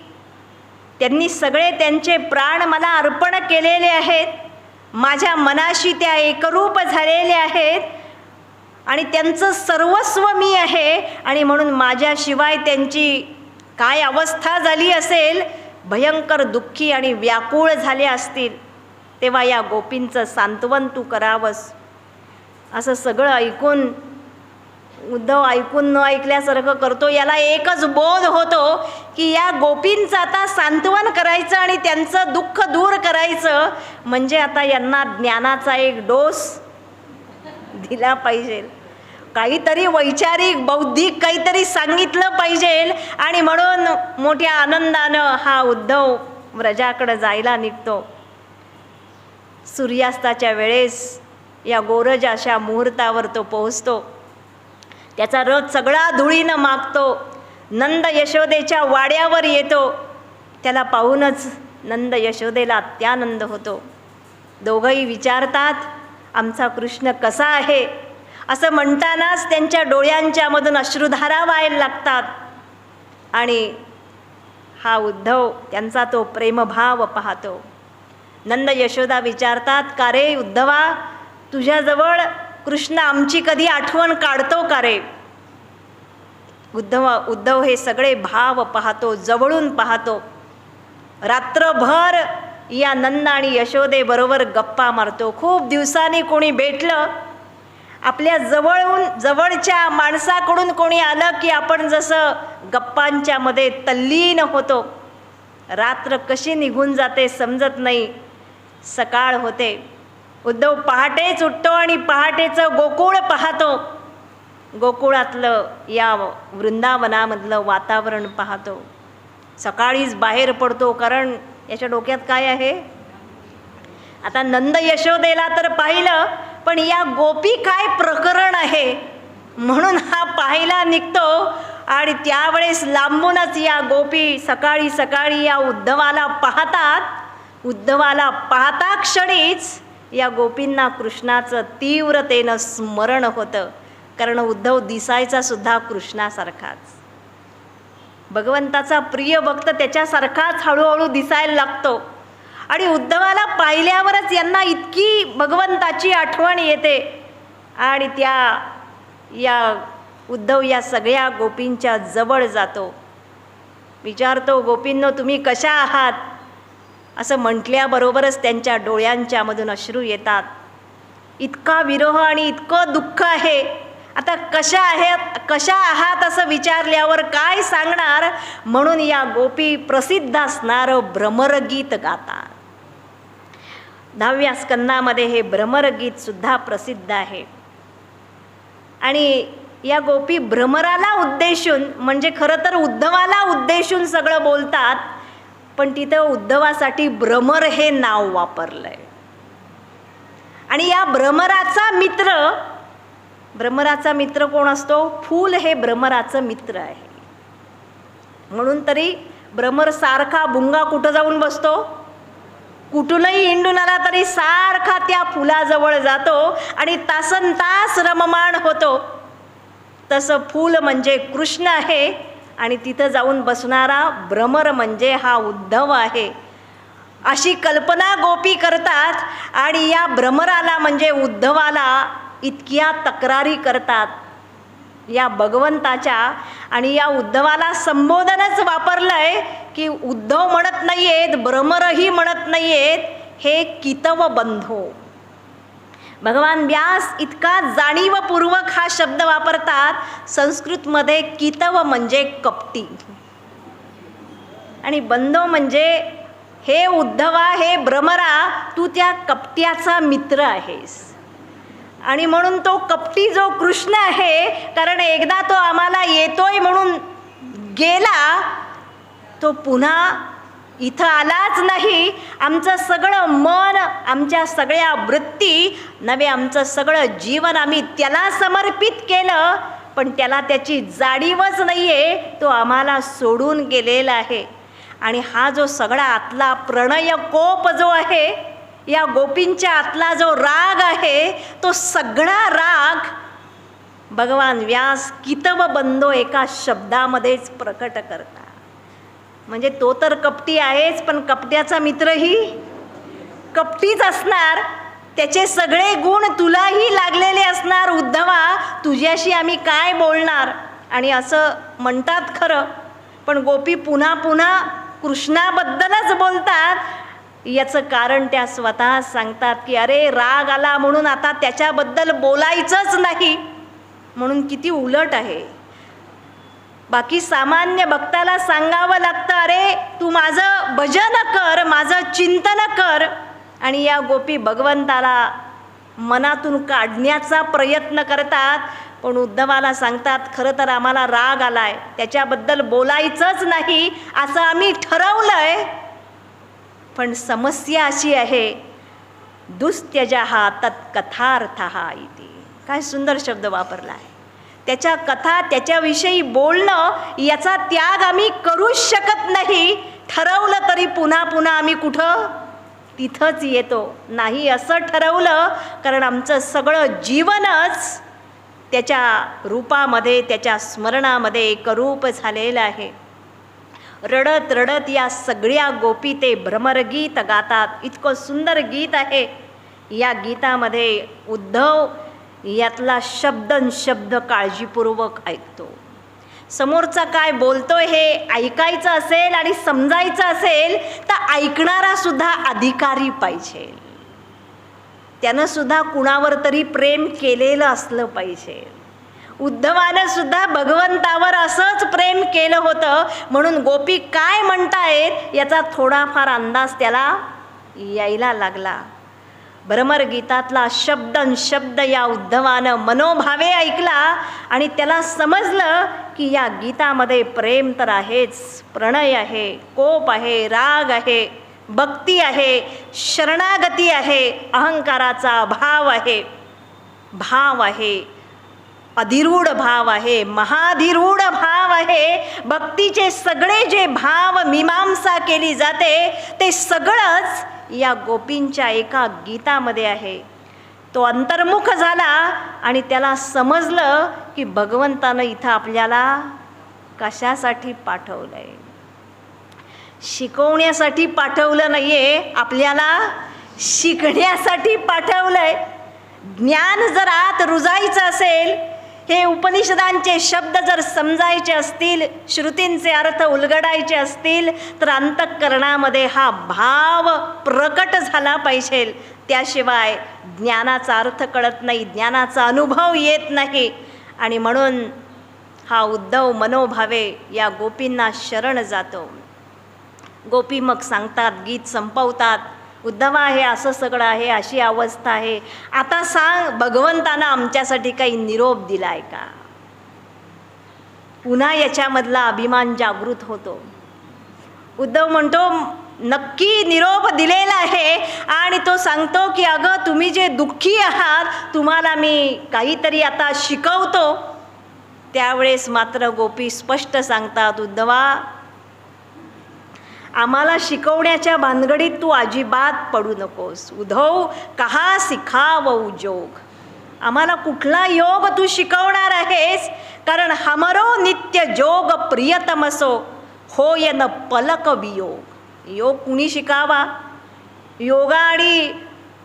त्यांनी सगळे त्यांचे प्राण मला अर्पण केलेले आहेत, माझ्या मनाशी त्या एकरूप झालेले आहेत आणि त्यांचं सर्वस्व मी आहे. आणि म्हणून माझ्याशिवाय त्यांची काय अवस्था झाली असेल, भयंकर दुःखी आणि व्याकुळ झाले असतील. तेव्हा या गोपींचं सांत्वन तू करावंस. असं सगळं ऐकून उद्धव ऐकून न ऐकल्यासारखं करतो. याला एकच बोध होतो की या गोपींचं आता सांत्वन करायचं आणि त्यांचं दुःख दूर करायचं, म्हणजे आता यांना ज्ञानाचा एक डोस दिला पाहिजे, काहीतरी वैचारिक बौद्धिक काहीतरी सांगितलं पाहिजे. आणि म्हणून मोठ्या आनंदानं हा उद्धव व्रजाकडे जायला निघतो. सूर्यास्ताच्या वेळेस या गोरज अशा मुहूर्तावर तो पोहोचतो. त्याचा रथ सगळा धुळीनं मागतो. नंद यशोदेच्या वाड्यावर येतो. त्याला पाहूनच नंद यशोदेला अत्यानंद होतो. दोघंही विचारतात, आमचा कृष्ण कसा आहे? असं म्हणतानाच त्यांच्या डोळ्यांच्यामधून अश्रुधारा व्हायला लागतात. आणि हा उद्धव त्यांचा तो प्रेमभाव पाहतो. नंद यशोदा विचारतात, का रे उद्धवा, तुझ्याजवळ कृष्ण आमची कधी आठवण काढतो का रे? उद्धव हे सगळे भाव पाहतो, जवळून पाहतो. रात्रभर या नंद आणि यशोदेबरोबर गप्पा मारतो. खूप दिवसांनी कोणी भेटलं, आपल्या जवळच्या माणसाकडून कोणी आलं की आपण जसं गप्पांच्या मध्ये तल्लीन होतो. रात्र कशी निघून जाते समजत नाही. सकाळ होते. उद्धव पहाटेच उठतो आणि पहाटेचं गोकुळ पाहतो. गोकुळातलं या वृंदावनामधलं वातावरण पाहतो. सकाळीच बाहेर पडतो, कारण याच्या डोक्यात काय आहे, आता नंद यशोदेला तर पाहिलं, पण या गोपी काय प्रकरण आहे म्हणून हा पाहायला निघतो. आणि त्यावेळेस लांबूनच या गोपी सकाळी सकाळी या उद्धवाला पाहतात. उद्धवाला पाहता क्षणीच या गोपींना कृष्णाचं तीव्रतेनं स्मरण होतं, कारण उद्धव दिसायचा सुद्धा कृष्णासारखाच. भगवंताचा प्रिय भक्त त्याच्यासारखाच हळूहळू दिसायला लागतो. आणि उद्धवाला पाहिल्यावरच यांना इतकी भगवंताची आठवण येते. आणि उद्धव या सगळ्या गोपींच्या जवळ जातो. विचारतो, गोपींनो तुम्ही कशा आहात? असं म्हटल्याबरोबरच त्यांच्या डोळ्यांच्यामधून अश्रू येतात. इतका विरह आणि इतकं दुःख आहे. आता कशा आहात असं विचारल्यावर काय सांगणार, म्हणून या गोपी प्रसिद्ध असणारं भ्रमरगीत गातात. 10व्या स्कंदामध्ये हे भ्रमरगीत सुद्धा प्रसिद्ध आहे. आणि या गोपी भ्रमराला उद्देशून, म्हणजे खरं तर उद्धवाला उद्देशून सगळं बोलतात, पण तिथं उद्धवासाठी भ्रमर हे नाव वापरलंय. आणि या भ्रमराचा मित्र कोण असतो? फूल हे भ्रमराचं मित्र आहे. म्हणून तरी भ्रमर सारखा भुंगा कुठं जाऊन बसतो? कुठूनही हिंडून आला तरी सारखा त्या फुलाजवळ जातो आणि तासनतास रममाण होतो. तसं फूल म्हणजे कृष्ण आहे आणि तिथं जाऊन बसणारा भ्रमर म्हणजे हा उद्धव आहे, अशी कल्पना गोपी करतात. आणि या भ्रमराला म्हणजे उद्धवाला इतक्या तक्रारी करतात या भगवंताच्या. आणि या उद्धवाला संबोधनच वापरलंय की उद्धव म्हणत नाहीयेत, भ्रमरही म्हणत नाहीयेत, हे कितव बंधो. भगवान व्यास इतका जाणीवपूर्वक हा शब्द वापरतात. संस्कृतमध्ये कितव म्हणजे कपटी आणि बंधो म्हणजे हे उद्धवा, हे भ्रमरा, तू त्या कपट्याचा मित्र आहेस. आणि म्हणून तो कपटी जो कृष्ण आहे, कारण एकदा तो आम्हाला येतोय म्हणून गेला, तो पुन्हा इथं आलाच नाही. आमचं सगळं मन, आमच्या सगळ्या वृत्ती नव्हे, आमचं सगळं जीवन आम्ही त्याला समर्पित केलं, पण त्याला त्याची जाणीवच नाही आहे. तो आम्हाला सोडून गेलेला आहे. आणि हा जो सगळा आतला प्रणय कोप जो आहे, या गोपींच्या आतला जो राग आहे, तो सगळा राग भगवान व्यास कितव बंधो एका शब्दामध्येच प्रकट करतात. म्हणजे तो तर कपटी आहेच, पण कपट्याचा मित्रही कपटीच असणार. त्याचे सगळे गुण तुलाही लागलेले असणार. उद्धवा, तुझ्याशी आम्ही काय बोलणार? आणि असं म्हणतात खरं, पण गोपी पुन्हा पुन्हा कृष्णाबद्दलच बोलतात. याचं कारण त्या स्वतः सांगतात की अरे राग आला म्हणून आता त्याच्याबद्दल बोलायचंच नाही, म्हणून किती उलट आहे. बाकी सामान्य भक्ताला सांगावं लागतं, अरे तू माझं भजन कर, माझं चिंतन कर. आणि या गोपी भगवंताला मनातून काढण्याचा प्रयत्न करतात, पण उद्धवाला सांगतात खरं तर आम्हाला राग आलाय, त्याच्याबद्दल बोलायचंच नाही असं आम्ही ठरवलंय. पण समस्या अशी आहे, दुस्त्यजहा तत्कथार्थहा इति. काय सुंदर शब्द वापरला आहे. त्याच्या कथा, त्याच्याविषयी बोलणं, याचा त्याग आम्ही करूच शकत नाही. ठरवलं तरी पुन्हा पुन्हा आम्ही कुठं? तिथंच येतो. नाही असं ठरवलं, कारण आमचं सगळं जीवनच त्याच्या रूपामध्ये, त्याच्या स्मरणामध्ये एकरूप झालेलं आहे. रडत रडत या सगळ्या गोपी ते भ्रमरगीत गातात. इतकं सुंदर गीत आहे. या गीतामध्ये उद्धव यातला शब्द काळजीपूर्वक ऐकतो. समोरचा काय बोलतोय हे ऐकायचं असेल आणि समजायचं असेल तर ऐकणारा सुद्धा अधिकारी पाहिजे. त्यानं सुद्धा कुणावर तरी प्रेम केलेलं असलं पाहिजे. उद्धवानं सुद्धा भगवंतावर असंच प्रेम केलं होतं, म्हणून गोपी काय म्हणतायत याचा थोडाफार अंदाज त्याला यायला लागला. भ्रमरगीतातला शब्द या उद्धवानं मनोभावे ऐकला आणि त्याला समजलं की या गीतामध्ये प्रेम तर आहेच, प्रणय आहे, कोप आहे, राग आहे, भक्ती आहे, शरणागती आहे, अहंकाराचा अभाव आहे, भाव आहे, अधिरूढ भाव आहे, महाधिरूढ भाव आहे. भक्तीचे सगळे जे भाव मीमांसा केली जाते ते सगळंच या गोपींच्या एका गीतामध्ये आहे. तो अंतर्मुख झाला आणि त्याला समजलं की भगवंतानं इथं आपल्याला कशासाठी पाठवलंय? शिकवण्यासाठी पाठवलं नाहीये, आपल्याला शिकण्यासाठी पाठवलंय. ज्ञान जर आत रुजायचं असेल, हे उपनिषदांचे शब्द जर समजायचे असतील, श्रुतींचे अर्थ उलगडायचे असतील, तर अंतःकरणामध्ये हा भाव प्रकट झाला पाहिजे. त्याशिवाय ज्ञानाचा अर्थ कळत नाही, ज्ञानाचा अनुभव येत नाही. आणि म्हणून हा उद्धव मनोभावे या गोपींना शरण जातो. गोपी मग सांगतात, गीत संपवतात, उद्धवा हे असं सगळं आहे, अशी अवस्था आहे, आता सांग भगवंतानं आमच्यासाठी काही निरोप दिलाय का. पुन्हा याच्यामधला अभिमान जागृत होतो. उद्धव म्हणतो नक्की निरोप दिलेला आहे. आणि तो सांगतो की अगं तुम्ही जे दुःखी आहात, तुम्हाला मी काहीतरी आता शिकवतो. त्यावेळेस मात्र गोपी स्पष्ट सांगतात, उद्धवा आम्हाला शिकवण्याच्या भानगडीत तू अजिबात पडू नकोस. उद्धव कहा सिखावऊ जोग, आम्हाला कुठला योग तू शिकवणार आहेस. कारण हमरो नित्य जोग प्रियतमसो होय न पलक वियोग. योग कुणी शिकावा, योगा आणि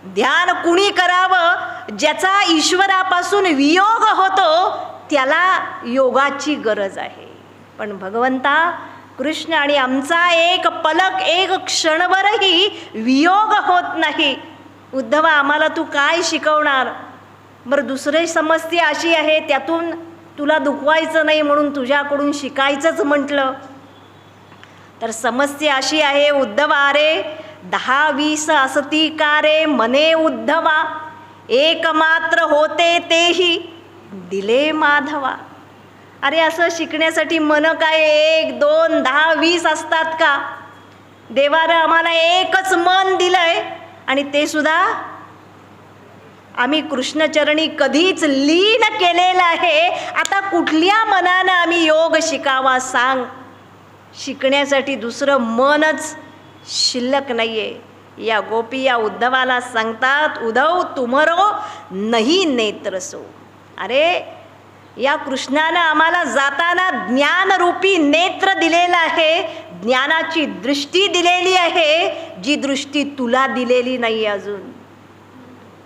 ध्यान कुणी करावं, ज्याचा ईश्वरापासून वियोग होतो त्याला योगाची गरज आहे. पण भगवंता कृष्ण आणि आमचा एक पलक एक क्षणभरही वियोग होत नाही. उद्धवा आम्हाला तू काय शिकवणार. बरं दुसरी समस्या अशी आहे, त्यातून तुला दुखवायचं नाही म्हणून तुझ्याकडून शिकायचंच म्हटलं तर समस्या अशी आहे, उद्धवा रे 10-20 असती का रे मने उद्धवा, एकमात्र होते तेही दिले माधवा. अरे असं शिकण्यासाठी मन काय 1, 2, 10, 20 असतात का. देवानं आम्हाला एकच मन दिलंय आणि ते सुद्धा आम्ही कृष्णचरणी कधीच लीन केलेलं आहे. आता कुठल्या मनानं आम्ही योग शिकावा सांग. शिकण्यासाठी दुसरं मनच शिल्लक नाहीये. या गोपी या उद्धवाला सांगतात, उद्धव तुमरो नाही नेत्र सो. अरे या कृष्णानं आम्हाला जाताना ज्ञानरूपी नेत्र दिलेलं आहे, ज्ञानाची दृष्टी दिलेली आहे, जी दृष्टी तुला दिलेली नाही अजून.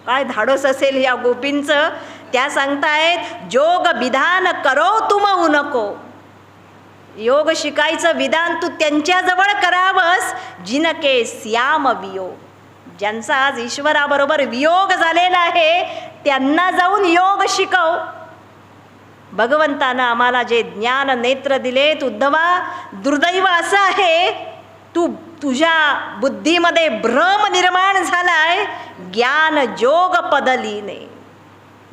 काय धाडस असेल या गोपींचं. त्या सांगतायत जोग विधान करो तुम उनको. योग शिकायचं विधान तू त्यांच्याजवळ करावंस, जिनके श्याम वियोग. ज्यांचा आज ईश्वराबरोबर वियोग झालेला आहे त्यांना जाऊन योग शिकव. भगवंतानं आम्हाला जे ज्ञान नेत्र दिलेत, उद्धवा दुर्दैव असं आहे तुझ्या बुद्धीमध्ये भ्रम निर्माण झालाय. ज्ञान जोग पदलीने,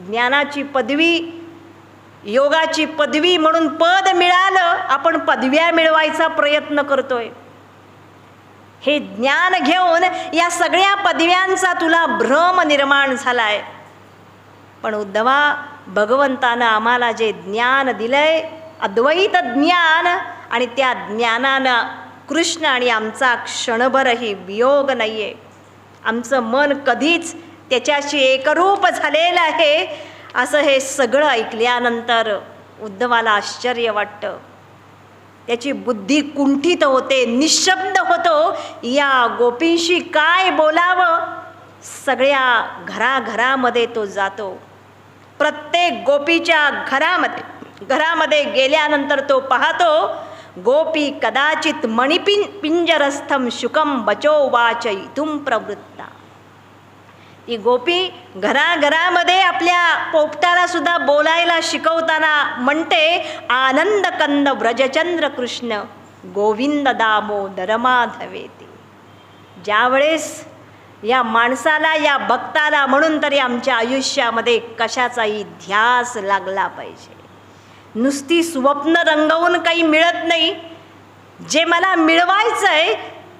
ज्ञानाची पदवी योगाची पदवी म्हणून पद मिळालं, आपण पदव्या मिळवायचा प्रयत्न करतोय. हे ज्ञान घेऊन या सगळ्या पदव्यांचा तुला भ्रम निर्माण झालाय. पण उद्धवा भगवंतानं आम्हाला जे ज्ञान दिलंय अद्वैत ज्ञान, आणि त्या ज्ञानानं कृष्ण आणि आमचा क्षणभरही वियोग नाही आहे. आमचं मन कधीच त्याच्याशी एकरूप झालेलं आहे. असं हे सगळं ऐकल्यानंतर उद्धवाला आश्चर्य वाटतं. त्याची बुद्धी कुंठित होते, निशब्द होतो. या गोपींशी काय बोलावं. सगळ्या घराघरामध्ये तो जातो. प्रत्येक गोपीच्या घरामध्ये गेल्यानंतर तो पाहतो, गोपी कदाचित पिंजरस्थम शुकम बचो वाचयितुम प्रवृत्ता. ती गोपी घराघरामध्ये आपल्या पोपटाला सुद्धा बोलायला शिकवताना म्हणते, आनंद कंद व्रजचंद्र कृष्ण गोविंद दामोदर माधवेती. ज्यावेळेस या माणसाला, या भक्ताला, म्हणून तरी आमच्या आयुष्यामध्ये कशाचाही ध्यास लागला पाहिजे. नुसती स्वप्न रंगवून काही मिळत नाही. जे मला मिळवायचं आहे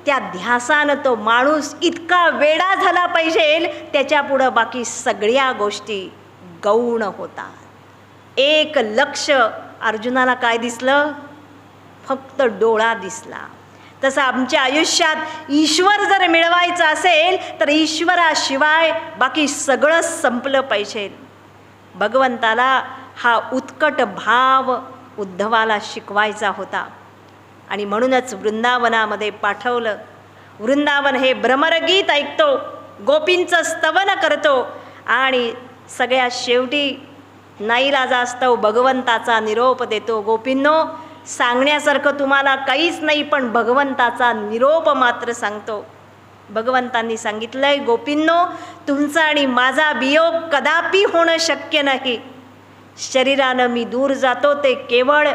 त्या ध्यासानं तो माणूस इतका वेडा झाला पाहिजे, त्याच्यापुढं बाकी सगळ्या गोष्टी गौण होतात. एक लक्ष अर्जुनाला काय दिसलं, फक्त डोळा दिसला. तसं आमच्या आयुष्यात ईश्वर जर मिळवायचं असेल तर ईश्वराशिवाय बाकी सगळं संपलं पाहिजे. भगवंताला हा उत्कट भाव उद्धवाला शिकवायचा होता आणि म्हणूनच वृंदावनामध्ये पाठवलं. वृंदावन हे भ्रमरगीत ऐकतो, गोपींचं स्तवन करतो आणि सगळ्यात शेवटी नाईलाजास्तव भगवंताचा निरोप देतो. गोपींनो, सांगण्यासारखं तुम्हाला काहीच नाही, पण भगवंताचा निरोप मात्र सांगतो. भगवंतांनी सांगितलंय, गोपींनो, तुमचा आणि माझा वियोग कदापि होणं शक्य नाही. शरीरानं मी दूर जातो ते केवळ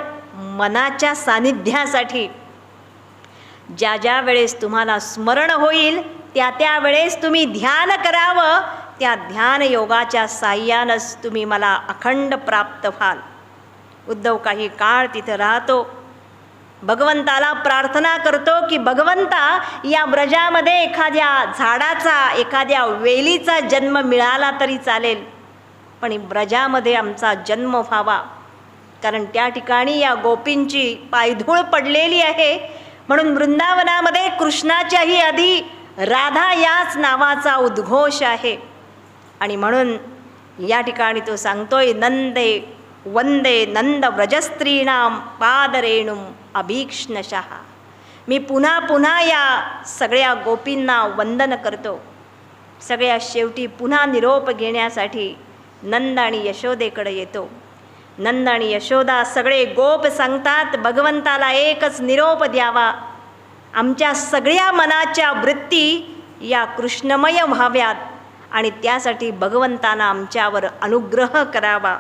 मनाच्या सानिध्यासाठी. ज्या ज्या वेळेस तुम्हाला स्मरण होईल त्या त्या वेळेस तुम्ही ध्यान करावं. त्या ध्यान योगाच्या साह्यानंच तुम्ही मला अखंड प्राप्त व्हाल. उद्धव काही काळ तिथं राहतो. भगवंताला प्रार्थना करतो की भगवंता, या ब्रजामध्ये एखाद्या झाडाचा, एखाद्या वेलीचा जन्म मिळाला तरी चालेल, पण ब्रजामध्ये आमचा जन्म व्हावा. कारण त्या ठिकाणी या गोपींची पायधूळ पडलेली आहे. म्हणून वृंदावनामध्ये कृष्णाच्याही आधी राधा याच नावाचा उद्घोष आहे. आणि म्हणून या ठिकाणी तो सांगतोय, नंदे वंदे नंद व्रजस्त्रीणाम पादरेणुम अभीक्ष्णशः. मी पुन्हा पुन्हा या सगळ्या गोपींना वंदन करतो. सगळ्या शेवटी पुन्हा निरोप घेण्यासाठी नंद आणि यशोदेकडे येतो. नंद आणि यशोदा सगळे गोप सांगतात, भगवंताला एकच निरोप द्यावा. आमच्या सगळ्या मनाच्या वृत्ती या कृष्णमय व्हाव्यात आणि त्यासाठी भगवंतानं आमच्यावर अनुग्रह करावा,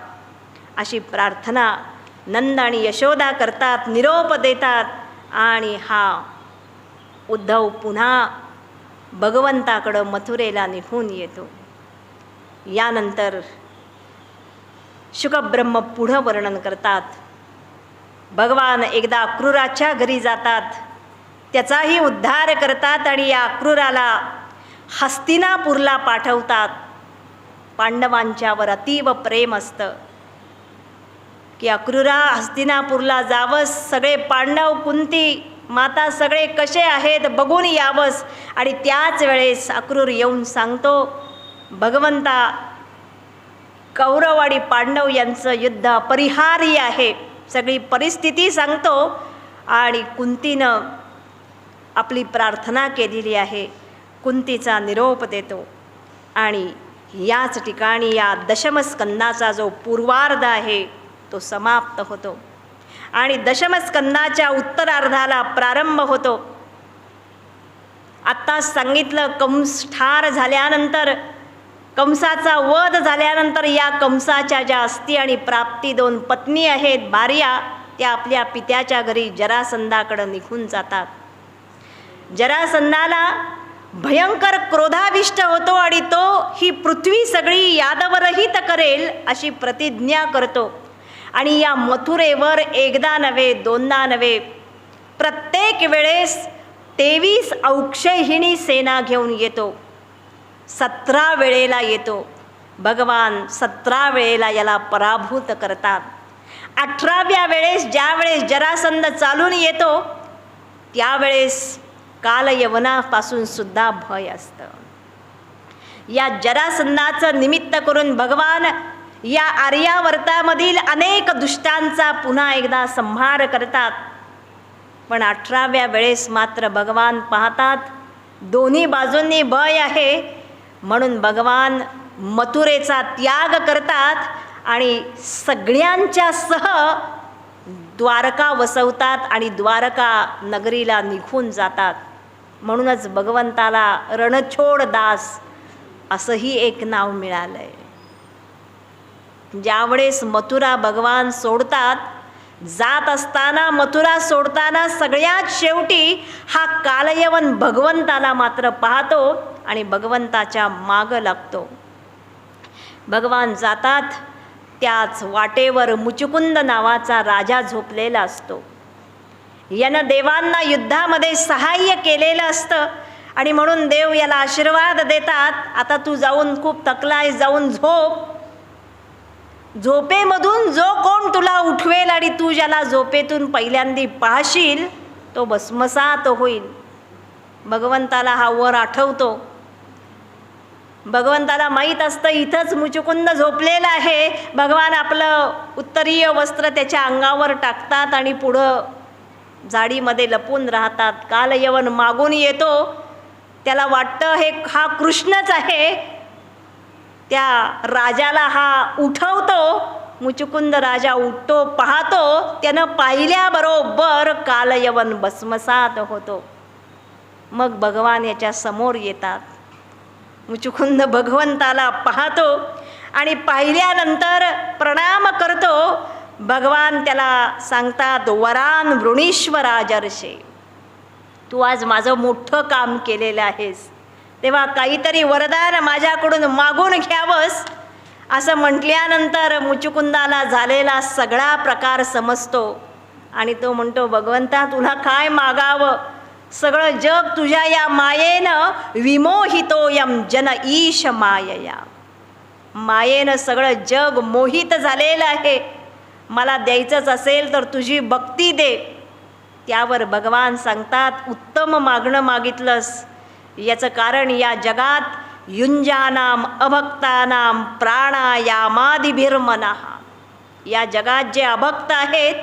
अशी प्रार्थना नंद आणि यशोदा करतात, निरोप देतात. आणि हा उद्धव पुन्हा भगवंताकडं मथुरेला निघून येतो. यानंतर शुकब्रह्म पुढं वर्णन करतात. भगवान एकदा क्रूराच्या घरी जातात, त्याचाही उद्धार करतात आणि या क्रूराला हस्तिनापूरला पाठवतात. पांडवांच्यावर अतीव प्रेम असतं की अक्रूरा हस्तिनापूरला जावंस, सगळे पांडव, कुंती माता सगळे कसे आहेत बघून यावंस. आणि त्याच वेळेस अक्रूर येऊन सांगतो, भगवंता, कौरव आणि पांडव यांचं युद्ध अपरिहार्य आहे. सगळी परिस्थिती सांगतो आणि कुंतीनं आपली प्रार्थना केलेली आहे. कुंतीचा निरोप देतो आणि याच ठिकाणी या दशमस्कंदाचा जो पूर्वार्ध आहे तो समाप्त होतो आणि दशमस्कंदाच्या उत्तरार्धाला प्रारंभ होतो. आत्ताच सांगितलं, कंस ठार झाल्यानंतर, कंसाचा वध झाल्यानंतर या कंसाच्या ज्या अस्थी आणि प्राप्ती 2 पत्नी आहेत भार्या, त्या आपल्या पित्याच्या घरी जरासंधाकडे निघून जातात. जरासंधाला भयंकर क्रोधाविष्ट होतो आणि तो ही पृथ्वी सगळी यादवरहित करेल अशी प्रतिज्ञा करतो. आणि या मथुरेवर एकदा नव्हे, दोनदा नव्हे, प्रत्येक वेळेस 23 अक्षयहिणी सेना घेऊन येतो. 17 वेळेला येतो. भगवान 17 वेळेला याला पराभूत करतात. 18व्या वेळेस ज्या वेळेस जरासंध चालून येतो त्यावेळेस कालयवनापासून सुद्धा भय असतं. या जरासंधाचं निमित्त करून भगवान या आर्यावर्तामधील अनेक दुष्टांचा पुन्हा एकदा संहार करतात. पण 18व्या वेळेस मात्र भगवान पाहतात दोन्ही बाजूंनी भय आहे, म्हणून भगवान मथुरेचा त्याग करतात आणि सगळ्यांच्या सह द्वारका वसवतात आणि द्वारका नगरीला निघून जातात. म्हणूनच भगवंताला रणछोड दास असंही एक नाव मिळालंय. ज्यावेळेस मथुरा भगवान सोडतात, जात असताना मथुरा सोडताना सगळ्यात शेवटी हा कालयवन भगवंताला मात्र पाहतो आणि भगवंताच्या मागं लागतो. भगवान जातात, त्याच वाटेवर मुचुकुंद नावाचा राजा झोपलेला असतो. यानं देवांना युद्धामध्ये सहाय्य केलेलं असतं आणि म्हणून देव याला आशीर्वाद देतात, आता तू जाऊन खूप थकलाय, जाऊन झोप. झोपेमधून जो कोण तुला उठवेल आणि तू ज्याला झोपेतून पहिल्यांदी पाहशील तो भस्मसात होईल. भगवंताला हा वर आठवतो. भगवंताला माहीत असतं इथंच मुचुकुंद झोपलेला आहे. भगवान आपलं उत्तरीय वस्त्र त्याच्या अंगावर टाकतात आणि पुढं झाडीमध्ये लपून राहतात. कालयवन मागून येतो, त्याला वाटतं हा कृष्णच आहे. त्या राजाला हा उठवतो, मुचुकुंद राजा उठतो, पाहतो, त्यानं पाहिल्याबरोबर कालयवन भस्मसात होतो. मग भगवान याच्या समोर येतात. मुचुकुंद भगवंताला पाहतो आणि पाहिल्यानंतर प्रणाम करतो. भगवान त्याला सांगतात, वरान वृणीश्वराजर्षे, तू आज माझं मोठं काम केलेलं आहेस, तेव्हा काहीतरी वरदान माझ्याकडून मागून घ्यावंस. असं म्हटल्यानंतर मुचुकुंदाला झालेला सगळा प्रकार समजतो आणि तो म्हणतो, भगवंता तुला काय मागावं, सगळं जग तुझ्या या मायेनं विमोहितोयम जन ईश मायया, मायेनं सगळं जग मोहित झालेलं आहे, मला द्यायचंच असेल तर तुझी भक्ती दे. त्यावर भगवान सांगतात, उत्तम मागणं मागितलंस, याचं कारण या जगात युंजानाम अभक्तानाम प्राणायामादिभिर्मनः, या जगात जे अभक्त आहेत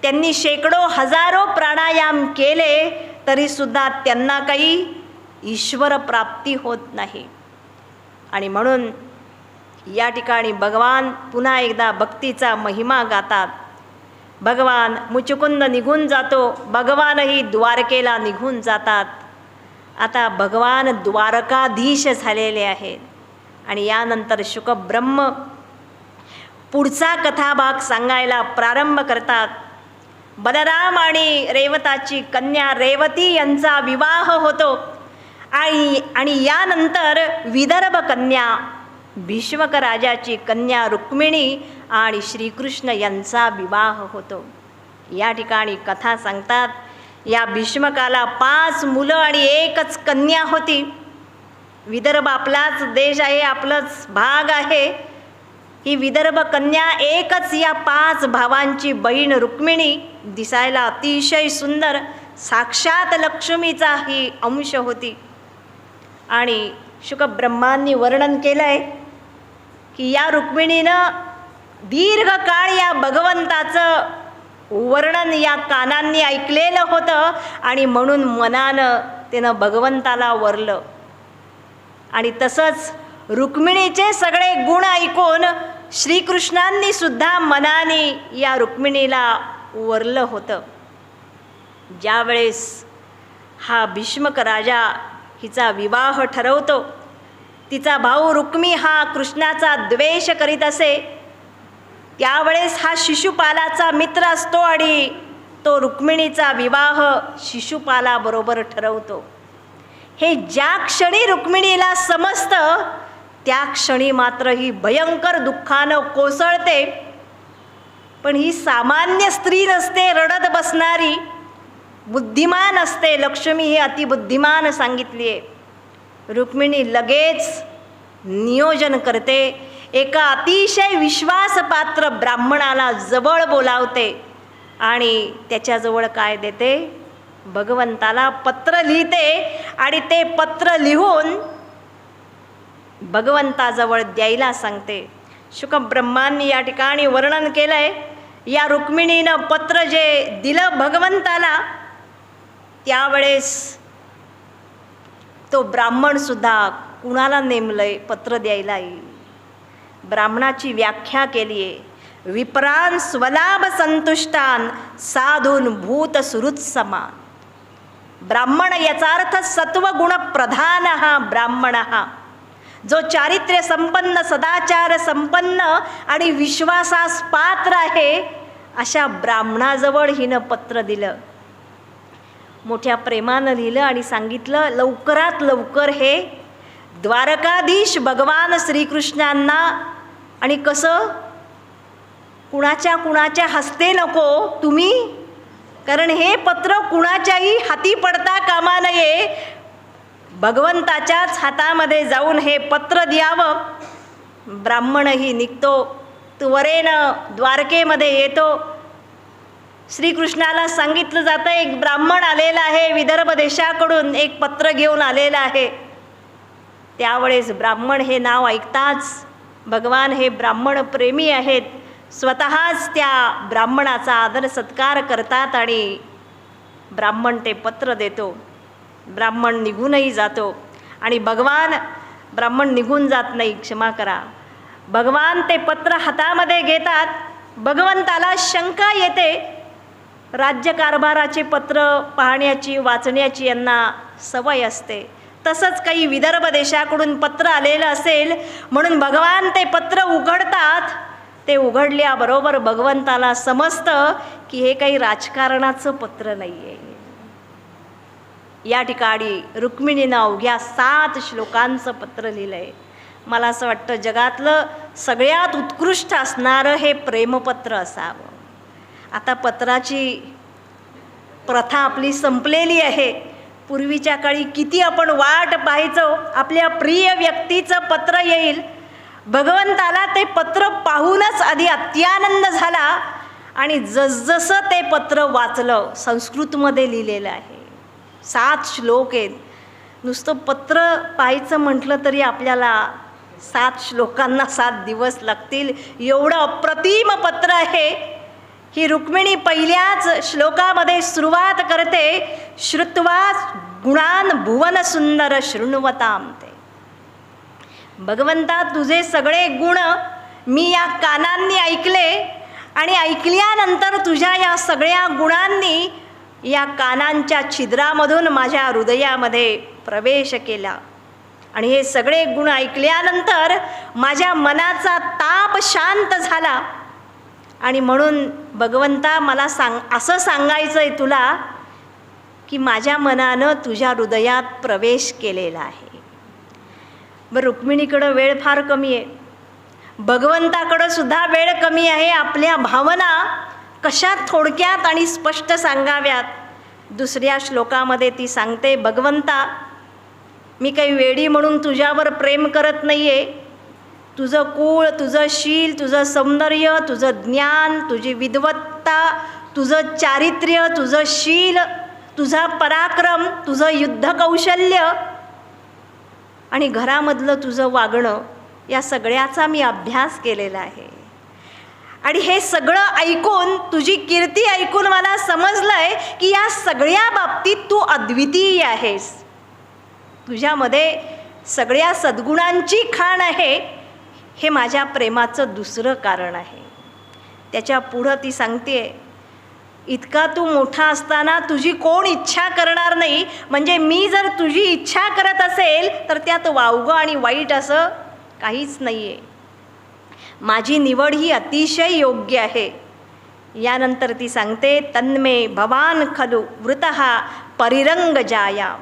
त्यांनी शेकडो हजारो प्राणायाम केले तरीसुद्धा त्यांना काही ईश्वर प्राप्ती होत नाही. आणि म्हणून या ठिकाणी भगवान पुन्हा एकदा भक्तीचा महिमा गातात. भगवान मुचुकुंद निघून जातो, भगवानही द्वारकेला निघून जातात. आता भगवान द्वारकाधीश झालेले आहेत. आणि यानंतर शुकब्रह्म पुढचा कथाभाग सांगायला प्रारंभ करतात. बलराम आणि रेवताची कन्या रेवती यांचा विवाह होतो आणि यानंतर विदर्भ कन्या भीष्मक राजाची कन्या रुक्मिणी आणि श्रीकृष्ण यांचा विवाह होतो. या ठिकाणी कथा सांगतात, या भीष्मकाला 5 मुलं आणि 1च कन्या होती. विदर्भ आपलाच देश आहे, आपलाच भाग आहे. ही विदर्भ कन्या एकच या 5 भावांची बहीण रुक्मिणी, दिसायला अतिशय सुंदर, साक्षात लक्ष्मीचा ही अंश होती. आणि शुकब्रह्मांनी वर्णन केलं आहे की या रुक्मिणीनं दीर्घकाळ या भगवंताचं वर्णन या कानांनी ऐकलेलं होतं आणि म्हणून मनानं त्यानं भगवंताला वरलं. आणि तसंच रुक्मिणीचे सगळे गुण ऐकून श्रीकृष्णांनी सुद्धा मनाने या रुक्मिणीला वरलं होतं. ज्यावेळेस हा भीष्मक राजा हिचा विवाह ठरवतो, तिचा भाऊ रुक्मी हा कृष्णाचा द्वेष करीत असे, त्यावेळेस हा शिशुपालाचा मित्र असतो आणि तो रुक्मिणीचा विवाह शिशुपालाबरोबर ठरवतो. हे ज्या क्षणी रुक्मिणीला समजतं त्या क्षणी मात्र ही भयंकर दुःखानं कोसळते. पण ही सामान्य स्त्री नसते रडत बसणारी, बुद्धिमान असते. लक्ष्मी ही अतिबुद्धिमान सांगितली आहे. रुक्मिणी लगेच नियोजन करते, एका अतिशय विश्वासपात्र ब्राह्मणाला जवळ बोलावते आणि त्याच्याजवळ काय देते, भगवंताला पत्र लिहिते आणि ते पत्र लिहून भगवंताजवळ द्यायला सांगते. शुकब्रह्मांनी या ठिकाणी वर्णन केलं आहे, या रुक्मिणीनं पत्र जे दिलं भगवंताला त्यावेळेस तो ब्राह्मणसुद्धा कुणाला नेमलंय पत्र द्यायला येईल. ब्राह्मणाची व्याख्या केली आहे, विप्रान स्वलाभ संतुष्टान साधून भूत सुहृत्समान. ब्राह्मण याचा अर्थ सत्वगुण प्रधान हा ब्राह्मण, हा जो चारित्र्य संपन्न, सदाचार संपन्न आणि विश्वासास पात्र आहे, अशा ब्राह्मणाजवळ हिनं पत्र दिलं. मोठ्या प्रेमानं लिहिलं आणि सांगितलं, लवकरात लवकर हे द्वारकाधीश भगवान श्रीकृष्णांना, आणि कसं कुणाच्या हस्ते नको तुम्ही, कारण हे पत्र कुणाच्याही हाती पडता कामा नये, भगवंताच्याच हातामध्ये जाऊन हे पत्र द्यावं. ब्राह्मणही निघतो, त्वरेनं द्वारकेमध्ये येतो. श्रीकृष्णाला सांगितलं जातं, एक ब्राह्मण आलेला आहे विदर्भ देशाकडून, एक पत्र घेऊन आलेला आहे. त्यावेळेस ब्राह्मण हे नाव ऐकताच भगवान हे ब्राह्मण प्रेमी आहेत, स्वतःच त्या ब्राह्मणाचा आदर सत्कार करतात आणि ब्राह्मण ते पत्र देतो. ब्राह्मण निघूनही जातो आणि ब्राह्मण निघून जात नाही, क्षमा करा, भगवान ते पत्र हातामध्ये घेतात. भगवंताला शंका येते. राज्यकारभाराचे पत्र पाहण्याची वाचण्याची यांना सवय असते. तसंच काही विदर्भ देशाकडून पत्र आलेलं असेल म्हणून भगवान ते पत्र उघडतात. ते उघडल्याबरोबर भगवंताला समजतं की हे काही राजकारणाचं पत्र नाही आहे. या ठिकाणी रुक्मिणीनं अवघ्या 7 श्लोकांचं पत्र लिहिलं आहे. मला असं वाटतं जगातलं सगळ्यात उत्कृष्ट असणारं हे प्रेमपत्र असावं. आता पत्राची प्रथा आपली संपलेली आहे. पूर्वीच्या काळी किती आपण वाट पाहायचो आपल्या प्रिय व्यक्तीचं पत्र येईल. भगवंताला ते पत्र पाहूनच आधी अत्यानंद झाला आणि जसजसं ते पत्र वाचलं, संस्कृतमध्ये लिहिलेलं आहे, 7 श्लोक आहेत. नुसतं पत्र पाहायचं म्हटलं तरी आपल्याला 7 श्लोकांना 7 दिवस लागतील, एवढं अप्रतिम पत्र आहे. ही रुक्मिणी पहिल्याच श्लोकामध्ये सुरुवात करते, श्रुत्वा गुणान भुवन सुंदर शृण्वताम. ते भगवंता तुझे सगळे गुण मी या कानांनी ऐकले आणि ऐकल्यानंतर तुझ्या या सगळ्या गुणांनी या कानांच्या छिद्रामधून माझ्या हृदयामध्ये प्रवेश केला आणि हे सगळे गुण ऐकल्यानंतर माझ्या मनाचा ताप शांत झाला. आणि म्हणून भगवंता मला असं सांगायचं आहे तुला की माझ्या मनानं तुझ्या हृदयात प्रवेश केलेला आहे. बरं, रुक्मिणीकडं वेळ फार कमी आहे, भगवंताकडं सुद्धा वेळ कमी आहे. आपल्या भावना कशा थोडक्यात आणि स्पष्ट सांगाव्यात. दुसऱ्या श्लोकामध्ये ती सांगते, भगवंता मी काही वेडी म्हणून तुझ्यावर प्रेम करत नाही आहे. तुझं कुळ, तुझं शील, तुझं सौंदर्य, तुझं ज्ञान, तुझी विद्वत्ता, तुझं चारित्र्य, तुझं शील, तुझा पराक्रम, तुझं युद्ध कौशल्य आणि घरामधलं तुझं वागणं, या सगळ्याचा मी अभ्यास केलेला आहे. आणि हे सगळं ऐकून, तुझी कीर्ती ऐकून मला समजलं आहे की या सगळ्या बाबतीत तू अद्वितीय आहेस. तुझ्यामध्ये सगळ्या सद्गुणांची खाण आहे. हे माझ्या प्रेमाचं दुसरं कारण आहे. त्याच्या पुढं ती सांगते, इतका तू मोठा असताना तुझी कोण इच्छा करणार नाही. म्हणजे मी जर तुझी इच्छा करत असेल तर त्यात वावगं आणि वाईट असं काहीच नाही आहे. माझी निवड ही अतिशय योग्य आहे. यानंतर ती सांगते, तन्मे भवान खलु वृतः परिरंग जाया.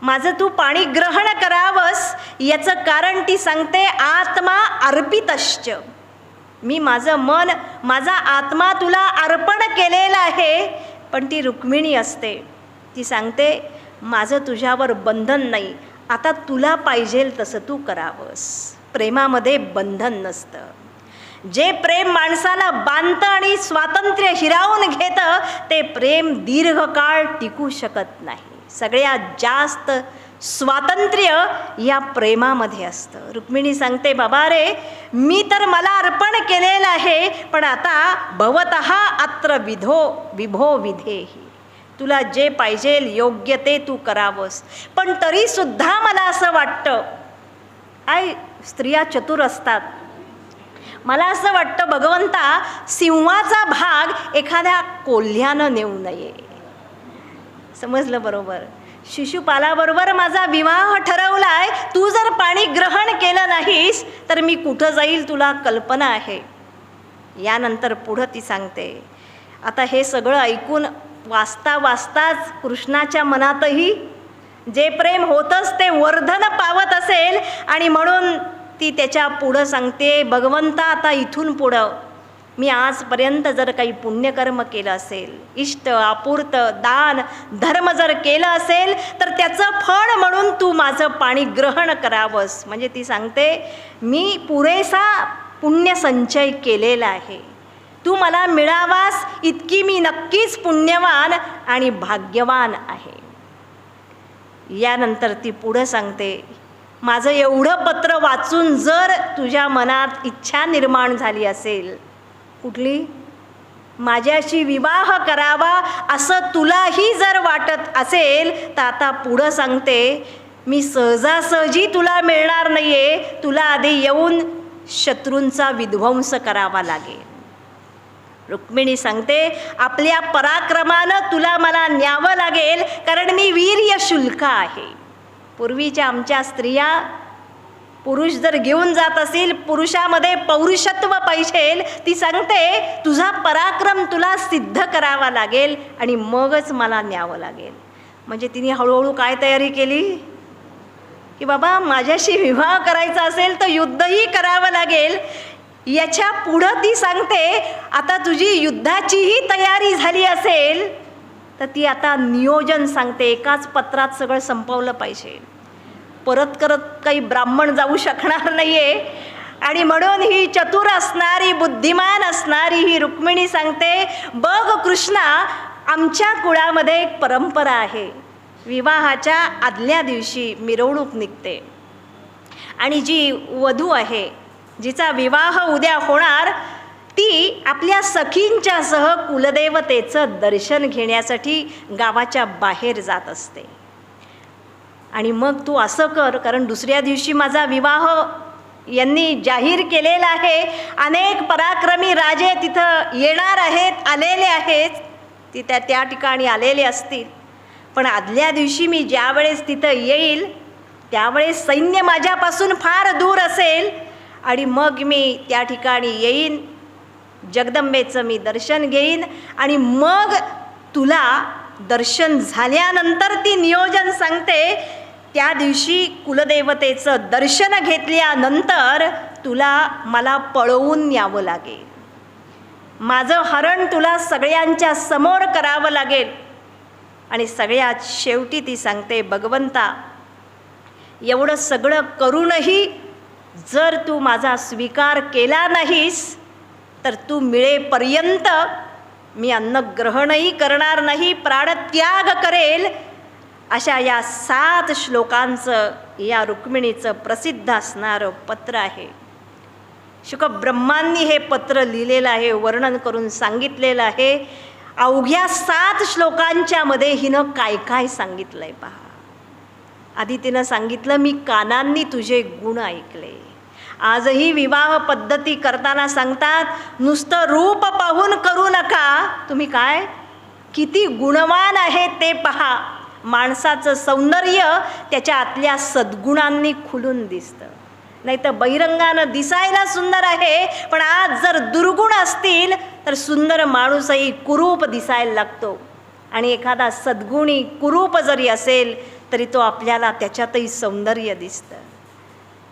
माझं तू पाणी ग्रहण करावंस याचं कारण ती सांगते, आत्मा अर्पितश्च. मी माझं मन, माझा आत्मा तुला अर्पण केलेला आहे. पण ती रुक्मिणी असते, ती सांगते, माझं तुझ्यावर बंधन नाही, आता तुला पाहिजेल तसं तू करावंस. प्रेमामध्ये बंधन नसतं. जे प्रेम माणसाला बांधतं आणि स्वातंत्र्य हिरावून घेतं ते प्रेम दीर्घकाळ टिकू शकत नाही. सगळ्यात जास्त स्वातंत्र्य या प्रेमामध्ये असतं. रुक्मिणी सांगते, बाबा रे, मी तर मला अर्पण केलेलं आहे, पण आता भवतः अत्र विभो विधेही. तुला जे पाहिजे योग्य ते तू करावंस. पण तरीसुद्धा मला असं वाटतं, स्त्रिया चतुर असतात, मला असं वाटतं भगवंता सिंहाचा भाग एखाद्या कोल्ह्यानं नेऊ नये. समजलं बरोबर? शिशुपालाबरोबर माझा विवाह ठरवलाय, तू जर पाणी ग्रहण केलं नाहीस तर मी कुठं जाईल तुला कल्पना आहे. यानंतर पुढं ती सांगते, आता हे सगळं ऐकून वाचताच कृष्णाच्या मनातही जे प्रेम होतंच ते वर्धन पावत असेल आणि म्हणून ती त्याच्या पुढं सांगते, भगवंता आता इथून पुढं मी आजपर्यंत जर काही पुण्यकर्म केलं असेल, इष्ट आपूर्त दान धर्म जर केलं असेल तर त्याचं फळ म्हणून तू माझं पाणी ग्रहण करावंस. म्हणजे ती सांगते, मी पुरेसा पुण्यसंचय केलेला आहे, तू मला मिळावास इतकी मी नक्कीच पुण्यवान आणि भाग्यवान आहे. यानंतर ती पुढं सांगते, माझं एवढं पत्र वाचून जर तुझ्या मनात इच्छा निर्माण झाली असेल कुठली, माझ्याशी विवाह करावा असं तुलाही जर वाटत असेल तर आता पुढं सांगते, मी सहजासहजी तुला मिळणार नाही आहे, तुला आधी येऊन शत्रूंचा विध्वंस करावा लागेल. रुक्मिणी सांगते, आपल्या पराक्रमानं तुला मला न्यावं लागेल, कारण मी वीर्य शुल्क आहे. पूर्वीच्या आमच्या स्त्रिया पुरुष जर घेऊन जात असेल, पुरुषामध्ये पौरुषत्व पाहिजे, ती सांगते तुझा पराक्रम तुला सिद्ध करावा लागेल आणि मगच मला न्यावं लागेल. म्हणजे तिने हळूहळू काय तयारी केली की बाबा माझ्याशी विवाह करायचा असेल तर युद्धही करावं लागेल. याच्या पुढं ती सांगते, आता तुझी युद्धाचीही तयारी झाली असेल तर ती आता नियोजन सांगते. एकाच पत्रात सगळं संपवलं पाहिजे, परत करत काही ब्राह्मण जाऊ शकणार नाही आहे. आणि म्हणून ही चतुर असणारी, बुद्धिमान असणारी ही रुक्मिणी सांगते, बघ कृष्णा, आमच्या कुळामध्ये एक परंपरा आहे. विवाहाच्या आदल्या दिवशी मिरवणूक निघते आणि जी वधू आहे, जिचा विवाह उद्या होणार, ती आपल्या सखींच्या सह कुलदेवतेचं दर्शन घेण्यासाठी गावाच्या बाहेर जात असते. आणि मग तू असं कर, कारण दुसऱ्या दिवशी माझा विवाह यांनी जाहीर केलेला आहे, अनेक पराक्रमी राजे तिथं येणार आहेत, आलेले आहेत, ती त्या ठिकाणी आलेले असतील. पण आदल्या दिवशी मी ज्यावेळेस तिथं येईल त्यावेळेस सैन्य माझ्यापासून फार दूर असेल आणि मग मी त्या ठिकाणी येईन, जगदंबेचं मी दर्शन घेईन आणि मग तुला दर्शन झाल्यानंतर ती नियोजन सांगते, त्या दिवशी कुलदेवतेचं दर्शन घेतल्यानंतर तुला मला पळवून न्यावं लागेल. माझं हरण तुला सगळ्यांच्या समोर करावं लागेल. आणि सगळ्यात शेवटी ती सांगते, भगवंता, एवढं सगळं करूनही जर तू माझा स्वीकार केला नाहीस तर तू मिळेपर्यंत मी अन्न ग्रहणही करणार नाही, प्राणत्याग करेल. अशा या 7 श्लोकांचं या रुक्मिणीचं प्रसिद्ध असणारं पत्र आहे. शुकब्रह्मांनी हे पत्र लिहिलेलं आहे, वर्णन करून सांगितलेलं आहे. अवघ्या 7 श्लोकांच्या मध्ये हिनं काय काय सांगितलंय पहा. आधी तिनं सांगितलं, मी कानांनी तुझे गुण ऐकले. आजही विवाह पद्धती करताना सांगतात, नुसतं रूप पाहून करू नका, तुम्ही काय किती गुणवान आहे ते पहा. माणसाचं सौंदर्य त्याच्या आतल्या सद्गुणांनी खुलून दिसतं. नाही तर बहिरंगानं दिसायला सुंदर आहे, पण आज जर दुर्गुण असतील तर सुंदर माणूसही कुरूप दिसायला लागतो. आणि एखादा सद्गुणी कुरूप जरी असेल तरी तो आपल्याला त्याच्यातही सौंदर्य दिसतं.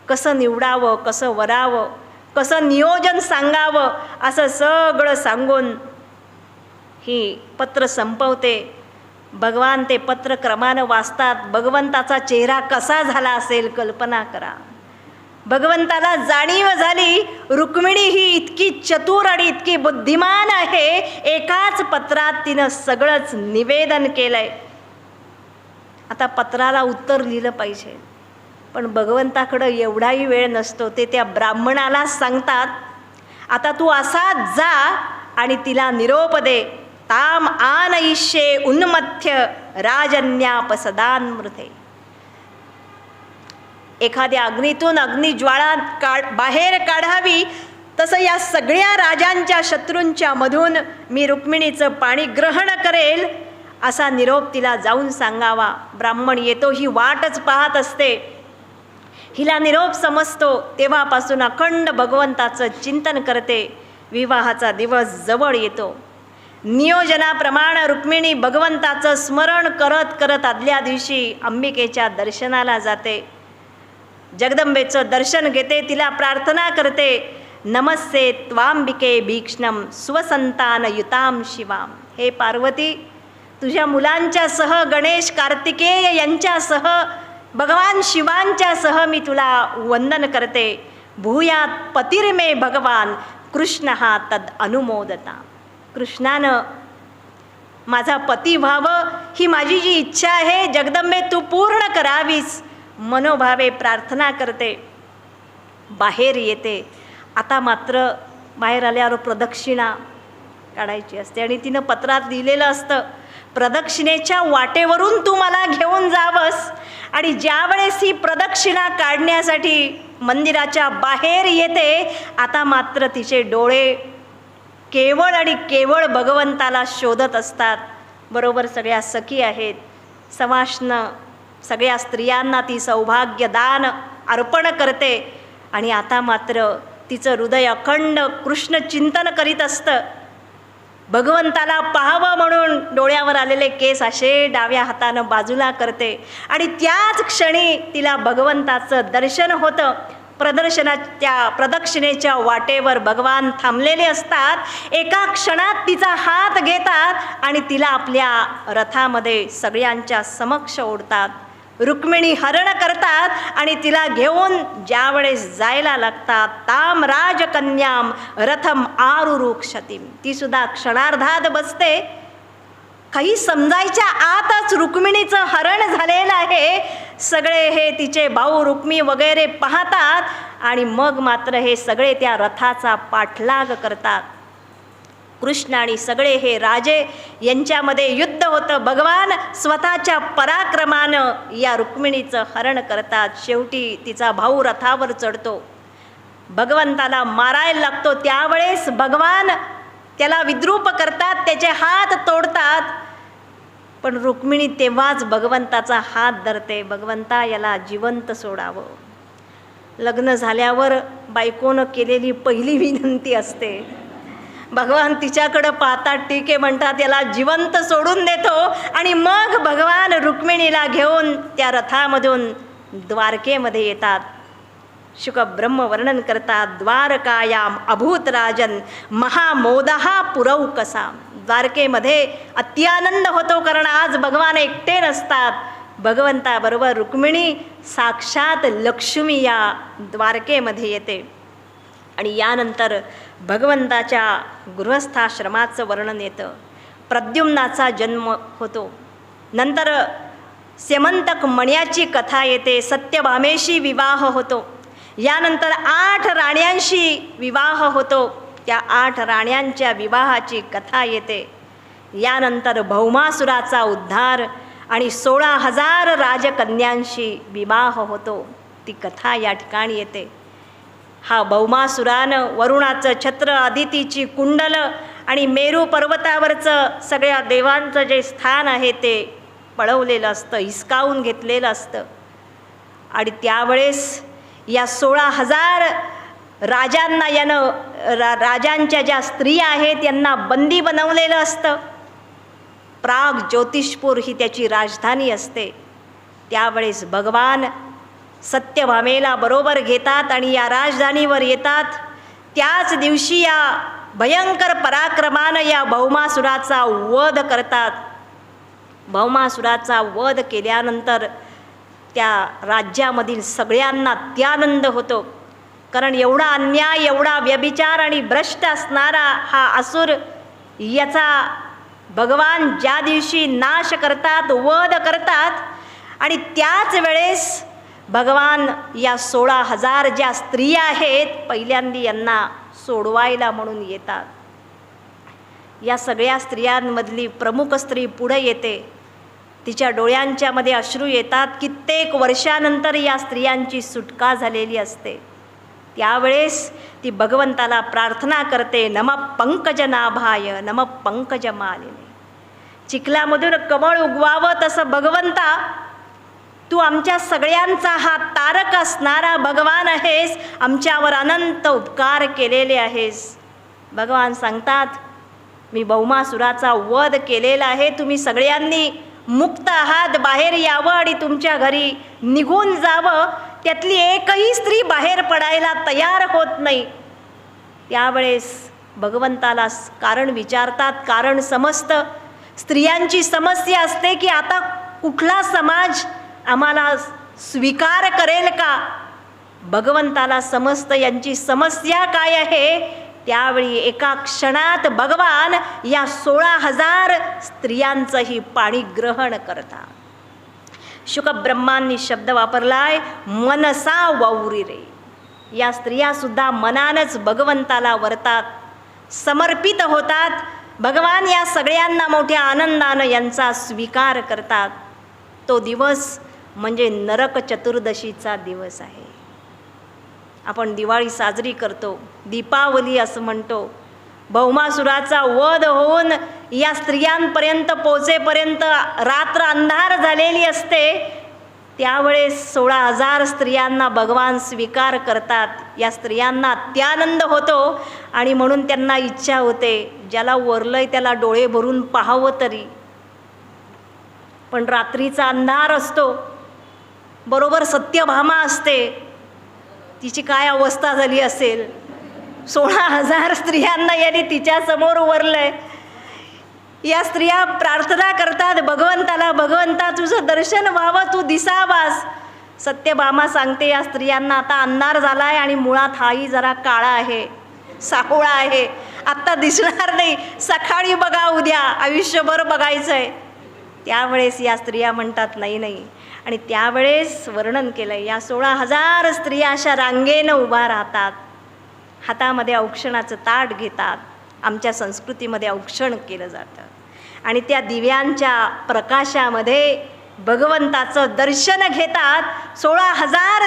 कसं निवडावं, कसं वरावं, कसं नियोजन सांगावं, असं सगळं सांगून ही पत्र संपवते. भगवान ते पत्र क्रमानं वाचतात. भगवंताचा चेहरा कसा झाला असेल कल्पना करा. भगवंताला जाणीव झाली, रुक्मिणी ही इतकी चतुर आणि इतकी बुद्धिमान आहे, एकाच पत्रात तिनं सगळंच निवेदन केलंय. आता पत्राला उत्तर लिहिलं पाहिजे, पण भगवंताकडं एवढाही वेळ नसतो. ते त्या ब्राह्मणाला सांगतात, आता तू असा जा आणि तिला निरोप दे. ताम आनयिष्ये उन्मथ्य राजन्यापसदान्मृते. एखाद्या अग्नीतून अग्निज्वाळा बाहेर काढावी, तसं या सगळ्या राजांच्या शत्रूंच्या मधून मी रुक्मिणीचं पाणी ग्रहण करेल, असा निरोप तिला जाऊन सांगावा. ब्राह्मण येतो, ही वाटच पाहत असते. हिला निरोप समजतो, तेव्हापासून अखंड भगवंताचं चिंतन करते. विवाहाचा दिवस जवळ येतो. नियोजनाप्रमाणे रुक्मिणी भगवंताचं स्मरण करत करत आदल्या दिवशी अंबिकेच्या दर्शनाला जाते. जगदंबेचं दर्शन घेते, तिला प्रार्थना करते, नमस्ते त्वांबिके भीक्ष्णम स्वसंतान युताम शिवाम. हे पार्वती, तुझ्या मुलांच्या सह गणेश कार्तिकेय यांच्यासह भगवान शिवांच्या सह मी तुला वंदन करते. भूयात पतिर्मे भगवान कृष्ण हा तद अनुमोदता. कृष्णानं माझा पती व्हावं ही माझी जी इच्छा आहे, जगदंबे तू पूर्ण करावीस मनोभावे प्रार्थना करते. बाहेर येते. आता मात्र बाहेर आल्यावर प्रदक्षिणा काढायची असते आणि तिनं पत्रात लिहिलेलं असतं, प्रदक्षिणेच्या वाटेवरून तू मला घेऊन जावंस. आणि ज्यावेळेस ही प्रदक्षिणा काढण्यासाठी मंदिराच्या बाहेर येते. आता मात्र तिचे डोळे केवळ आणि केवळ भगवंताला शोधत असतात. बरोबर सगळ्या सखी आहेत, सवाष्ण सगळ्या स्त्रियांना ती सौभाग्यदान अर्पण करते. आणि आता मात्र तिचं हृदय अखंड कृष्ण चिंतन करीत असतं. भगवंताला पाहावं म्हणून डोळ्यावर आलेले केस असे डाव्या हातानं बाजूला करते आणि त्याच क्षणी तिला भगवंताचं दर्शन होतं. प्रदक्षिणेच्या वाटेवर भगवान थांबलेले असतात. एका क्षणात तिचा हात घेतात आणि तिला आपल्या रथामध्ये सगळ्यांच्या समक्ष ओढतात. रुक्मिणी हरण करतात आणि तिला घेऊन ज्यावेळेस जायला लागतात, ताम राजकन्याम रथम आरुरुक्षतीम, ती सुद्धा क्षणार्धात बसते. काही समजायच्या आतच रुक्मिणीचं हरण झालेलं आहे. सगळे हे तिचे भाऊ रुक्मी वगैरे पाहतात आणि मग मात्र हे सगळे त्या रथाचा पाठलाग करतात. कृष्ण आणि सगळे हे राजे यांच्यामध्ये युद्ध होतं. भगवान स्वतःच्या पराक्रमानं या रुक्मिणीचं हरण करतात. शेवटी तिचा भाऊ रथावर चढतो, भगवंताला मारायला लागतो. त्यावेळेस भगवान त्याला विद्रूप करतात, त्याचे हात तोडतात. पण रुक्मिणी तेव्हाच भगवंताचा हात धरते, भगवंता याला जिवंत सोडावं. लग्न झाल्यावर बायकोनं केलेली पहिली विनंती असते. भगवान तिच्याकडं पाहतात, ठीक आहे म्हणतात, याला जिवंत सोडून देतो. आणि मग भगवान रुक्मिणीला घेऊन त्या रथामधून द्वारकेमध्ये येतात. शुकब्रह्म वर्णन करतात, द्वारकायाम अभूत राजन महामोदहा पुरौकसा. द्वारकेमध्ये अत्यानंद होतो, कारण आज भगवान एकटे नसतात. भगवंताबरोबर रुक्मिणी साक्षात लक्ष्मी या द्वारकेमध्ये येते. आणि यानंतर भगवंताच्या गृहस्थाश्रमाचं वर्णन येतं. प्रद्युम्नाचा जन्म होतो. नंतर स्यमंतक मण्याची कथा येते. सत्यभामेशी विवाह होतो. यानंतर 8 राण्यांशी विवाह होतो. त्या 8 राण्यांच्या विवाहाची कथा येते. यानंतर भौमासुराचा उद्धार आणि 16,000 राजकन्यांशी विवाह होतो. ती कथा या ठिकाणी येते. हा भौमासुरानं वरुणाचं छत्र, अदितीची कुंडल आणि मेरू पर्वतावरचं सगळ्या देवांचं जे स्थान आहे ते पळवलेलं असतं, हिसकावून घेतलेलं असतं. आणि त्यावेळेस या 16,000 राजांना यानं राजांच्या ज्या स्त्रिया आहेत यांना बंदी बनवलेलं असतं. प्राग ज्योतिषपूर ही त्याची राजधानी असते. त्यावेळेस भगवान सत्यभामेला बरोबर घेतात आणि या राजधानीवर येतात. त्याच दिवशी या भयंकर पराक्रमानं या भौमासुराचा वध करतात. भौमासुराचा वध केल्यानंतर त्या राज्यामधील सगळ्यांना त्यानंद होतो. कारण एवढा अन्याय, एवढा व्यभिचार आणि भ्रष्ट असणारा हा असुर, याचा भगवान ज्या दिवशी नाश करतात, वध करतात. आणि त्याच वेळेस भगवान या 16,000 ज्या स्त्रिया आहेत पहिल्यांदा यांना सोडवायला म्हणून येतात. या सगळ्या स्त्रियांमधली प्रमुख स्त्री पुढे येते. तिच्या डोळ्यांच्यामध्ये अश्रू येतात. कित्येक वर्षानंतर या स्त्रियांची सुटका झालेली असते. त्यावेळेस ती भगवंताला प्रार्थना करते, नमः पंकजनाभाय नमः पंकजमालिने. चिखलामधून कमळ उगवावं तसं भगवंता तू आमच्या सगळ्यांचा हा तारक असणारा भगवान आहेस, आमच्यावर अनंत उपकार केलेले आहेस. भगवान सांगतात, मी भौमासुराचा वध केलेला आहे, तुम्ही सगळ्यांनी मुक्त आहात, बाहेर यावं आणि तुमच्या घरी निघून जावं. त्यातली एकही स्त्री बाहेर पडायला तयार होत नाही. त्यावेळेस भगवंताला कारण विचारतात. कारण समजतं. स्त्रियांची समस्या असते की आता कुठला समाज आम्हाला स्वीकार करेल का. भगवंताला समजतं यांची समस्या काय आहे. त्यावेळी एका क्षणात भगवान या 16,000 स्त्रियांचंही पाणीग्रहण करतात. शुकब्रह्मांनी शब्द वापरलाय, मनसा वौरी रे. या स्त्रियासुद्धा मनानच भगवंताला वरतात, समर्पित होतात. भगवान या सगळ्यांना मोठ्या आनंदानं यांचा स्वीकार करतात. तो दिवस म्हणजे नरक चतुर्दशीचा दिवस आहे. आपण दिवाळी साजरी करतो, दीपावली असं म्हणतो. भौमासुराचा वध होऊन या स्त्रियांपर्यंत पोचेपर्यंत रात्र अंधार झालेली असते. त्यावेळेस 16,000 स्त्रियांना भगवान स्वीकार करतात. या स्त्रियांना अत्यानंद होतो आणि म्हणून त्यांना इच्छा होते ज्याला वरलंय त्याला डोळे भरून पाहावं तरी. पण रात्रीचा अंधार असतो, बरोबर सत्यभामा असते, तिची काय अवस्था झाली असेल. 16,000 स्त्रियांना याने तिच्यासमोर उरलंय. या स्त्रिया प्रार्थना करतात भगवंताला, भगवंता तुझं दर्शन व्हावं, तू दिसावास. सत्यभामा सांगते या स्त्रियांना आता अंधार झाला आहे आणि मुळात हाही जरा काळा आहे, सावळा आहे, आत्ता दिसणार नाही, सकाळी बघा, उद्या आयुष्यभर बघायचं आहे. त्यावेळेस या स्त्रिया म्हणतात नाही नाही. आणि त्यावेळेस वर्णन केलं आहे, या 16,000 स्त्रिया अशा रांगेनं उभा राहतात, हातामध्ये औक्षणाचं ताट घेतात. आमच्या संस्कृतीमध्ये औक्षण केलं जातं आणि त्या दिव्यांच्या प्रकाशामध्ये भगवंताचं दर्शन घेतात. 16,000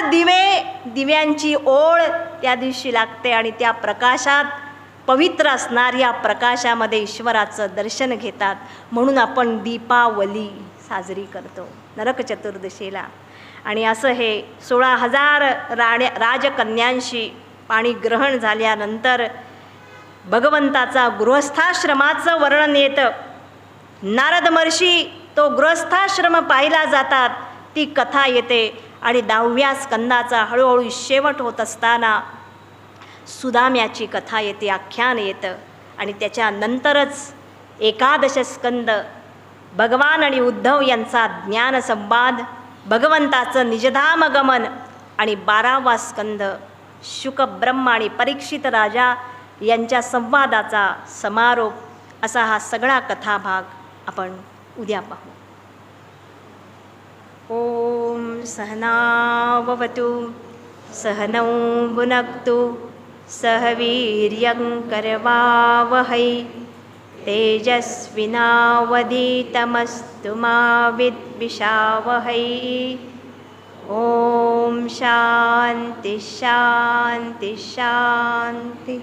दिव्यांची ओळ त्या दिवशी लागते आणि त्या प्रकाशात, पवित्र असणाऱ्या प्रकाशामध्ये ईश्वराचं दर्शन घेतात. म्हणून आपण दीपावली साजरी करतो नरक चतुर्दशीला. आणि असं हे 16,000 राजकन्यांशी पाणी ग्रहण झाल्यानंतर भगवंताचा गृहस्थाश्रमाचं वर्णन येतं. नारद महर्षी तो गृहस्थाश्रम पाहायला जातात, ती कथा येते. आणि 10व्या स्कंदाचा हळूहळू शेवट होत असताना सुदाम्याची कथा येते, आख्यान येतं. आणि त्याच्यानंतरच 11 स्कंद भगवान आणि उद्धव यांचा ज्ञानसंवाद, भगवंताचं निजधाम गमन. आणि 12वा स्कंद शुकब्रह्म आणि परीक्षित राजा यांच्या संवादाचा समारोप. असा हा सगळा कथाभाग आपण उद्या पाहू. ओम सहनाववतु सहनौ भुनक्तु सह वीर्यं करवावहै तेजस्विनावधीतमस्तु मा विद्विषावहै. ओम शांति शांति शांति.